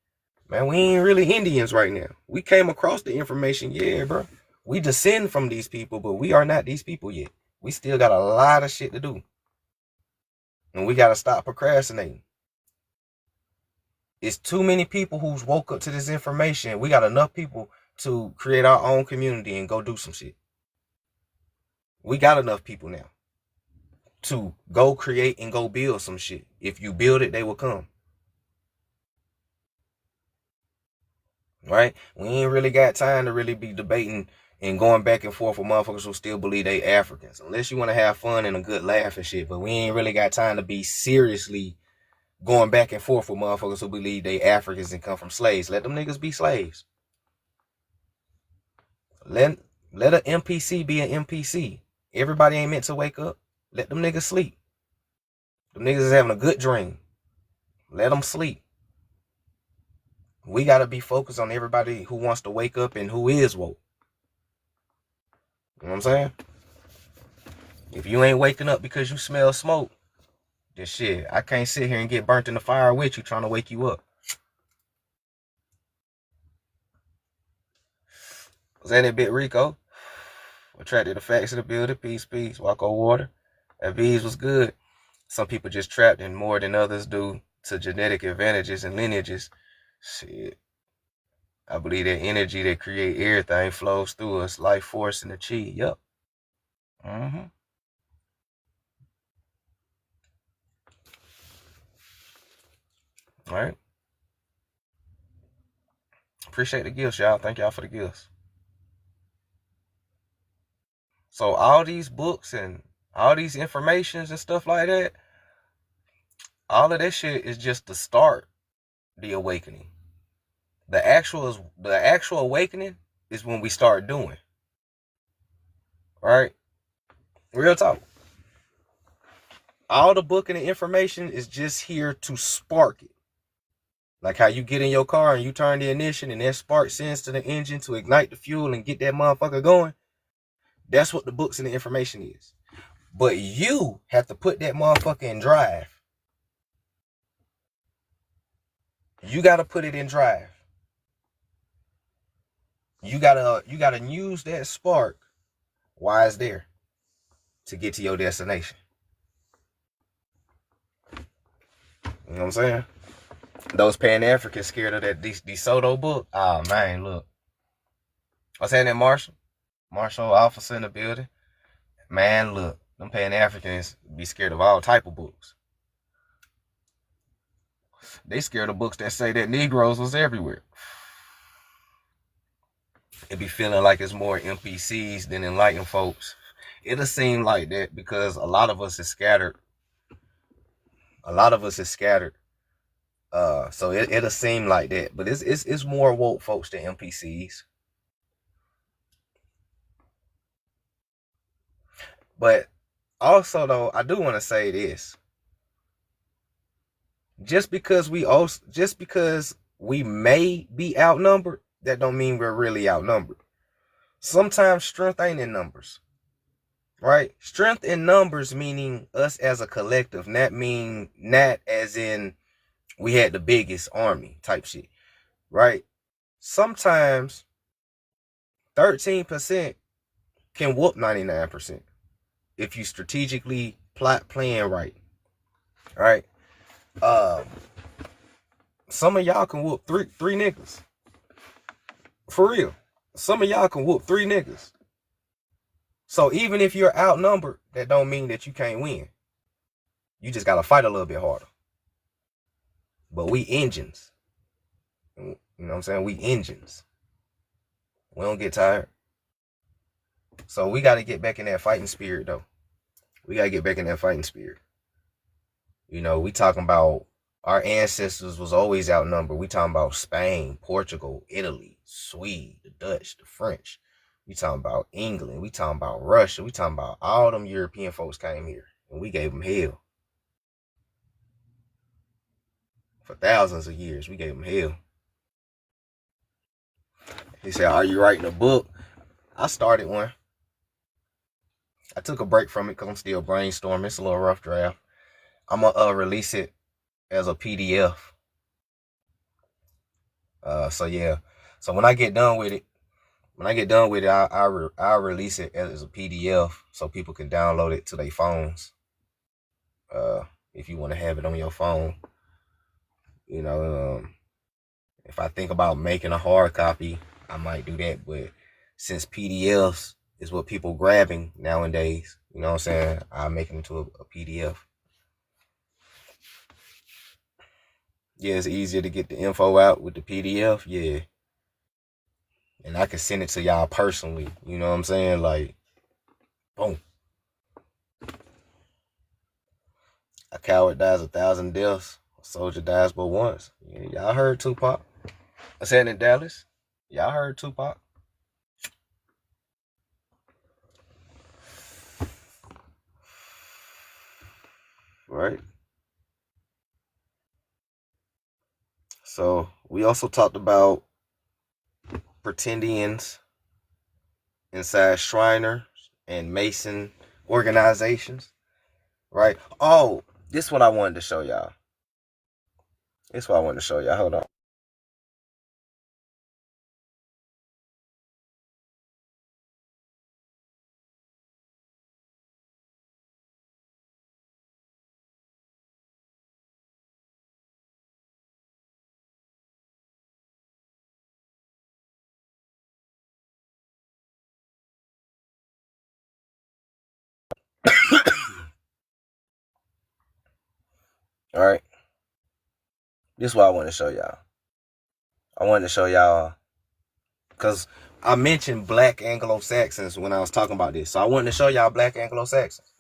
man, we ain't really Indians right now. We came across the information, yeah, bro. We descend from these people, but we are not these people yet. We still got a lot of shit to do. And we got to stop procrastinating. It's too many people who's woke up to this information. We got enough people to create our own community and go do some shit. We got enough people now to go create and go build some shit. If you build it, they will come. Right? We ain't really got time to really be debating and going back and forth with motherfuckers who still believe they Africans. Unless you want to have fun and a good laugh and shit. But we ain't really got time to be seriously going back and forth with motherfuckers who believe they Africans and come from slaves. Let them niggas be slaves. Let an NPC be an NPC. Everybody ain't meant to wake up. Let them niggas sleep. Them niggas is having a good dream. Let them sleep. We got to be focused on everybody who wants to wake up and who is woke. You know what I'm saying? If you ain't waking up because you smell smoke, then shit, I can't sit here and get burnt in the fire with you trying to wake you up. Was that it, Bit Rico? Attracted the facts of the building. Peace, peace. Walk on water. That bees was good. Some people just trapped in more than others due to genetic advantages and lineages. Shit. I believe that energy that create everything flows through us. Life force and the chi. Yup. Mm-hmm. All right. Appreciate the gifts, y'all. Thank y'all for the gifts. So all these books and all these informations and stuff like that, all of that shit is just to start the awakening. The actual awakening is when we start doing. Right? Real talk. All the book and the information is just here to spark it. Like how you get in your car and you turn the ignition and that spark sends to the engine to ignite the fuel and get that motherfucker going. That's what the books and the information is. But you have to put that motherfucker in drive. You got to put it in drive. You gotta use that spark while it's there to get to your destination. You know what I'm saying? Those Pan-Africans scared of that DeSoto book. Oh man, look. What's that, Marshall? Marshall officer in the building. Man, look. Them Pan-Africans be scared of all type of books. They scared of books that say that Negroes was everywhere. It be feeling like it's more NPCs than enlightened folks. It'll seem like that because a lot of us is scattered. So it'll seem like that, but it's more woke folks than NPCs. But also though, I do want to say this: just because we may be outnumbered, that don't mean we're really outnumbered. Sometimes strength ain't in numbers, right? Strength in numbers meaning us as a collective, not as in we had the biggest army type shit, right? Sometimes 13% can whoop 99% if you strategically plan right. Right? Some of y'all can whoop three niggas. For real. Some of y'all can whoop 3 niggas. So even if you're outnumbered, that don't mean that you can't win. You just gotta fight a little bit harder. But we engines. You know what I'm saying? We engines. We don't get tired. So we got to get back in that fighting spirit, though. We got to get back in that fighting spirit. You know, we talking about our ancestors was always outnumbered. We talking about Spain, Portugal, Italy, Sweden, the Dutch, the French. We talking about England. We talking about Russia. We talking about all them European folks came here. And we gave them hell. For thousands of years, we gave them hell. He said, are you writing a book? I started one. I took a break from it because I'm still brainstorming. It's a little rough draft. I'm going to release it as a PDF. So yeah. So when I get done with it, I'll release it as a PDF so people can download it to their phones. If you want to have it on your phone, you know, if I think about making a hard copy, I might do that. But since PDFs is what people grabbing nowadays, you know what I'm saying, I'll make it into a PDF. Yeah, it's easier to get the info out with the PDF. Yeah. And I can send it to y'all personally. You know what I'm saying? Like, boom. A coward dies 1,000 deaths. A soldier dies but once. Yeah, y'all heard Tupac. I said in Dallas. Y'all heard Tupac. Right? So we also talked about pretendians inside Shriners and Mason organizations. Right? Oh, this is what I wanted to show y'all. Hold on. All right. This is what I want to show y'all. I wanted to show y'all because I mentioned black Anglo-Saxons when I was talking about this. So I wanted to show y'all black Anglo-Saxons.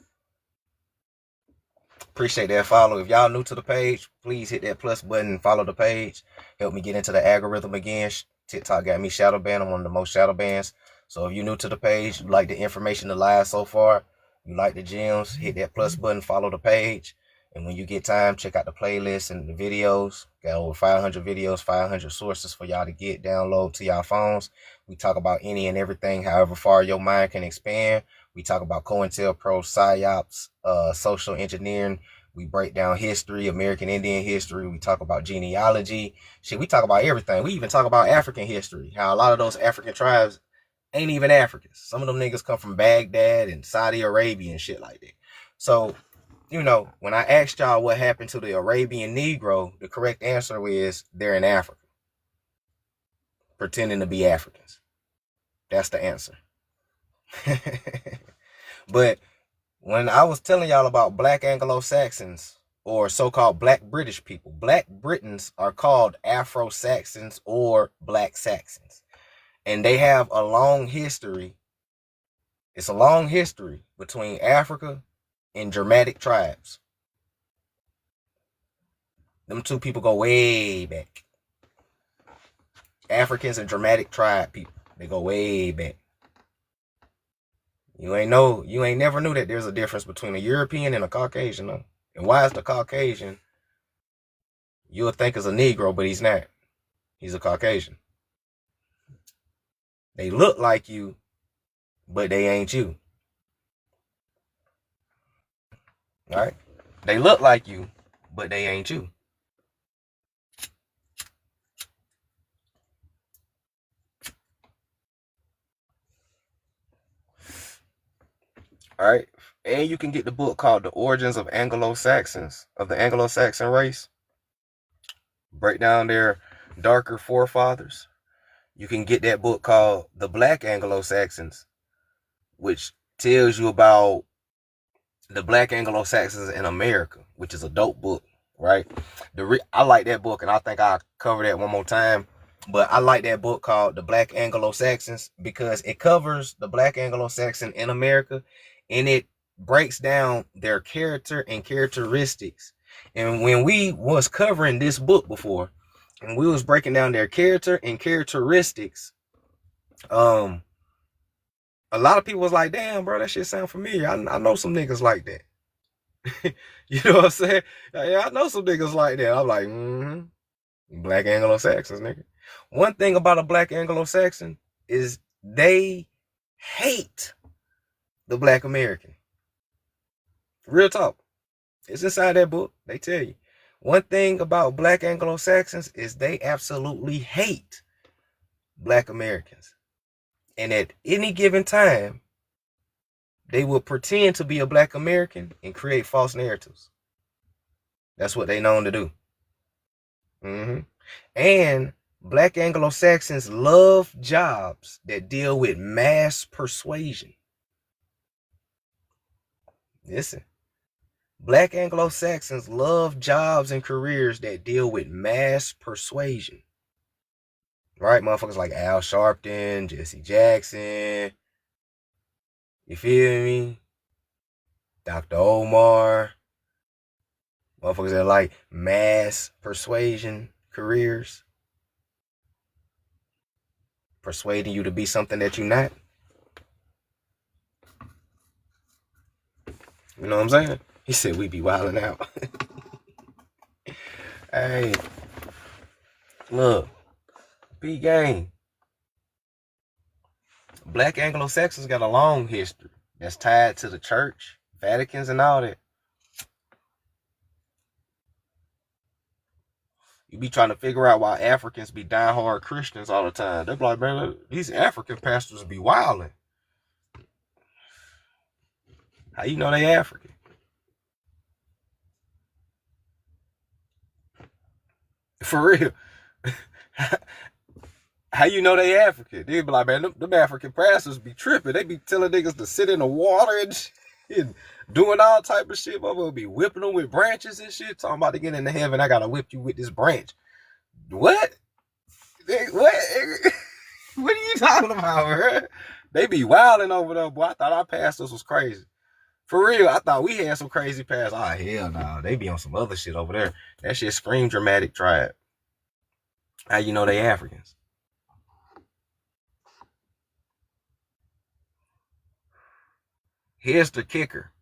Appreciate that follow. If y'all new to the page, please hit that plus button and follow the page. Help me get into the algorithm again. TikTok got me shadow banned. I'm one of the most shadow bans. So if you're new to the page, you like the information, the live so far, you like the gems, hit that plus button, follow the page. And when you get time, check out the playlist and the videos. Got over 500 videos, 500 sources for y'all to get, download to y'all phones. We talk about any and everything, however far your mind can expand. We talk about COINTELPRO, PSYOPs, social engineering. We break down history, American Indian history. We talk about genealogy. Shit, we talk about everything. We even talk about African history, how a lot of those African tribes ain't even Africans. Some of them niggas come from Baghdad and Saudi Arabia and shit like that. So, you know, when I asked y'all what happened to the Arabian Negro, the correct answer is they're in Africa, pretending to be Africans. That's the answer. But when I was telling y'all about black Anglo-Saxons or so-called black British people, black Britons are called Afro-Saxons or black Saxons. And they have a long history. It's a long history between Africa and Germanic tribes. Them two people go way back. Africans and Germanic tribe people, they go way back. You ain't never knew that there's a difference between a European and a Caucasian, though. And why is the Caucasian, you'll think is a Negro, but he's not. He's a Caucasian. They look like you, but they ain't you. All right? They look like you, but they ain't you. All right? And you can get the book called The Origins of Anglo-Saxons, of the Anglo-Saxon race. Break down their darker forefathers. You can get that book called The Black Anglo-Saxons, which tells you about the black Anglo-Saxons in America, which is a dope book. right? I like that book, and I think I'll cover that one more time. But I like that book called The Black Anglo-Saxons because it covers the Black Anglo-Saxon in America, and it breaks down their character and characteristics. And when we was covering this book before, and we was breaking down their character and characteristics, a lot of people was like, "Damn, bro, that shit sound familiar. I know some niggas like that." You know what I'm saying? Yeah, I know some niggas like that. I'm like, Black Anglo-Saxons, nigga. One thing about a Black Anglo-Saxon is they hate the Black American. Real talk. It's inside that book. They tell you. One thing about Black Anglo-Saxons is they absolutely hate Black Americans. And at any given time, they will pretend to be a Black American and create false narratives. That's what they known to do. And Black Anglo-Saxons love jobs that deal with mass persuasion. Listen, Black Anglo-Saxons love jobs and careers that deal with mass persuasion. Right? Motherfuckers like Al Sharpton, Jesse Jackson, you feel me? Dr. Omar, motherfuckers that like mass persuasion careers, persuading you to be something that you're not. You know what I'm saying? He said we be wilding out. Hey, look, B gang. Black Anglo-Saxons got a long history that's tied to the church, Vaticans, and all that. You be trying to figure out why Africans be diehard Christians all the time. They're like, man, these African pastors be wilding. How you know they African? For real. How you know they African? They be like, man, them African pastors be tripping. They be telling niggas to sit in the water and doing all type of shit. Motherfucker be whipping them with branches and shit. Talking about to get into heaven, I gotta whip you with this branch. What? What? What are you talking about, bro? They be wilding over there, boy. I thought our pastors was crazy. For real, I thought we had some crazy pastors. Oh, hell no. They be on some other shit over there. That shit scream dramatic tribe. How you know they Africans? Here's the kicker.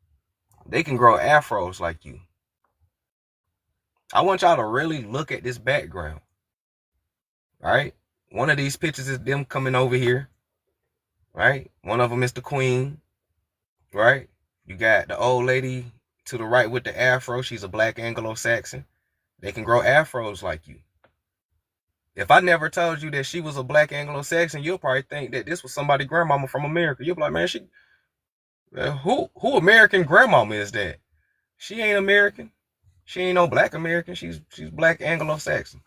They can grow afros like you. I want y'all to really look at this background. Right? One of these pictures is them coming over here. Right? One of them is the queen. Right? You got the old lady to the right with the afro. She's a Black Anglo-Saxon. They can grow afros like you. If I never told you that she was a Black Anglo-Saxon, you'll probably think that this was somebody's grandmama from America. You'll be like, man, who American grandmama is that? She ain't American. She ain't no Black American. She's Black Anglo-Saxon.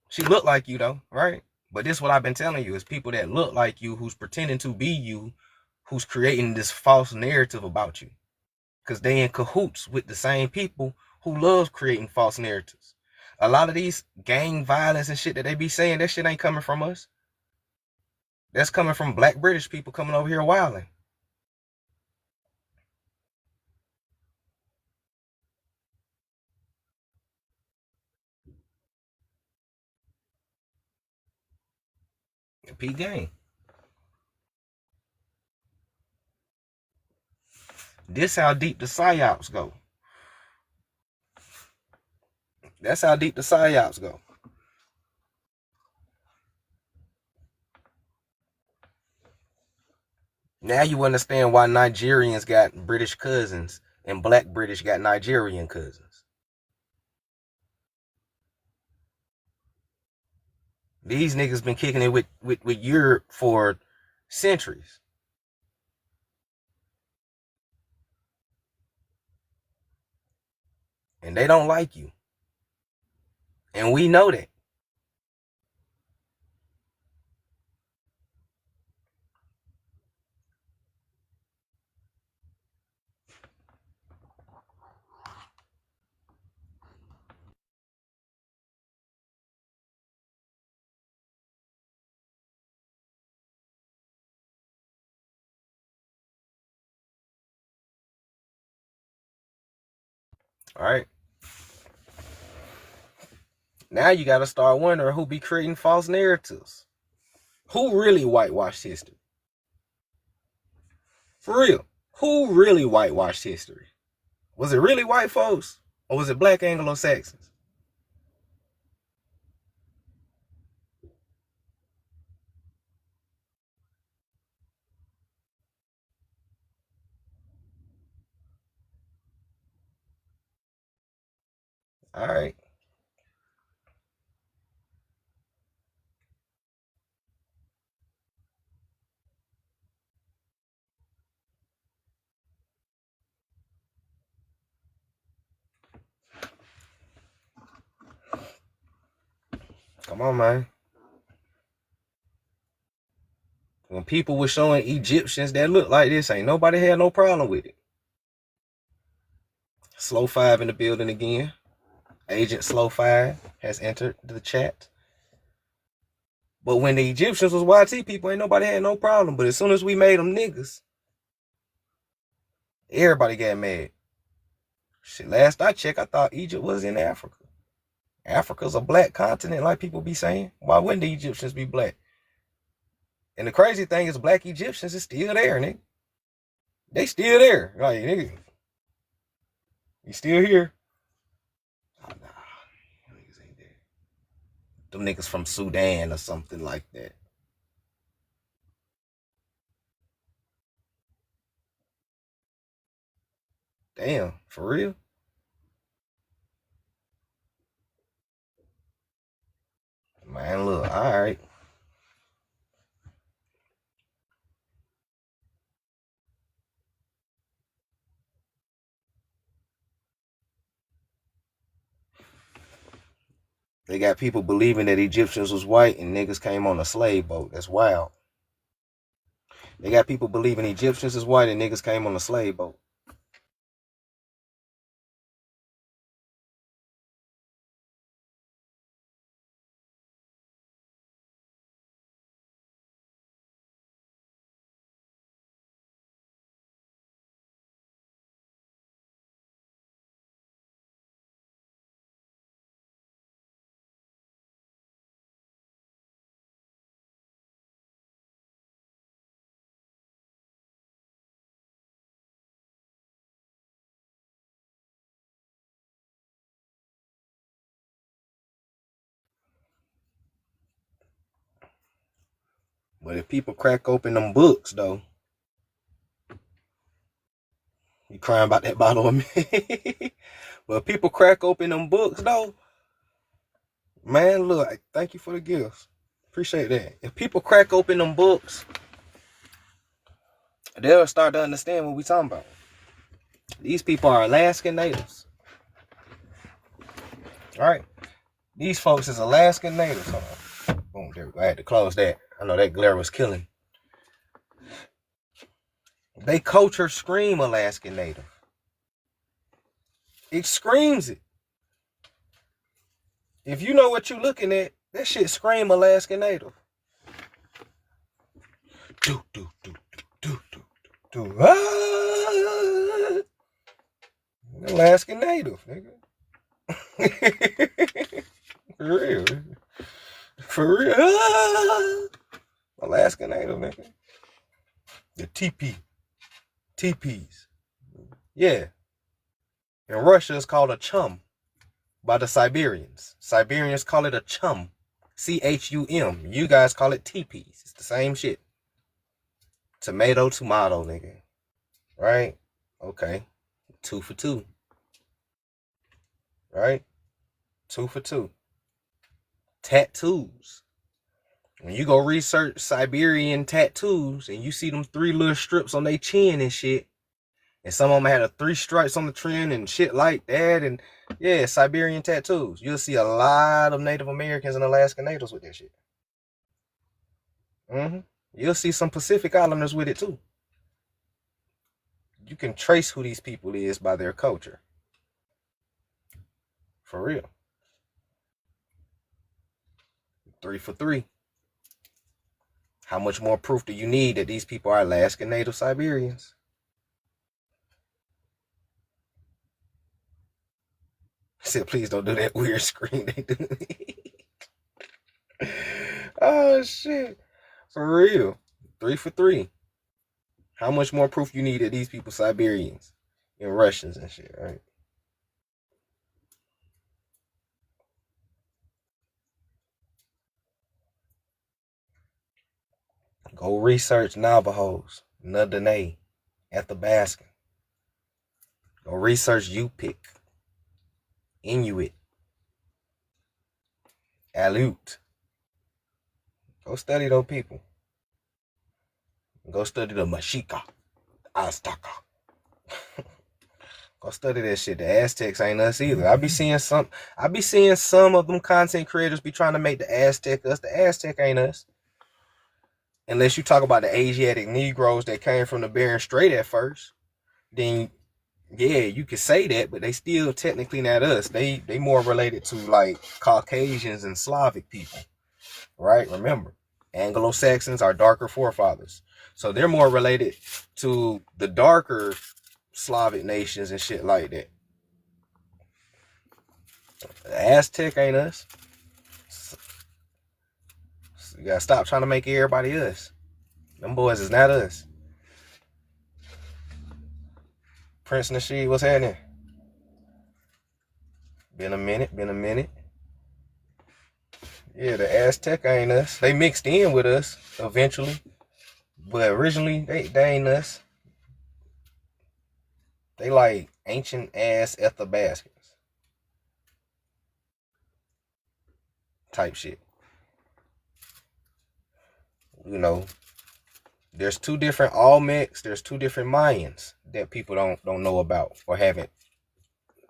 She look like you though, right? But this is what I've been telling you is people that look like you, who's pretending to be you, who's creating this false narrative about you. Because they in cahoots with the same people who love creating false narratives. A lot of these gang violence and shit that they be saying, that shit ain't coming from us. That's coming from Black British people coming over here wilding. P gang. This how deep the psyops go. That's how deep the psyops go. Now you understand why Nigerians got British cousins and Black British got Nigerian cousins. These niggas been kicking it with Europe for centuries. And they don't like you. And we know that. All right. Now you got to start wondering who be creating false narratives. Who really whitewashed history? For real. Who really whitewashed history? Was it really white folks? Or was it black Anglo-Saxons? All right. Come on, man. When people were showing Egyptians that look like this, ain't nobody had no problem with it. Slow 5 in the building again. Agent Slow 5 has entered the chat. But when the Egyptians was YT people, ain't nobody had no problem. But as soon as we made them niggas, everybody got mad. Shit, last I checked, I thought Egypt was in Africa. Africa's a black continent, like people be saying. Why wouldn't the Egyptians be black? And the crazy thing is, black Egyptians is still there, nigga. They still there. Like, nigga, you still here? Oh, nah, niggas ain't there. Them niggas from Sudan or something like that. Damn, for real? Man, look, all right. They got people believing that Egyptians was white and niggas came on a slave boat. That's wild. They got people believing Egyptians is white and niggas came on a slave boat. But if people crack open them books, though, you crying about that bottle of me. But if people crack open them books, though, man, look, thank you for the gifts. Appreciate that. If people crack open them books, they'll start to understand what we talking about. These people are Alaskan natives. All right? These folks is Alaskan natives. Hold on. Boom, there we go. I had to close that. I know that glare was killing. They culture scream Alaskan native. It screams it. If you know what you're looking at, that shit scream Alaskan native. Do, do, do, do, do, do, do. Ah! Alaskan native, nigga. For real. For real. Ah! Alaskan native, nigga. The TPs. Yeah. In Russia, it's called a chum by the Siberians. Siberians call it a chum. CHUM. You guys call it teepees. It's the same shit. Tomato, nigga. Right? Okay. 2 for 2. Right? 2 for 2. Tattoos. When you go research Siberian tattoos and you see them 3 little strips on their chin and shit, and some of them had a 3 stripes on the chin and shit like that, and yeah, Siberian tattoos. You'll see a lot of Native Americans and Alaska Natives with that shit. You'll see some Pacific Islanders with it too. You can trace who these people is by their culture. For real. 3 for 3. How much more proof do you need that these people are Alaskan Native Siberians? I said, please don't do that weird scream they do. Oh shit. For real. 3 for 3. How much more proof you need that these people Siberians and Russians and shit, right? Go research Navajos, Nudane, Athabascan. Go research Yupik, Inuit, Aleut. Go study those people. Go study the Mexica, Azteca. Go study that shit. The Aztecs ain't us either. I be seeing some of them content creators be trying to make the Aztec us. The Aztec ain't us. Unless you talk about the Asiatic Negroes that came from the Bering Strait at first, then yeah, you could say that, but they still technically not us. They more related to like Caucasians and Slavic people, right? Remember, Anglo-Saxons are darker forefathers, so they're more related to the darker Slavic nations and shit like that. The Aztec ain't us. So you gotta stop trying to make everybody us. Them boys is not us. Prince Nasheed, what's happening? Been a minute. Yeah, the Aztec ain't us. They mixed in with us eventually, but originally they ain't us. They like ancient ass Athabascans type shit. You know, there's 2 different Olmecs, there's 2 different Mayans that people don't know about or haven't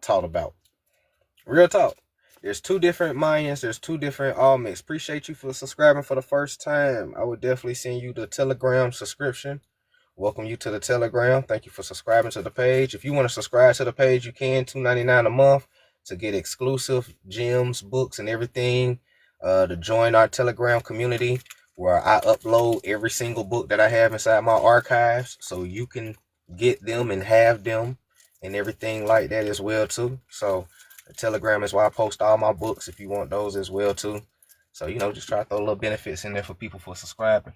taught about. Real talk. There's 2 different Mayans, there's 2 different Olmecs. Appreciate you for subscribing for the first time. I would definitely send you the Telegram subscription. Welcome you to the Telegram. Thank you for subscribing to the page. If you want to subscribe to the page, you can. $2.99 a month to get exclusive gems, books, and everything. To join our Telegram community where I upload every single book that I have inside my archives, so you can get them and have them and everything like that as well too. So the Telegram is where I post all my books if you want those as well too. So, you know, just try to throw little benefits in there for people for subscribing.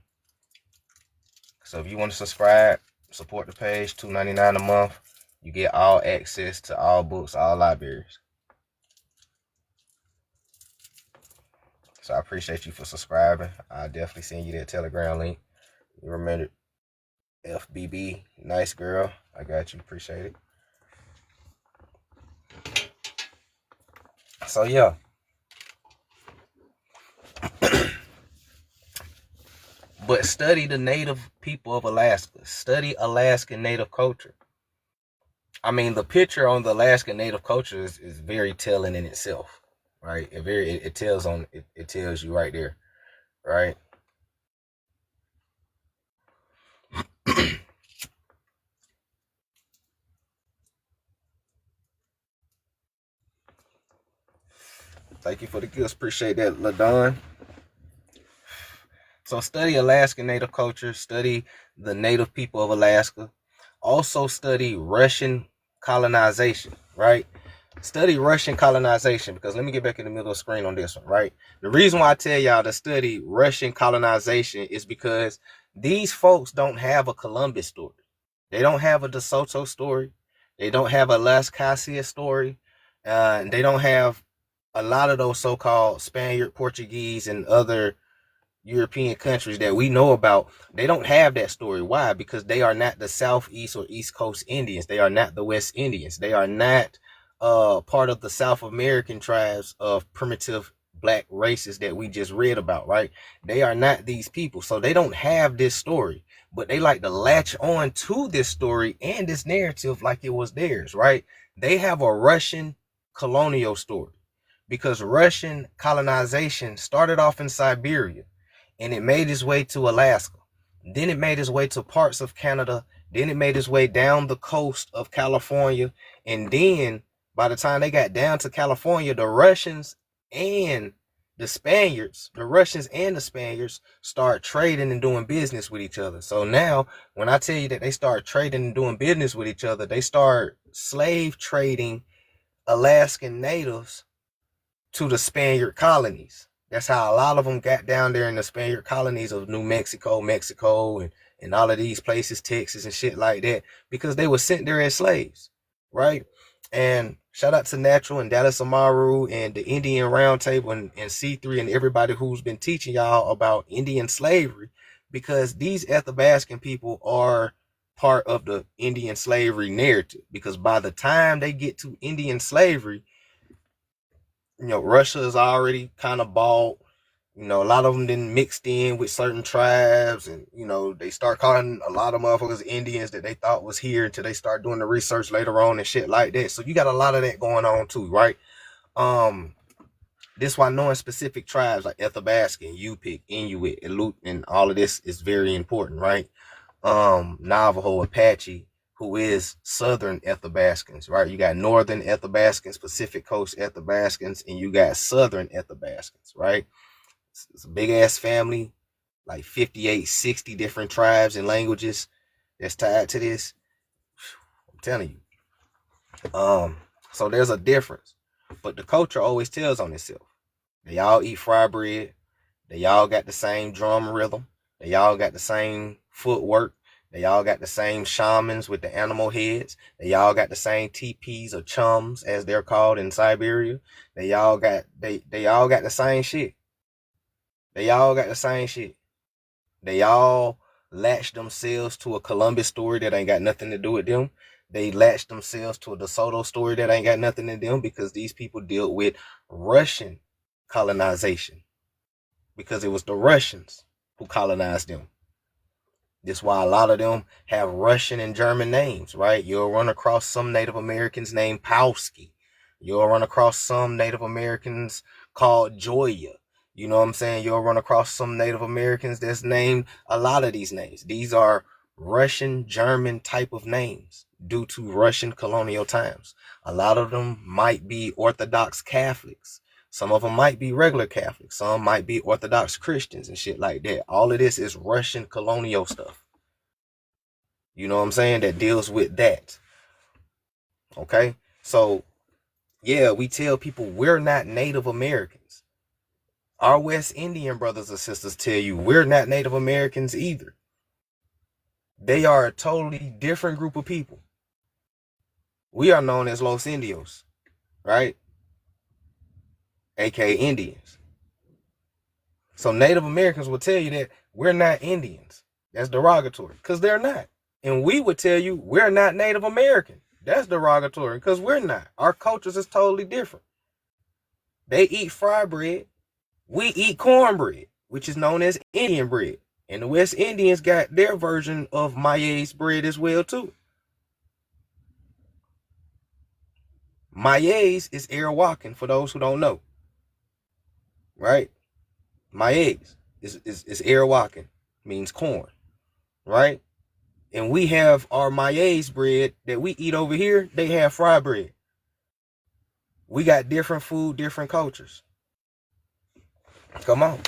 So if you want to subscribe, support the page, $2.99 a month. You get all access to all books, all libraries. So I appreciate you for subscribing. I'll definitely send you that Telegram link. You remember FBB, nice girl. I got you. Appreciate it. So yeah. But study the native people of Alaska. Study Alaskan native culture. I mean, the picture on the Alaskan native culture is very telling in itself, right? It tells you right there, right? Thank you for the gifts. Appreciate that, LaDon. So study Alaskan native culture. Study the native people of Alaska. Also study Russian colonization, right? Study Russian colonization, because let me get back in the middle of the screen on this one, right? The reason why I tell y'all to study Russian colonization is because these folks don't have a Columbus story. They don't have a De Soto story. They don't have a Las Casas story. They don't have a lot of those so-called Spaniard, Portuguese, and other European countries that we know about. They don't have that story. Why? Because they are not the Southeast or East Coast Indians. They are not the West Indians. They are not part of the South American tribes of primitive black races that we just read about, right? They are not these people. So they don't have this story, but they like to latch on to this story and this narrative like it was theirs, right? They have a Russian colonial story because Russian colonization started off in Siberia and it made its way to Alaska. Then it made its way to parts of Canada. Then it made its way down the coast of California. And then by the time they got down to California, the Russians and the Spaniards start trading and doing business with each other. So now when I tell you that they start trading and doing business with each other, they start slave trading Alaskan natives to the Spaniard colonies. That's how a lot of them got down there in the Spaniard colonies of New Mexico, Mexico, and all of these places, Texas and shit like that, because they were sent there as slaves, right? And shout out to Natural and Dallas Amaru and the Indian Roundtable and C3 and everybody who's been teaching y'all about Indian slavery, because these Athabascan people are part of the Indian slavery narrative. Because by the time they get to Indian slavery, Russia is already kind of bought. A lot of them then mixed in with certain tribes, and they start calling a lot of motherfuckers Indians that they thought was here until they start doing the research later on and shit like that. So you got a lot of that going on too, right? This why knowing specific tribes like Athabascan, Yupik, Inuit, Aleut, and all of this is very important, right? Navajo, Apache, who is Southern Athabascans, right? You got Northern Athabascans, Pacific Coast Athabascans, and you got Southern Athabascans, right? It's a big ass family, like 58, 60 different tribes and languages that's tied to this. I'm telling you. So there's a difference, but the culture always tells on itself. They all eat fry bread. They all got the same drum rhythm. They all got the same footwork. They all got the same shamans with the animal heads. They all got the same teepees or chums, as they're called in Siberia. They all got the same shit. They all got the same shit. They all latched themselves to a Columbus story that ain't got nothing to do with them. They latched themselves to a DeSoto story that ain't got nothing to do with them, because these people dealt with Russian colonization, because it was the Russians who colonized them. That's why a lot of them have Russian and German names, right? You'll run across some Native Americans named Powski. You'll run across some Native Americans called Joya. You know what I'm saying? You'll run across some Native Americans that's named a lot of these names. These are Russian, German type of names due to Russian colonial times. A lot of them might be Orthodox Catholics. Some of them might be regular Catholics. Some might be Orthodox Christians and shit like that. All of this is Russian colonial stuff. You know what I'm saying? That deals with that. Okay? So, yeah, we tell people we're not Native Americans. Our West Indian brothers and sisters tell you we're not Native Americans either. They are a totally different group of people. We are known as Los Indios, right? AKA Indians. So Native Americans will tell you that we're not Indians. That's derogatory, because they're not. And we would tell you we're not Native American. That's derogatory, because we're not. Our cultures is totally different. They eat fry bread. We eat cornbread, which is known as Indian bread. And the West Indians got their version of maize bread as well, too. Maize is Arawakan, for those who don't know. Right? Maize is Arawakan, means corn. Right? And we have our maize bread that we eat over here. They have fry bread. We got different food, different cultures. Come on.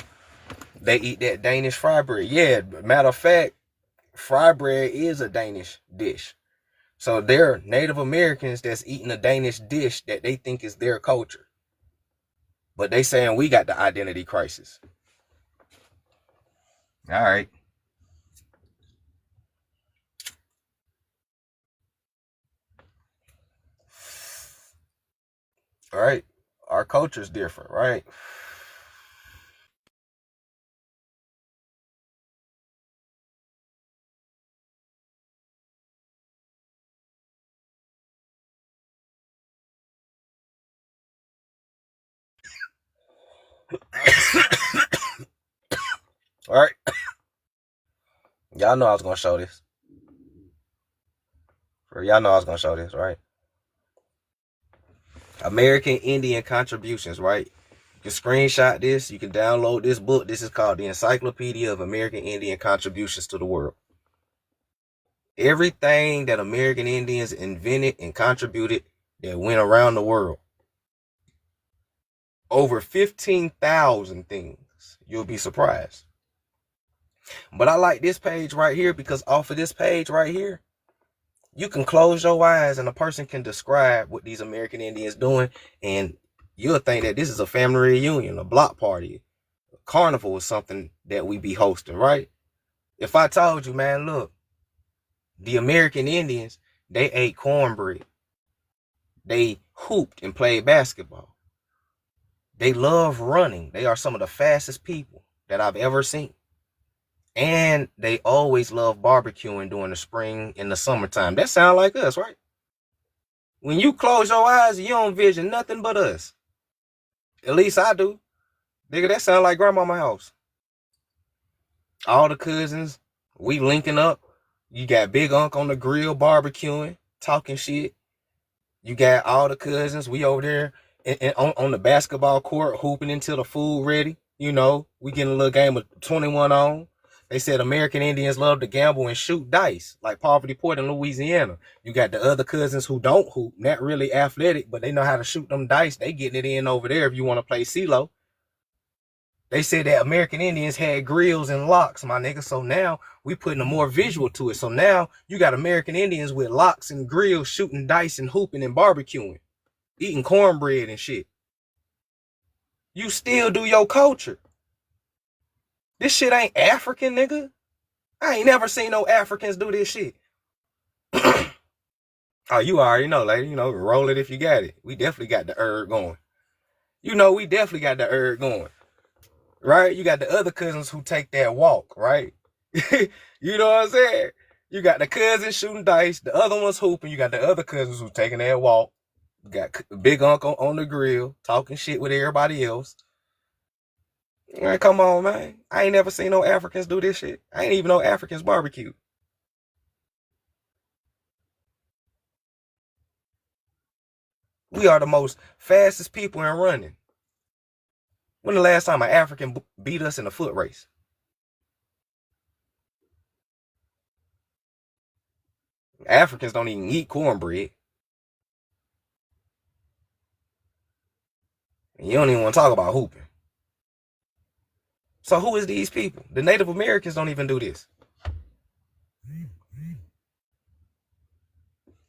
They eat that Danish fry bread. Yeah, matter of fact, fry bread is a Danish dish. So they're Native Americans that's eating a Danish dish that they think is their culture. But they saying we got the identity crisis. All right. All right. Our culture's different, right? All right. Y'all know I was going to show this. Y'all know I was going to show this, right? American Indian contributions, right? You can screenshot this. You can download this book. This is called the Encyclopedia of American Indian Contributions to the World. Everything that American Indians invented and contributed that went around the world. Over 15,000 things. You'll be surprised. But I like this page right here, because off of this page right here, You can close your eyes and a person can describe what these American Indians doing, and you'll think that this is a family reunion, a block party, a carnival, or something that we be hosting, right? If I told you, man, look, the American Indians, they ate cornbread. They hooped and played basketball. They love running. They are some of the fastest people that I've ever seen. And they always love barbecuing during the spring and the summertime. That sound like us, right? When you close your eyes, you don't vision nothing but us. At least I do. Nigga, that sound like grandmama house. All the cousins, we linking up. You got Big Unc on the grill barbecuing, talking shit. You got all the cousins. We over there and on the basketball court hooping until the food ready. You know, we getting a little game of 21 on. They said American Indians love to gamble and shoot dice, like Poverty Port in Louisiana. You got the other cousins who don't hoop, not really athletic, but they know how to shoot them dice. They getting it in over there if you want to play CeeLo. They said that American Indians had grills and locks, my nigga. So now we putting a more visual to it. So now you got American Indians with locks and grills shooting dice and hooping and barbecuing, eating cornbread and shit. You still do your culture. This shit ain't African, nigga. I ain't never seen no Africans do this shit. Oh, you already know, lady. You know, roll it if you got it. We definitely got the herb going. You know, we definitely got the herb going. Right? You got the other cousins who take that walk, right? You know what I'm saying? You got the cousins shooting dice, the other ones hooping. You got the other cousins who taking that walk. You got Big Uncle on the grill, talking shit with everybody else. Man, come on, man. I ain't never seen no Africans do this shit. I ain't even know Africans barbecue. We are the most fastest people in running. When the last time an African beat us in a foot race? Africans don't even eat cornbread. And you don't even want to talk about hooping. So who is these people? The Native Americans don't even do this.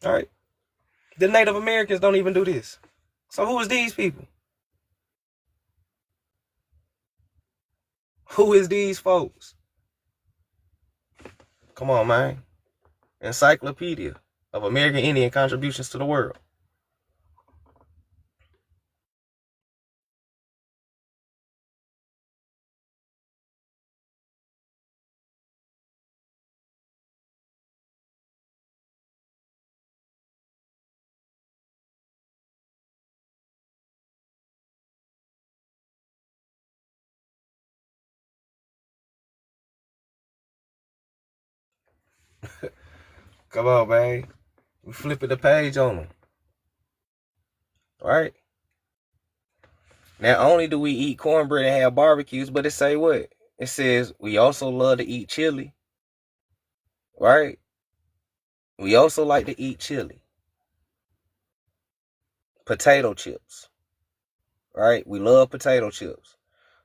All right. The Native Americans don't even do this. So who is these people? Who is these folks? Come on, man. Encyclopedia of American Indian Contributions to the World. Come on, man. We flipping the page on them. All right. Not only do we eat cornbread and have barbecues, but it say what? It says we also love to eat chili. Right? We also like to eat chili. Potato chips. Right? We love potato chips.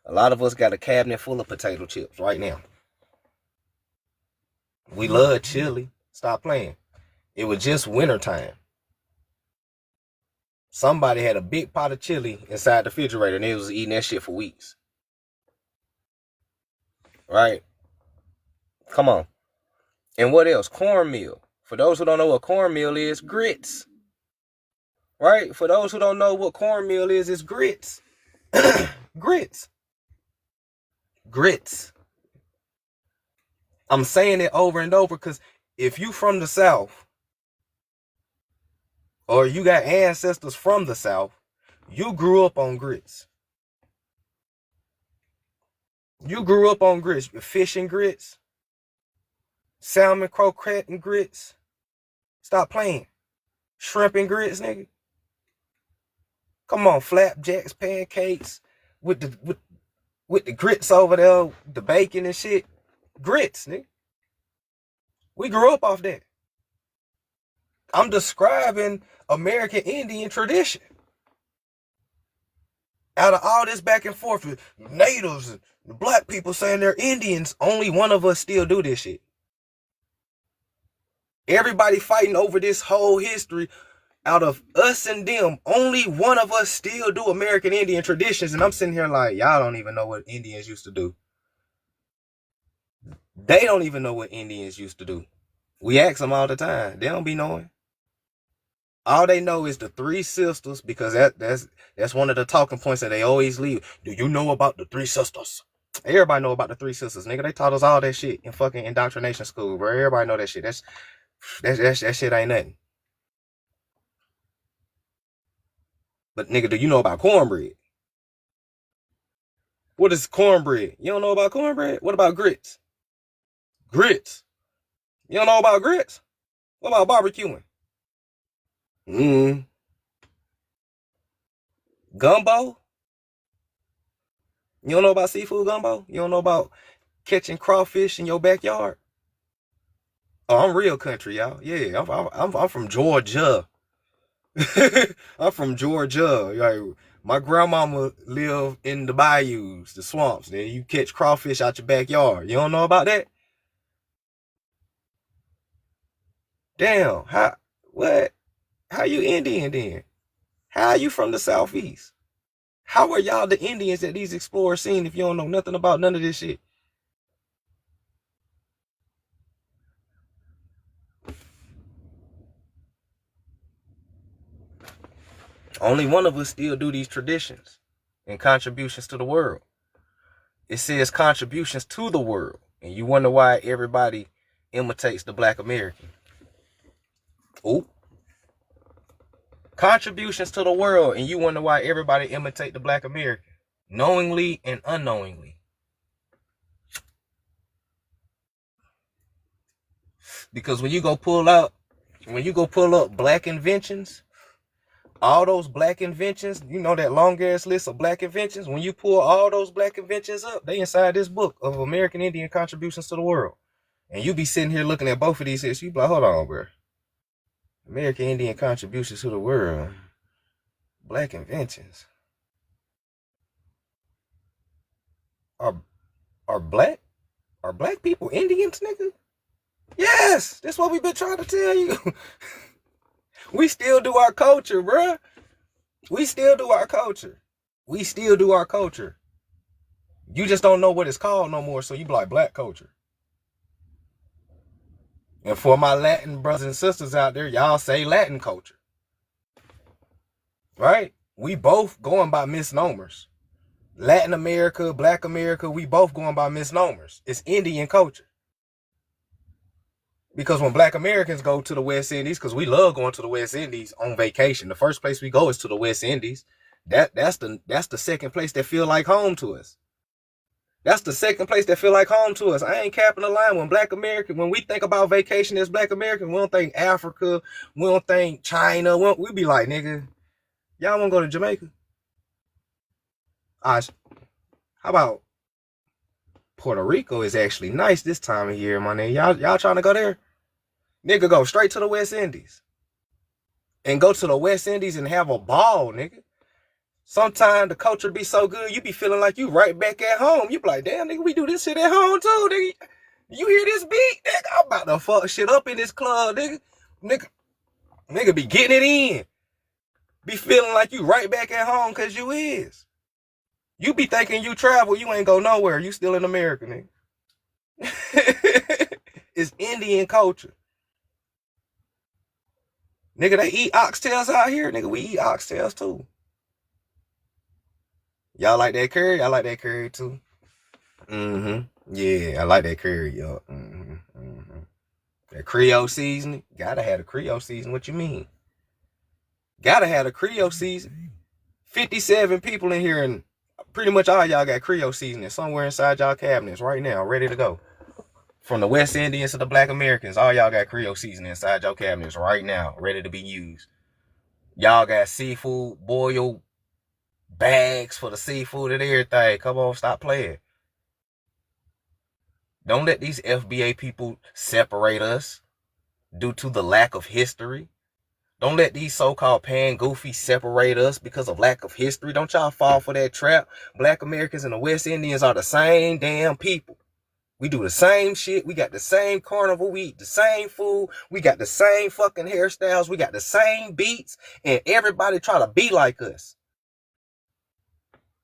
A lot of us got a cabinet full of potato chips right now. We love chili. Stop playing. It was just wintertime. Somebody had a big pot of chili inside the refrigerator and they was eating that shit for weeks. Right? Come on. And what else? Cornmeal. For those who don't know what cornmeal is, grits. Right? For those who don't know what cornmeal is, it's grits. Grits. Grits. I'm saying it over and over because if you from the South or you got ancestors from the South, you grew up on grits. You grew up on grits. Fish and grits. Salmon croquette and grits. Stop playing. Shrimp and grits, nigga. Come on, flapjacks, pancakes with the grits over there, the bacon and shit. Grits, nigga. We grew up off that. I'm describing American Indian tradition. Out of all this back and forth with natives and black people saying they're Indians, only one of us still do this shit. Everybody fighting over this whole history. Out of us and them, only one of us still do American Indian traditions. And I'm sitting here like, y'all don't even know what Indians used to do. They don't even know what Indians used to do. We ask them all the time. They don't be knowing. All they know is the three sisters, because that's one of the talking points that they always leave. Do you know about the three sisters? Everybody know about the three sisters, nigga. They taught us all that shit in fucking indoctrination school, bro. Everybody know that shit. That shit ain't nothing. But nigga, do you know about cornbread? What is cornbread? You don't know about cornbread? What about grits? Grits. You don't know about grits? What about barbecuing? Gumbo? You don't know about seafood gumbo? You don't know about catching crawfish in your backyard? Oh, I'm real country, y'all. Yeah, I'm from Georgia. I'm from Georgia. Like, my grandmama lived in the bayous, the swamps. There you catch crawfish out your backyard. You don't know about that? Damn, how you Indian then? How are you from the Southeast? How are y'all the Indians that these explorers seen if you don't know nothing about none of this shit? Only one of us still do these traditions and contributions to the world. It says contributions to the world, and you wonder why everybody imitates the Black American. Oh, contributions to the world, and you wonder why everybody imitate the Black American, knowingly and unknowingly. Because when you go pull up Black inventions, all those Black inventions, you know that long ass list of Black inventions, when you pull all those Black inventions up, they inside this book of American Indian contributions to the world. And you be sitting here looking at both of these hits, you be like, hold on, bro. American Indian contributions to the world. Black inventions. Are black people Indians, nigga? Yes, that's what we've been trying to tell you. We still do our culture, bruh. We still do our culture. We still do our culture. You just don't know what it's called no more, so you be like Black culture. And for my Latin brothers and sisters out there, y'all say Latin culture. Right? We both going by misnomers. Latin America, Black America, we both going by misnomers. It's Indian culture. Because when Black Americans go to the West Indies, because we love going to the West Indies on vacation, the first place we go is to the West Indies. That's the second place that feel like home to us. That's the second place that feel like home to us. I ain't capping the line. When we think about vacation as Black Americans, we don't think Africa, we don't think China. We be like, nigga, y'all want to go to Jamaica? How about Puerto Rico is actually nice this time of year, my nigga. Y'all trying to go there? Nigga, go straight to the West Indies. And go to the West Indies and have a ball, nigga. Sometimes the culture be so good, you be feeling like you right back at home. You be like, damn, nigga, we do this shit at home too, nigga. You hear this beat, nigga? I'm about to fuck shit up in this club, nigga. Nigga be getting it in. Be feeling like you right back at home because you is. You be thinking you travel, you ain't go nowhere. You still in America, nigga. It's Indian culture. Nigga, they eat oxtails out here. Nigga, we eat oxtails too. Y'all like that curry? I like that curry too. Yeah, I like that curry, y'all. That Creole seasoning. Gotta have a Creole seasoning. What you mean? Gotta have a Creole seasoning. 57 people in here, and pretty much all y'all got Creole seasoning somewhere inside y'all cabinets right now, ready to go. From the West Indians to the Black Americans, all y'all got Creole seasoning inside your cabinets right now, ready to be used. Y'all got seafood, boiled bags for the seafood and everything. Come on, stop playing. Don't let these FBA people separate us due to the lack of history. Don't let these so-called pan-goofies separate us because of lack of history. Don't y'all fall for that trap. Black Americans and the West Indians are the same damn people. We do the same shit. We got the same carnival. We eat the same food. We got the same fucking hairstyles. We got the same beats. And everybody try to be like us.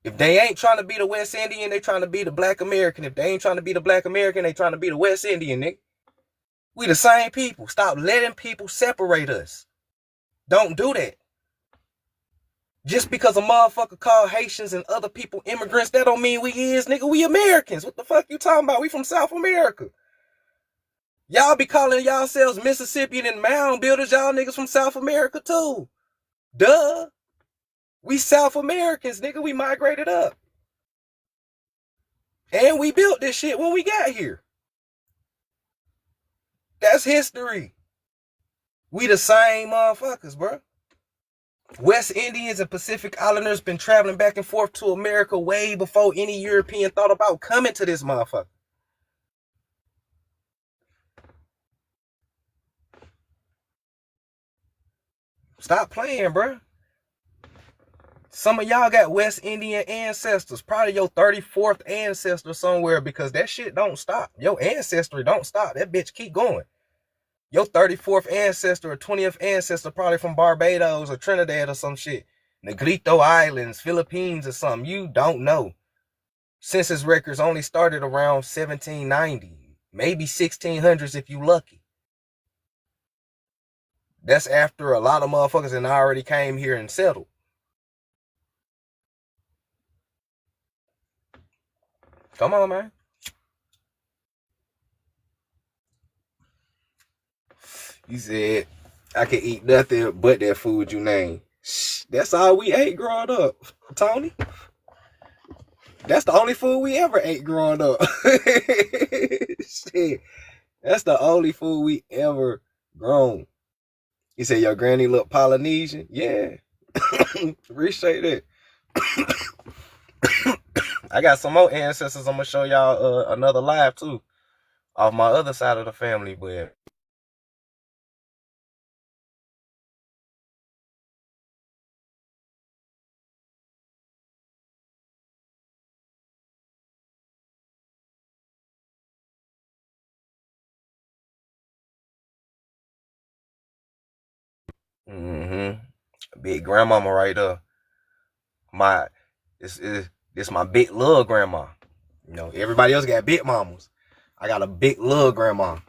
If they ain't trying to be the West Indian, they trying to be the Black American. If they ain't trying to be the Black American, they trying to be the West Indian, nigga. We the same people. Stop letting people separate us. Don't do that. Just because a motherfucker call Haitians and other people immigrants, that don't mean we is, nigga. We Americans. What the fuck you talking about? We from South America. Y'all be calling yourselves Mississippian and mound builders. Y'all niggas from South America too. Duh. We South Americans, nigga. We migrated up. And we built this shit when we got here. That's history. We the same motherfuckers, bro. West Indians and Pacific Islanders been traveling back and forth to America way before any European thought about coming to this motherfucker. Stop playing, bro. Some of y'all got West Indian ancestors, probably your 34th ancestor somewhere, because that shit don't stop. Your ancestry don't stop. That bitch keep going. Your 34th ancestor or 20th ancestor probably from Barbados or Trinidad or some shit. Negrito Islands, Philippines or something. You don't know. Census records only started around 1790. Maybe 1600s if you lucky. That's after a lot of motherfuckers and already came here and settled. Come on, man. You said, I can eat nothing but that food you named. That's all we ate growing up, Tony. That's the only food we ever ate growing up. Shit. That's the only food we ever grown. You said your granny looked Polynesian? Yeah. Appreciate it. I got some more ancestors I'm going to show y'all another live too. Off my other side of the family, but big grandmama right there. This my big little grandma. You know, everybody else got big mamas. I got a big little grandma.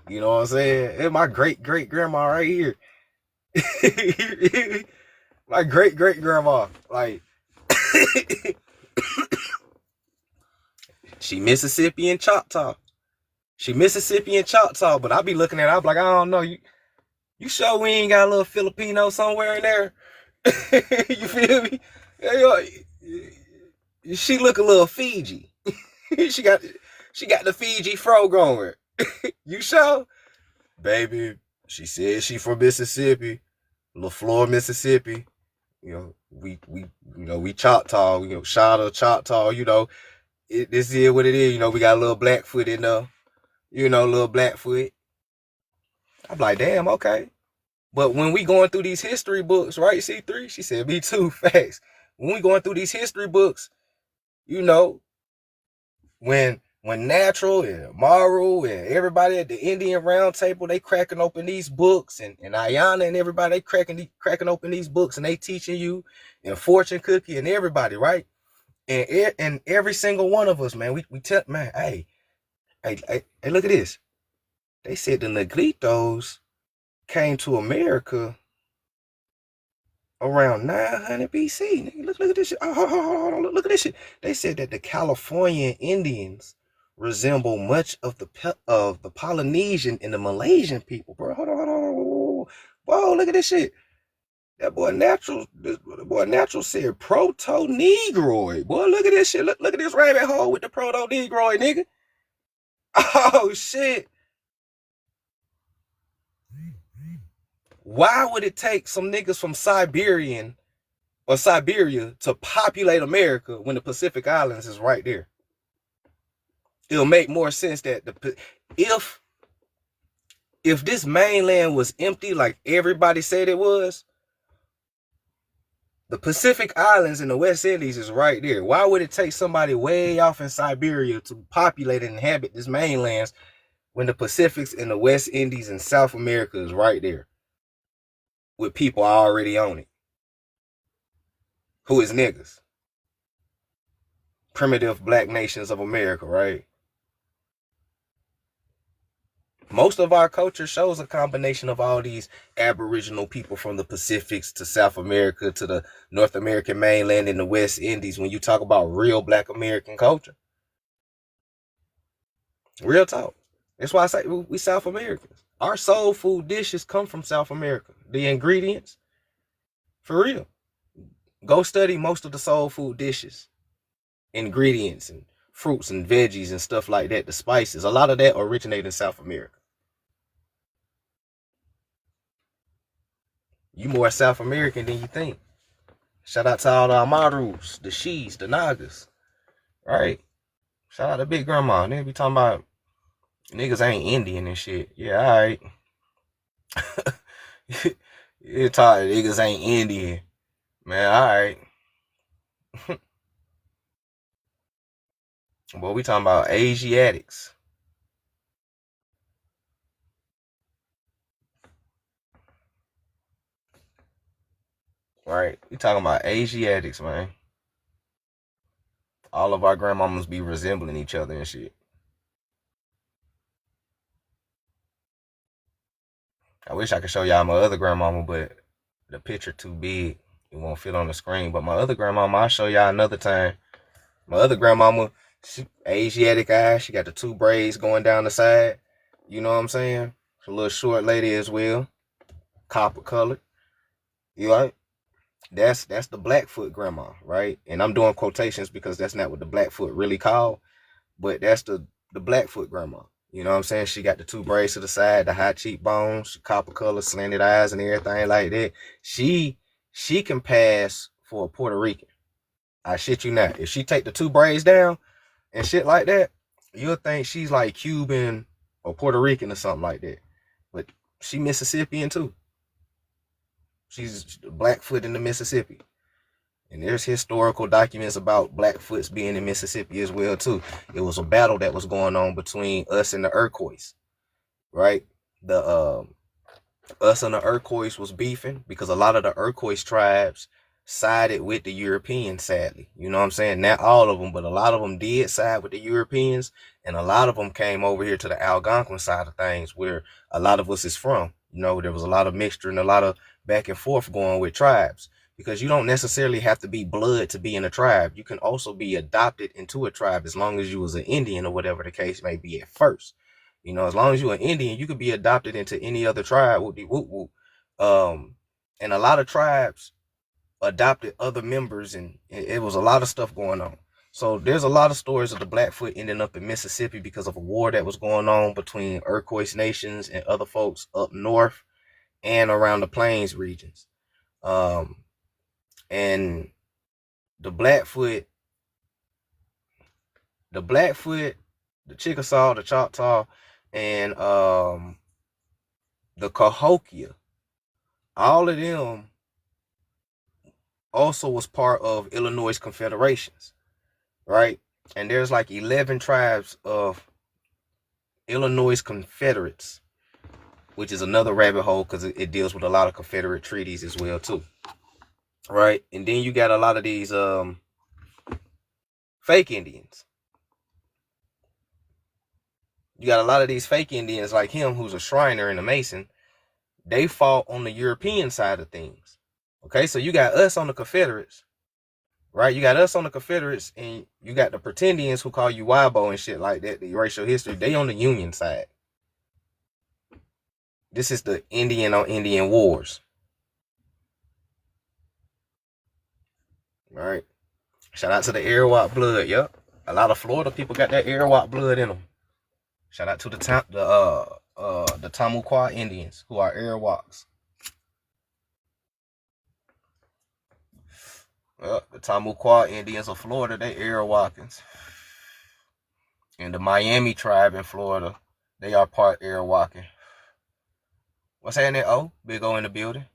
You know what I'm saying? It's my great grandma right here. My great grandma. Like she Mississippi and Choctaw. But I be looking at her, I be like, I don't know, you sure we ain't got a little Filipino somewhere in there? You feel me? She look a little Fiji. she got the Fiji fro growing. You sure? Baby, she said she from Mississippi, LaFleur, Mississippi. You know, we Choctaw, Shada, Choctaw, this is what it is. We got a little Blackfoot in there. Little Blackfoot. I'm like, damn, okay. But when we going through these history books, right, C3? She said, me too, facts. When we going through these history books, when Natural and Maru and everybody at the Indian Round Table, they cracking open these books, and Ayana and everybody, they cracking open these books, and they teaching you, and Fortune Cookie and everybody, right? And every single one of us, man, we tell, man, hey, look at this. They said the Negritos came to America around 900 BC. Look at this shit. Hold on, look at this shit. They said that the Californian Indians resemble much of the Polynesian and the Malaysian people, bro. Hold on. Whoa, look at this shit. That boy Natural said proto-negroid. Boy, look at this shit. Look at this rabbit hole with the proto-negroid, nigga. Oh, shit. Why would it take some niggas from Siberia to populate America when the Pacific Islands is right there? It'll make more sense that if this mainland was empty like everybody said it was, The Pacific Islands in the West Indies is right there. Why would it take somebody way off in Siberia to populate and inhabit this mainlands when the Pacifics in the West Indies and South America is right there with people already on it? Who is niggas? Primitive black nations of America, right? Most of our culture shows a combination of all these Aboriginal people from the Pacifics to South America to the North American mainland and the West Indies when you talk about real black American culture. Real talk. That's why I say we South Americans. Our soul food dishes come from South America. The ingredients, for real. Go study most of the soul food dishes, ingredients and fruits and veggies and stuff like that, the spices. A lot of that originated in South America. You more South American than you think. Shout out to all the Amarus, the Shis, the Nagas. Right? Shout out to Big Grandma. They be talking about niggas ain't Indian and shit. Yeah, alright. You talk niggas ain't Indian. Man, alright. Boy, we talking about Asiatics. Right? We talking about Asiatics, man. All of our grandmamas be resembling each other and shit. I wish I could show y'all my other grandmama, but the picture too big. It won't fit on the screen. But my other grandmama, I'll show y'all another time. My other grandmama, she Asiatic eyes. She got the two braids going down the side. You know what I'm saying? She's a little short lady as well. Copper colored. You right? That's the Blackfoot grandma, right? And I'm doing quotations because that's not what the Blackfoot really called. But that's the Blackfoot grandma. You know what I'm saying? She got the two braids to the side, the high cheekbones, copper color, slanted eyes, and everything like that. She can pass for a Puerto Rican. I shit you not. If she take the two braids down and shit like that, you'll think she's like Cuban or Puerto Rican or something like that. But she Mississippian too. She's Blackfoot in the Mississippi. And there's historical documents about Blackfoots being in Mississippi as well too. It was a battle that was going on between us and the Iroquois, right? The us and the Iroquois was beefing because a lot of the Iroquois tribes sided with the Europeans, sadly. You know what I'm saying? Not all of them, but a lot of them did side with the Europeans, and a lot of them came over here to the Algonquin side of things, where a lot of us is from. You know, there was a lot of mixture and a lot of back and forth going with tribes. Because you don't necessarily have to be blood to be in a tribe. You can also be adopted into a tribe as long as you was an Indian or whatever the case may be at first. You know, as long as you're an Indian, you could be adopted into any other tribe. Whoop-de-whoop-whoop. And a lot of tribes adopted other members, and it was a lot of stuff going on. So there's a lot of stories of the Blackfoot ending up in Mississippi because of a war that was going on between Iroquois nations and other folks up north and around the plains regions. And the Blackfoot, the Chickasaw, the Choctaw, and the Cahokia, all of them also was part of Illinois Confederations, right? And there's like 11 tribes of Illinois Confederates, which is another rabbit hole because it deals with a lot of Confederate treaties as well too, right? And then you got a lot of these fake Indians. You got a lot of these fake Indians like him, who's a Shriner and a Mason. They fought on the European side of things. Okay, so you got us on the Confederates, right? You got us on the Confederates, and you got the pretendians who call you Wabo and shit like that, the racial history. They on the Union side. This is the Indian on Indian wars. All right. Shout out to the Arawak blood. Yep. A lot of Florida people got that Arawak blood in them. Shout out to the Tamuqua Indians, who are Arawaks. The Tamuqua Indians of Florida, they Arawakans. And the Miami tribe in Florida, they are part Arawakan. What's happening? Oh, Big O in the building.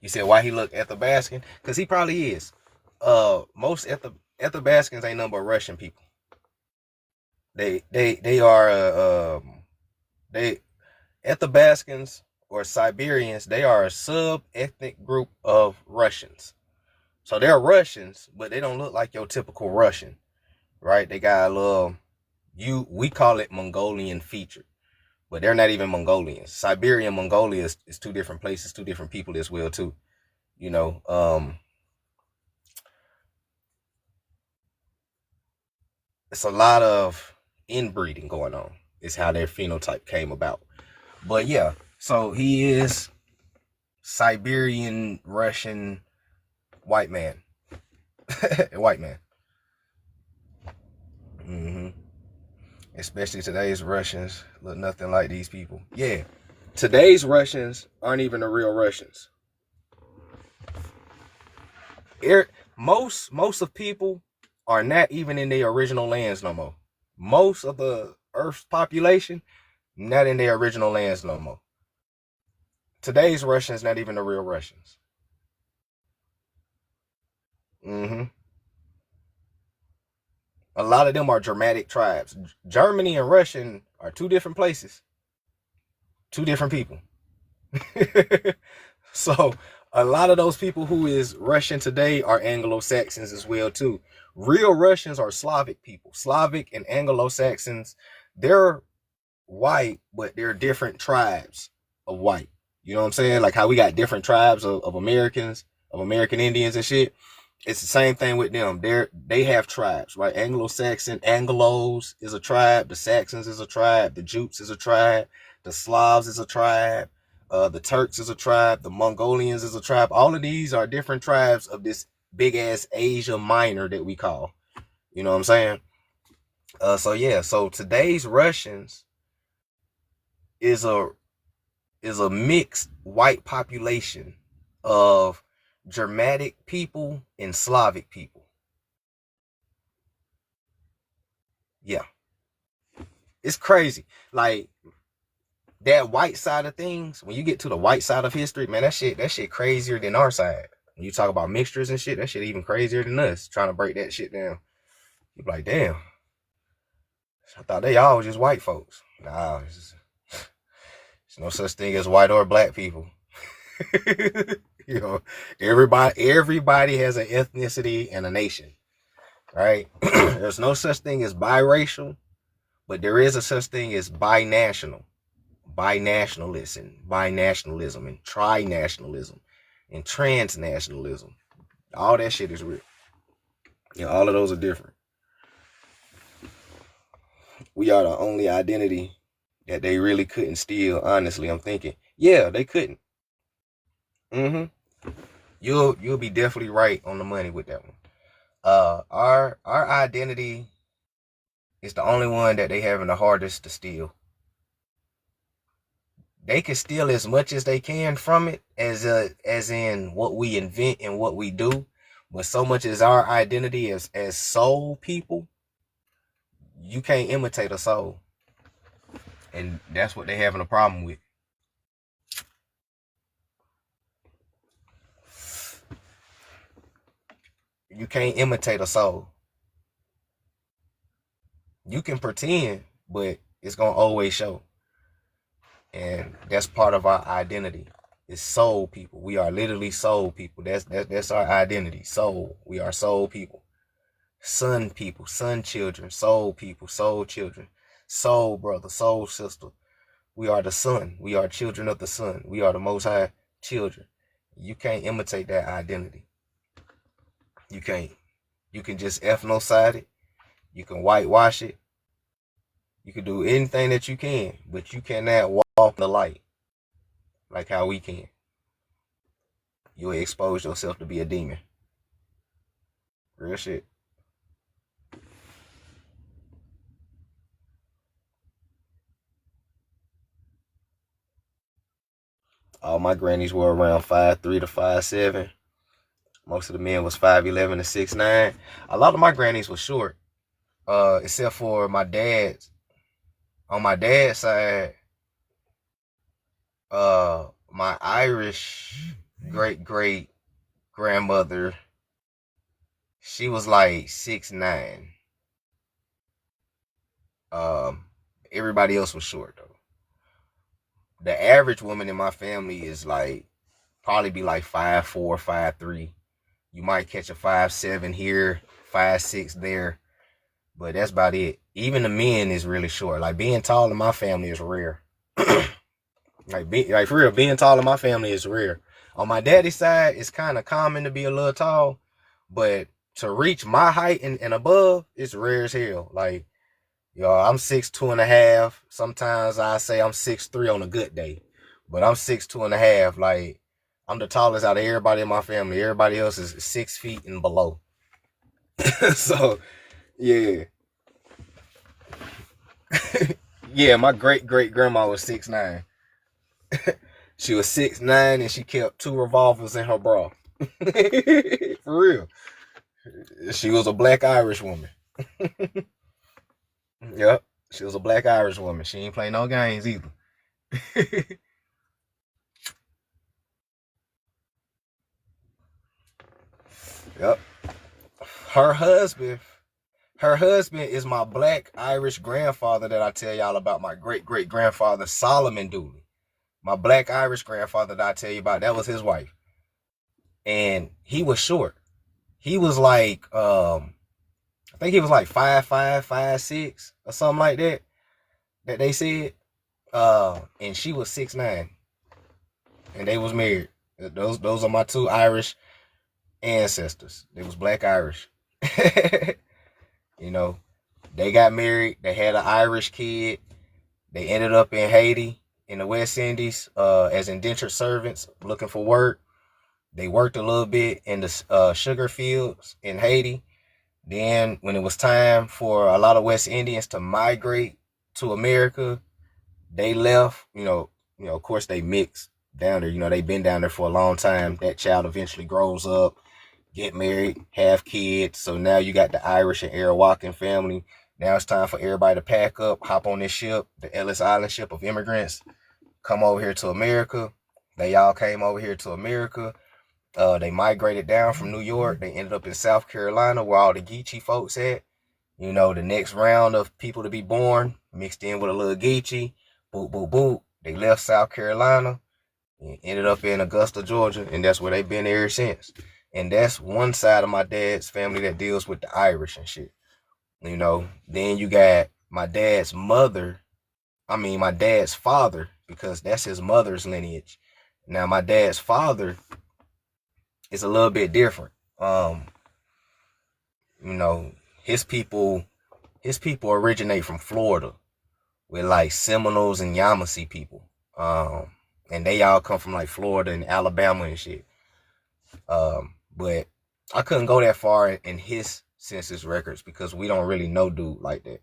You said why he look Athabascan? Because he probably is. Most Athabascans ain't nothing but Russian people. They are they Athabascans or Siberians. They are a sub-ethnic group of Russians. So they're Russians, but they don't look like your typical Russian, right? They got a little we call it Mongolian feature, but they're not even Mongolians. Siberia and Mongolia is two different places, two different people as well too. You know, it's a lot of inbreeding going on. Is how their phenotype came about. But yeah, so he is Siberian Russian white man, white man. Mm-hmm. Especially today's Russians look nothing like these people. Yeah, today's Russians aren't even the real Russians. Most of people are not even in their original lands no more. Most of the Earth's population not in their original lands no more. Today's Russians not even the real Russians. Mm-hmm. A lot of them are Germanic tribes. Germany and Russian are two different places, two different people. So a lot of those people who is Russian today are Anglo-Saxons as well too. Real Russians are Slavic people. Slavic and Anglo-Saxons, they're white, but they're different tribes of white. You know what I'm saying? Like how we got different tribes of Americans, of American Indians and shit. It's the same thing with them. They have tribes, right? Anglo-Saxon, Anglos is a tribe. The Saxons is a tribe. The Jutes is a tribe. The Slavs is a tribe. The Turks is a tribe. The Mongolians is a tribe. All of these are different tribes of this big ass Asia Minor that we call. You know what I'm saying? So yeah. So today's Russians is a mixed white population of Germanic people and Slavic people. Yeah. It's crazy. Like that white side of things, when you get to the white side of history, man, that shit crazier than our side. When you talk about mixtures and shit, that shit even crazier than us trying to break that shit down. You be like, damn. I thought they all was just white folks. Nah, there's no such thing as white or black people. You know, everybody has an ethnicity and a nation, right? There's no such thing as biracial, but there is a such thing as binational, binationalism, and trinationalism, and transnationalism. All that shit is real. You know, all of those are different. We are the only identity that they really couldn't steal. Honestly, I'm thinking, yeah, they couldn't. Mm-hmm. You'll be definitely right on the money with that one. Our identity is the only one that they having the hardest to steal. They can steal as much as they can from it, as in what we invent and what we do, but so much as our identity as soul people, you can't imitate a soul, and that's what they having a problem with. You can't imitate a soul. You can pretend, but it's gonna always show. And that's part of our identity. It's soul people. We are literally soul people. That's our identity. Soul. We are soul people. Sun people, sun children, soul people, soul children, soul brother, soul sister. We are the sun. We are children of the sun. We are the most high children. You can't imitate that identity. You can't. You can just ethnocide it. You can whitewash it. You can do anything that you can, but you cannot walk in the light like how we can. You'll expose yourself to be a demon. Real shit. All my grannies were around 5'3" to 5'7". Most of the men was 5'11" to 6'9". A lot of my grannies were short, except for my dad's. On my dad's side, my Irish great great grandmother, she was like 6'9". Um, Everybody else was short though. The average woman in my family is like probably be like 5'4", 5'3". You might catch a 5'7" here, 5'6" there, but that's about it. Even the men is really short. Like being tall in my family is rare. Like for real, being tall in my family is rare. On my daddy's side, it's kind of common to be a little tall, but to reach my height and above, it's rare as hell. Like, yo, I'm 6'2.5". Sometimes I say I'm 6'3" on a good day, but I'm 6'2.5". Like, I'm the tallest out of everybody in my family. Everybody else is 6 feet and below. So yeah, yeah. My great great grandma was 6'9". She was 6'9" and she kept 2 revolvers in her bra. For real. She was a black Irish woman. Yep. She was a black Irish woman. She ain't play no games either. Yep. Her husband, her husband is my black Irish grandfather that I tell y'all about, my great great grandfather, Solomon Dooley. My black Irish grandfather that I tell you about, that was his wife. And he was short. He was like, I think he was like 5'5", 5'6", or something like that. That they said. And she was 6'9", and they was married. Those are my two Irish ancestors. They was black Irish. You know, they got married. They had an Irish kid. They ended up in Haiti, in the West Indies, as indentured servants looking for work. They worked a little bit in the sugar fields in Haiti. Then, when it was time for a lot of West Indians to migrate to America, they left. Of course, they mixed down there. They've been down there for a long time. That child eventually grows up, get married, have kids. So now you got the Irish and Arawakan family. Now it's time for everybody to pack up, hop on this ship, the Ellis Island ship of immigrants, come over here to America. They all came over here to America. They migrated down from New York. They ended up in South Carolina, where all the Geechee folks at. The next round of people to be born mixed in with a little Geechee. Boop, boop, boop. They left South Carolina and ended up in Augusta, Georgia, and that's where they've been ever since. And that's one side of my dad's family that deals with the Irish and shit. Then you got my dad's my dad's father, because that's his mother's lineage. Now, my dad's father is a little bit different. You know, his people originate from Florida, with like Seminoles and Yamasee people. And they all come from like Florida and Alabama and shit. But I couldn't go that far in his census records because we don't really know dude like that.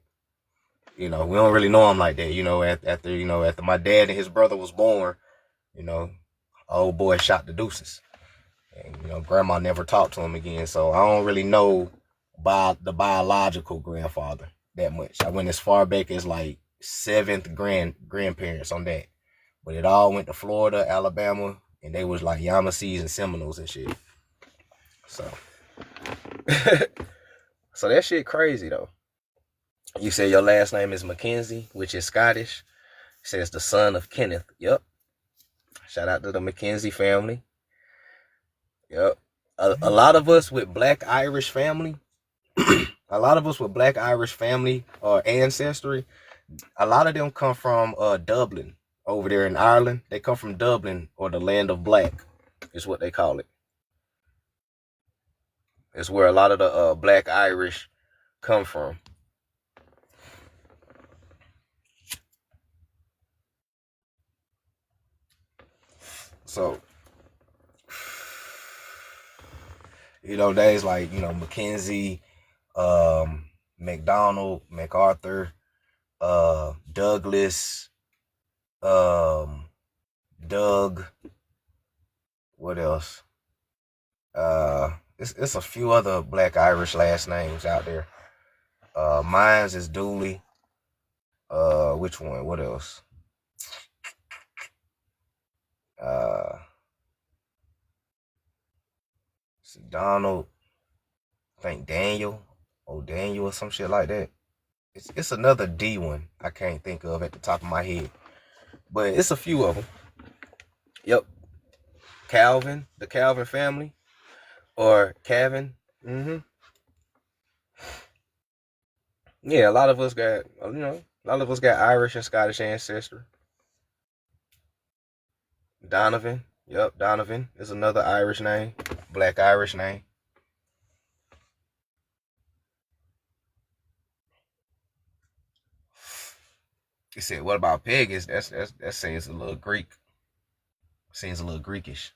We don't really know him like that. After my dad and his brother was born, old boy shot the deuces. And, grandma never talked to him again. So I don't really know about the biological grandfather that much. I went as far back as like seventh grandparents on that. But it all went to Florida, Alabama, and they was like Yamasees and Seminoles and shit. So, so that shit crazy though. You say your last name is Mackenzie, which is Scottish. It says the son of Kenneth. Yep. Shout out to the Mackenzie family. Yep. A lot of us with black Irish family, or ancestry, a lot of them come from Dublin, over there in Ireland. They come from Dublin, or the land of black, is what they call it. It's where a lot of the black Irish come from. So, days like, Mackenzie, McDonald, MacArthur, Douglas, Doug, what else? It's a few other black Irish last names out there. Mine's is Dooley. Which one? What else? It's Donald, I think Daniel, Daniel or some shit like that. It's another D one I can't think of at the top of my head, but it's a few of them. Yep, Calvin, the Calvin family, or Calvin. Yeah, a lot of us got Irish and Scottish ancestry. Donovan. Yep, Donovan is another Irish name, Black Irish name. He said, "What about Pegasus? That seems a little Greek. Seems a little Greekish."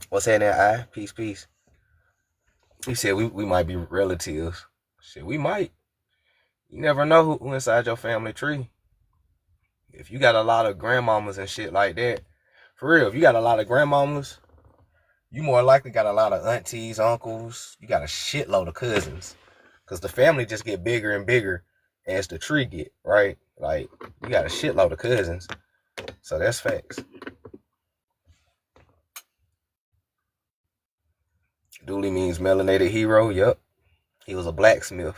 What's happening? I peace, peace. He said we might be relatives. Shit, we might. You never know who inside your family tree. If you got a lot of grandmamas and shit like that, for real, if you got a lot of grandmamas, you more likely got a lot of aunties, uncles. You got a shitload of cousins, cause the family just get bigger and bigger as the tree get, right? Like you got a shitload of cousins, so that's facts. Dooley means melanated hero. Yep, he was a blacksmith,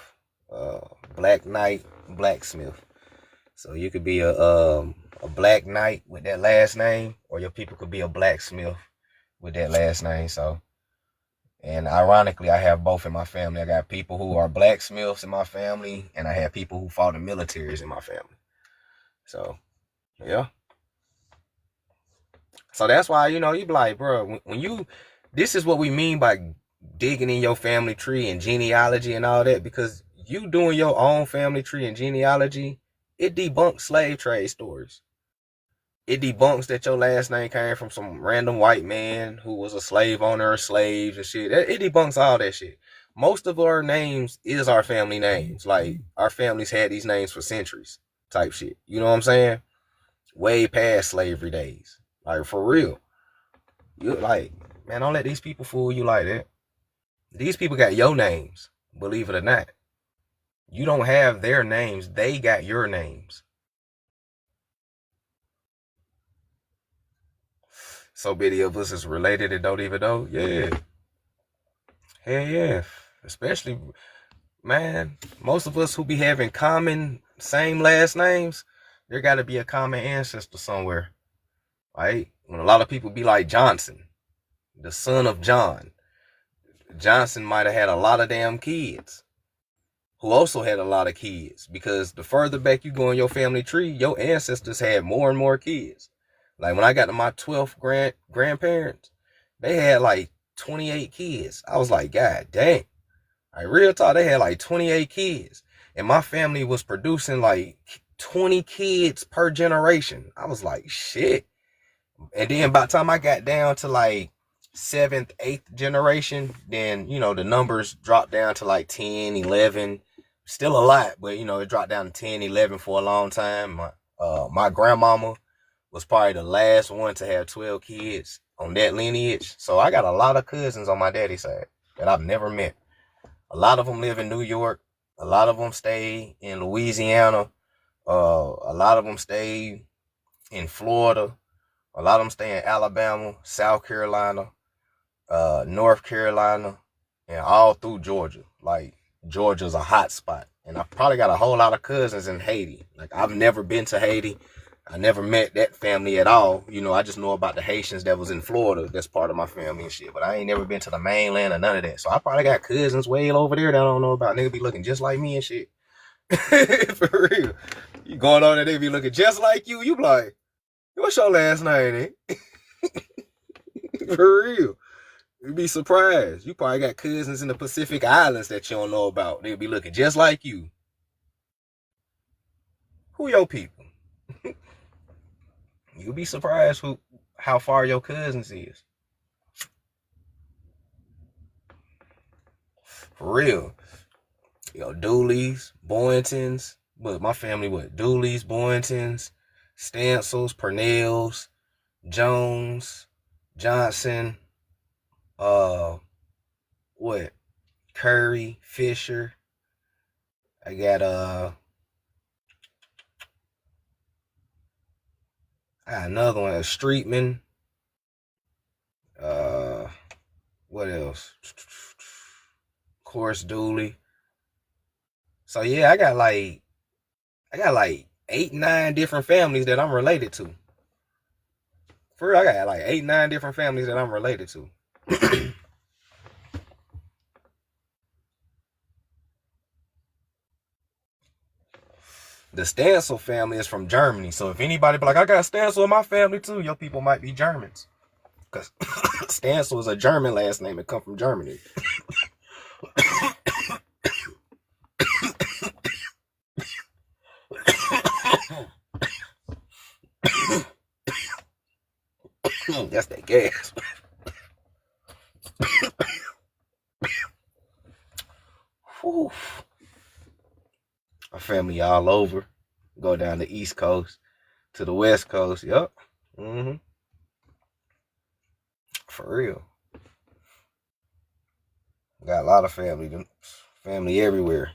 black knight blacksmith. So you could be a black knight with that last name, or your people could be a blacksmith with that last name. So, and ironically, I have both in my family. I got people who are blacksmiths in my family, and I have people who fought in militaries in my family. So, yeah. So that's why, you be like, bro, when you, this is what we mean by digging in your family tree and genealogy and all that, because you doing your own family tree and genealogy, it debunks slave trade stories. It debunks that your last name came from some random white man who was a slave owner or slaves and shit. It debunks all that shit. Most of our names is our family names. Like, our families had these names for centuries type shit. You know what I'm saying? Way past slavery days. Like, for real. You like, man, don't let these people fool you like that. These people got your names, believe it or not. You don't have their names. They got your names. So many of us is related and don't even know. Yeah. Hell yeah. Especially, man, most of us who be having common same last names, there got to be a common ancestor somewhere, right? When a lot of people be like Johnson, the son of John, Johnson might have had a lot of damn kids who also had a lot of kids, because the further back you go in your family tree, your ancestors had more and more kids. Like when I got to my 12th grandparents, they had like 28 kids. I was like, God dang. Like real talk, they had like 28 kids. And my family was producing like 20 kids per generation. I was like, shit. And then by the time I got down to like 7th, 8th generation, then, the numbers dropped down to like 10, 11. Still a lot, but, it dropped down to 10, 11 for a long time. My grandmama was probably the last one to have 12 kids on that lineage. So I got a lot of cousins on my daddy's side that I've never met. A lot of them live in New York. A lot of them stay in Louisiana. A lot of them stay in Florida. A lot of them stay in Alabama, South Carolina, North Carolina, and all through Georgia. Like, Georgia's a hot spot. And I probably got a whole lot of cousins in Haiti. Like, I've never been to Haiti. I never met that family at all. I just know about the Haitians that was in Florida. That's part of my family and shit. But I ain't never been to the mainland or none of that. So I probably got cousins way over there that I don't know about. Nigga be looking just like me and shit. For real. You going on there, they be looking just like you. You be like, what's your last name, eh? For real. You'd be surprised. You probably got cousins in the Pacific Islands that you don't know about. They'll be looking just like you. Who your people? You'll be surprised how far your cousins is. For real. Dooleys, Boyingtons. But my family, Dooleys, Boyingtons, Stancils, Purnells, Jones, Johnson, Curry, Fisher. I got I got another one, a Streetman. What else? Course Dooley. So yeah, I got like 8, 9 different families that I'm related to. For real, I got like 8, 9 different families that I'm related to. The Stancil family is from Germany. So if anybody be like, I got Stancil in my family too, your people might be Germans. Because Stancil is a German last name. It come from Germany. That's that gas. Whew. Our family all over. Go down the East Coast to the West Coast. Yup. Mm-hmm. For real. Got a lot of family everywhere.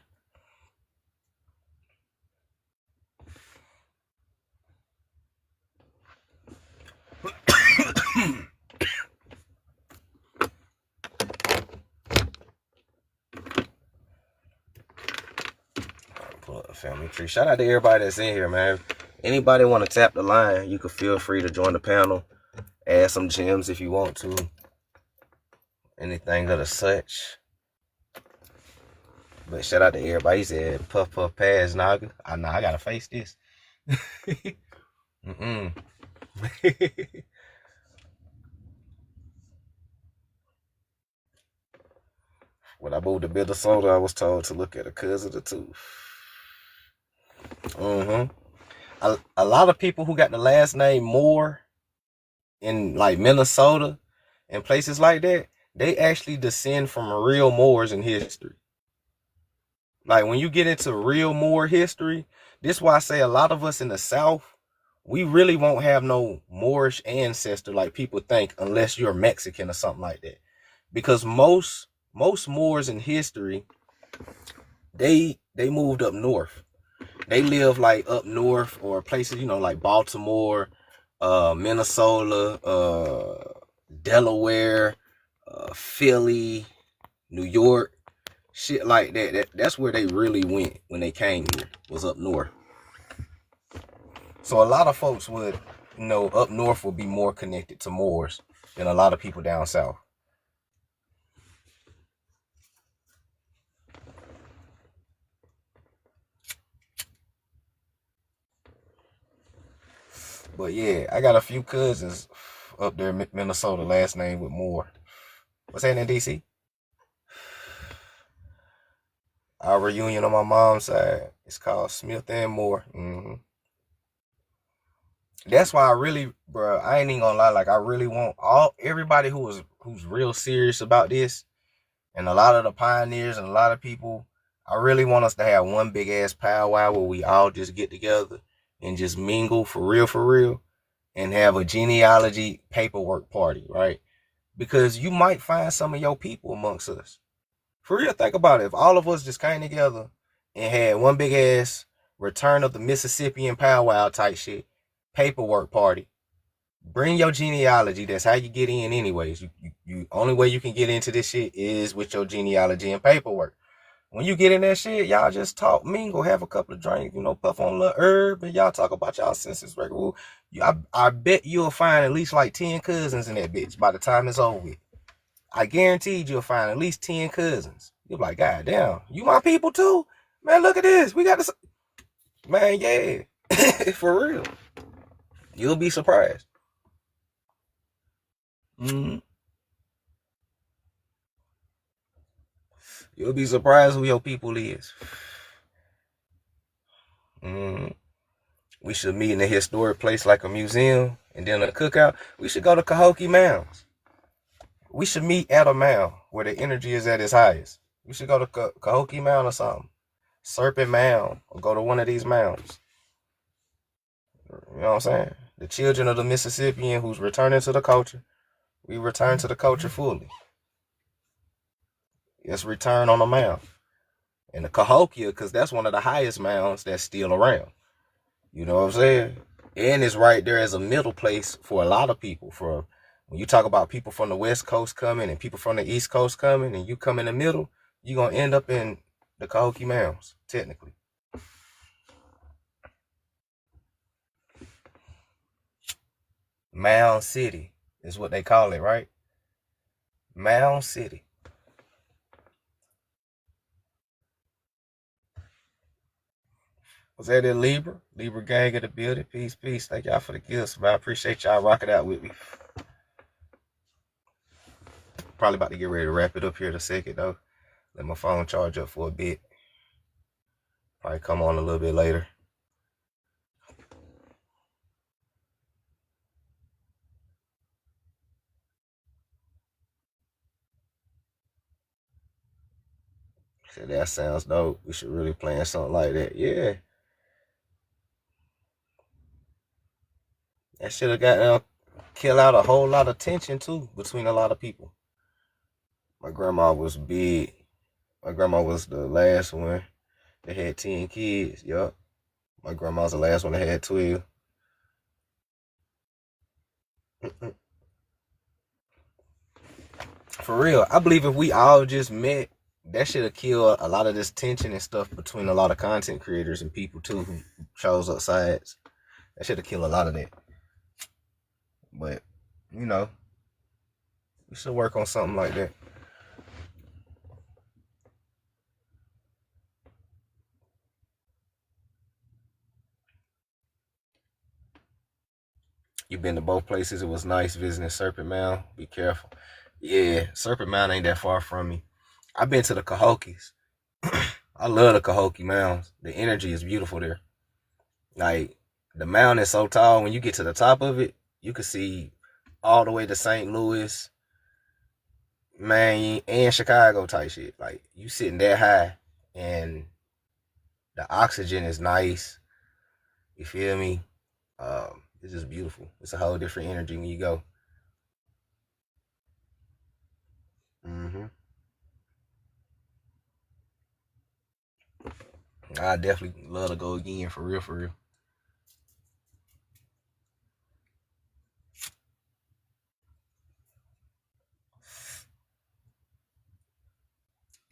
Pull up a family tree. Shout out to everybody that's in here, man. Anybody want to tap the line, you can feel free to join the panel. Add some gems if you want to. Anything of the such. But shout out to everybody. He said, puff, puff, pass, Naga. I know, I gotta face this. Mm-mm. When I moved to Minnesota, I was told to look at a cousin of the tooth. Mm-hmm. A lot of people who got the last name Moore in like Minnesota and places like that, they actually descend from real Moors in history. Like when you get into real Moor history, this is why I say a lot of us in the South, we really won't have no Moorish ancestor like people think unless you're Mexican or something like that. Because most Moors in history, they moved up north. They live like up north or places, like Baltimore, Minnesota, Delaware, Philly, New York, shit like that. That's where they really went when they came here, was up north. So a lot of folks would, up north would be more connected to Moors than a lot of people down south. But yeah, I got a few cousins up there in Minnesota, last name with Moore. What's happening in DC? Our reunion on my mom's side, it's called Smith and Moore. Mm-hmm. That's why bro, I ain't even gonna lie, like I really want everybody who's real serious about this, and a lot of the pioneers and a lot of people, I really want us to have one big ass powwow where we all just get together and just mingle for real, and have a genealogy paperwork party, right? Because you might find some of your people amongst us. For real, think about it. If all of us just came together and had one big ass return of the Mississippian powwow type shit, paperwork party, bring your genealogy. That's how you get in anyways. You only way you can get into this shit is with your genealogy and paperwork. When you get in that shit, y'all just talk, mingle, have a couple of drinks, puff on a little herb, and y'all talk about y'all census record. I bet you'll find at least like 10 cousins in that bitch by the time it's over with. I guaranteed you'll find at least 10 cousins. You're like, God damn, you my people too? Man, look at this. We got this. Man, yeah. For real. You'll be surprised. Mm-hmm. You'll be surprised who your people is. Mm-hmm. We should meet in a historic place like a museum and then a cookout. We should go to Cahokie Mounds. We should meet at a mound where the energy is at its highest. We should go to Cahokie Mound or something. Serpent Mound, or go to one of these mounds. You know what I'm saying? The children of the Mississippian who's returning to the culture. We return to the culture fully. Let's return on the mound. And the Cahokia, because that's one of the highest mounds that's still around. You know what I'm saying? And it's right there as a middle place for a lot of people. For when you talk about people from the West Coast coming and people from the East Coast coming, and you come in the middle, you're gonna end up in the Cahokia Mounds, technically. Mound City is what they call it, right? Mound City. Was that in Libra? Libra gang of the building. Peace, peace. Thank y'all for the gifts, man. I appreciate y'all rocking out with me. Probably about to get ready to wrap it up here in a second, though. Let my phone charge up for a bit. Probably come on a little bit later. So that sounds dope. We should really plan something like that. Yeah. That should have got kill out a whole lot of tension too between a lot of people. My grandma was big. My grandma was the last one that had 10 kids. Yup. My grandma's the last one that had 12. For real, I believe if we all just met, that should have killed a lot of this tension and stuff between a lot of content creators and people too who chose up sides. That should have killed a lot of that. But, you know, we should work on something like that. You been to both places. It was nice visiting Serpent Mound. Be careful. Yeah, Serpent Mound ain't that far from me. I've been to the Cahokies. I love the Cahokia Mounds. The energy is beautiful there. Like, the mound is so tall, when you get to the top of it, you can see all the way to St. Louis, man, and Chicago type shit. Like, you sitting that high, and the oxygen is nice. You feel me? It's just beautiful. It's a whole different energy when you go. Mm-hmm. I definitely love to go again, for real, for real.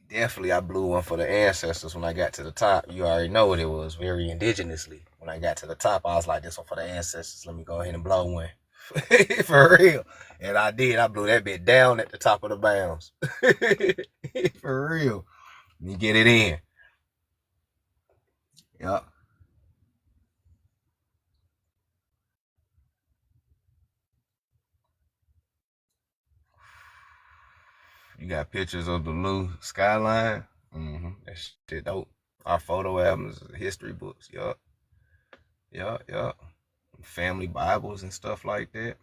Definitely, I blew one for the ancestors when I got to the top. You already know what it was, very indigenously. When I got to the top, I was like, this one for the ancestors. Let me go ahead and blow one. For real. And I did. I blew that bit down at the top of the bounds. For real. You get it in. Yep. You got pictures of the new skyline. Mm-hmm. That shit dope. Our photo albums, history books. Yup. Yup. Family Bibles and stuff like that.